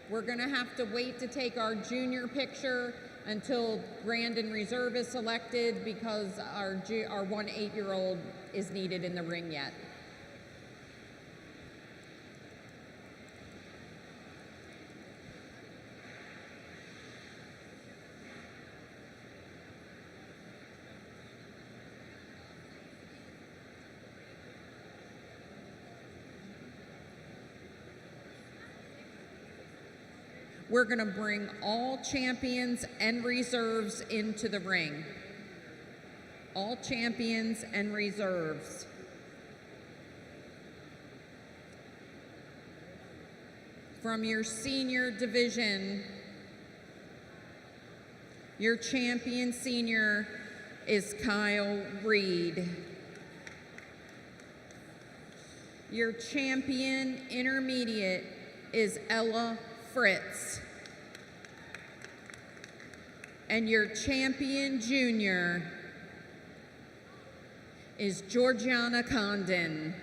We're going to have to wait to take our junior picture until grand and reserve is selected because our 1 8-year-old is needed in the ring yet. We're going to bring all champions and reserves into the ring. All champions and reserves. From your senior division, your champion senior is Kyle Reed. Your champion intermediate is Ella Fritz. And your champion junior is Georgiana Condon.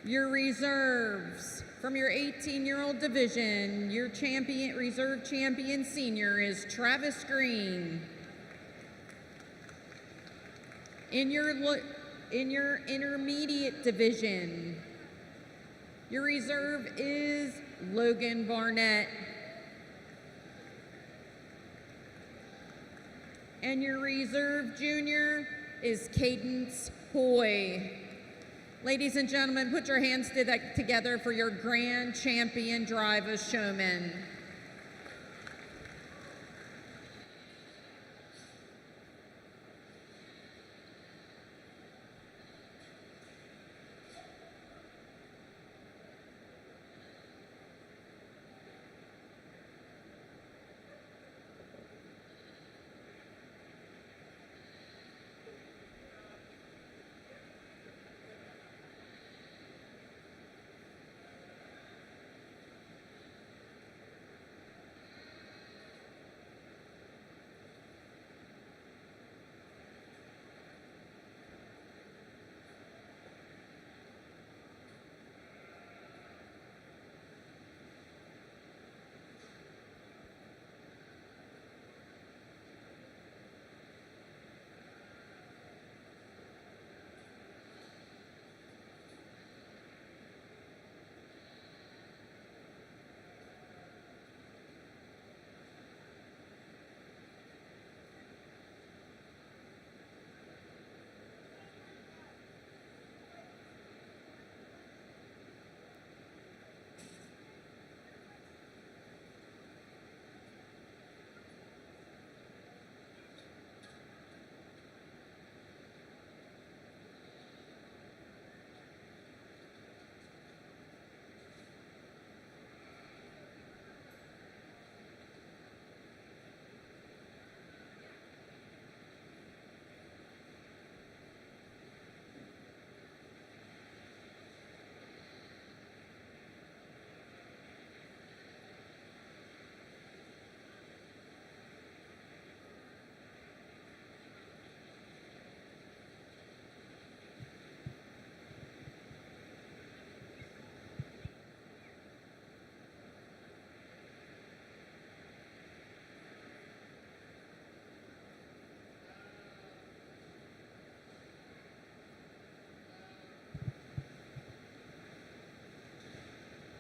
Your reserves from your 18-year-old division, your champion, reserve champion senior is Travis Green. In your intermediate division, your reserve is Logan Barnett. And your reserve junior is Cadence Hoy. Ladies and gentlemen, put your hands together for your grand champion driver showman.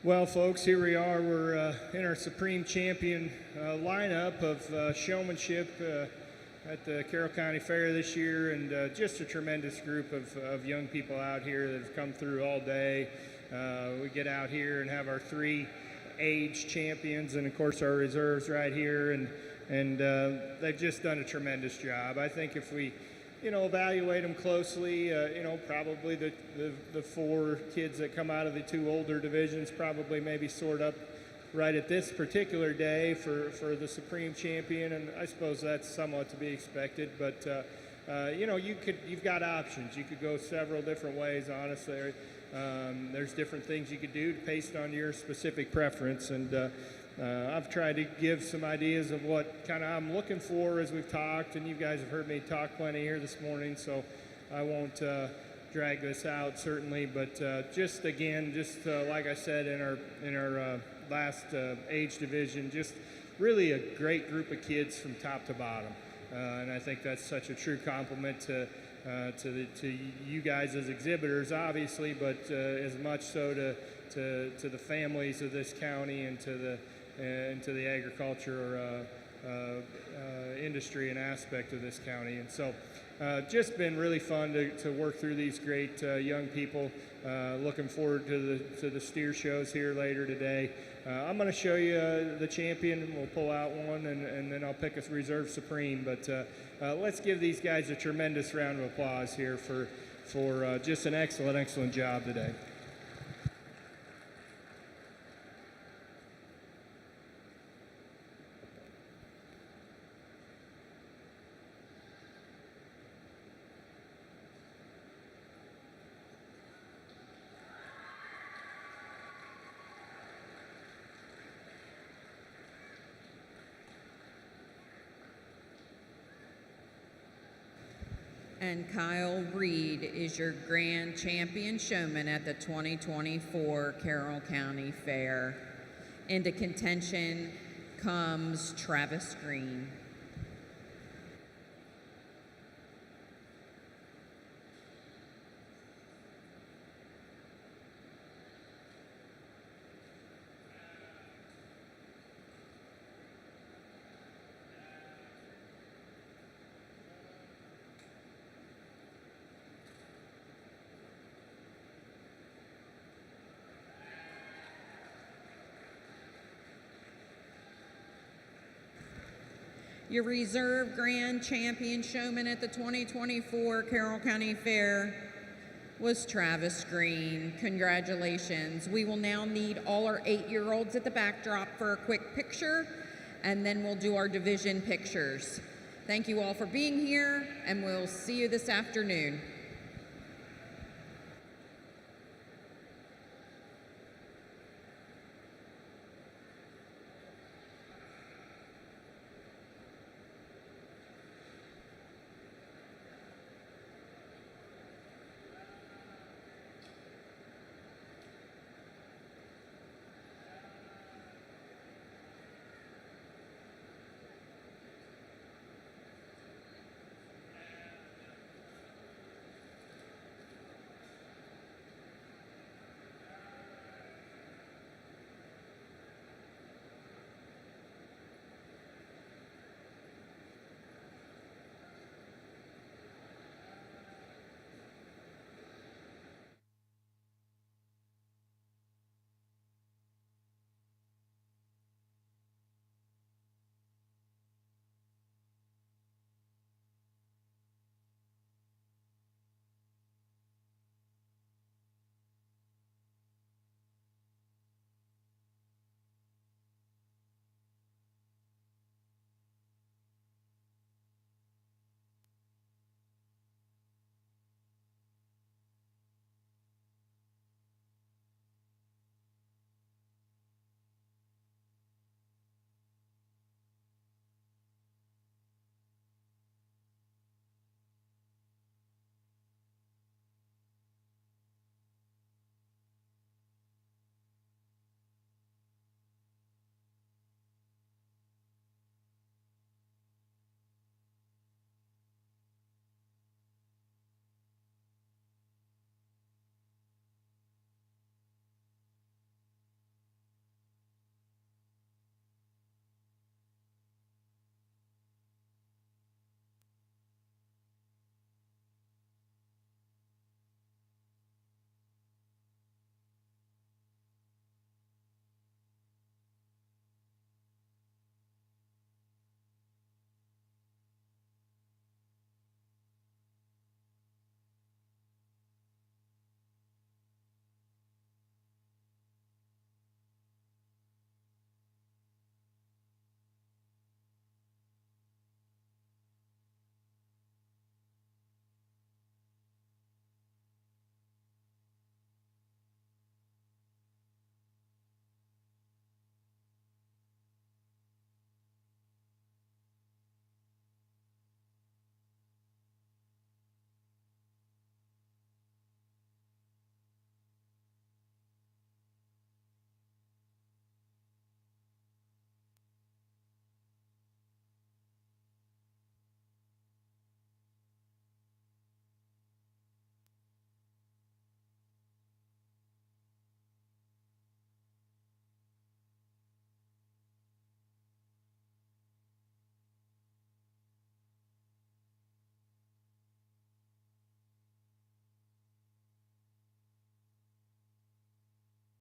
Well, folks, here we are. We're in our Supreme Champion lineup of showmanship at the Carroll County Fair this year, and just a tremendous group of young people out here that have come through all day. We get out here and have our 3 age champions, and of course our reserves right here, and they've just done a tremendous job. I think if we evaluate them closely, probably the 4 kids that come out of the 2 older divisions probably maybe sort up right at this particular day for the Supreme Champion, and I suppose that's somewhat to be expected. But you've got options. You could go several different ways. Honestly, there's different things you could do based on your specific preference, and I've tried to give some ideas of what kind of I'm looking for as we've talked, and you guys have heard me talk plenty here this morning, so I won't drag this out certainly. But just like I said in our last age division, just really a great group of kids from top to bottom, and I think that's such a true compliment to you guys as exhibitors, obviously, but as much so to the families of this county and to the agriculture industry and aspect of this county. And so just been really fun to work through these great young people. Looking forward to the steer shows here later today. I'm going to show you the champion. We'll pull out one, and then I'll pick a reserve supreme. But let's give these guys a tremendous round of applause here for just an excellent job today. And Kyle Reed is your grand champion showman at the 2024 Carroll County Fair. Into contention comes Travis Green. Your reserve grand champion showman at the 2024 Carroll County Fair was Travis Green. Congratulations. We will now need all our 8-year-olds at the backdrop for a quick picture, and then we'll do our division pictures. Thank you all for being here, and we'll see you this afternoon.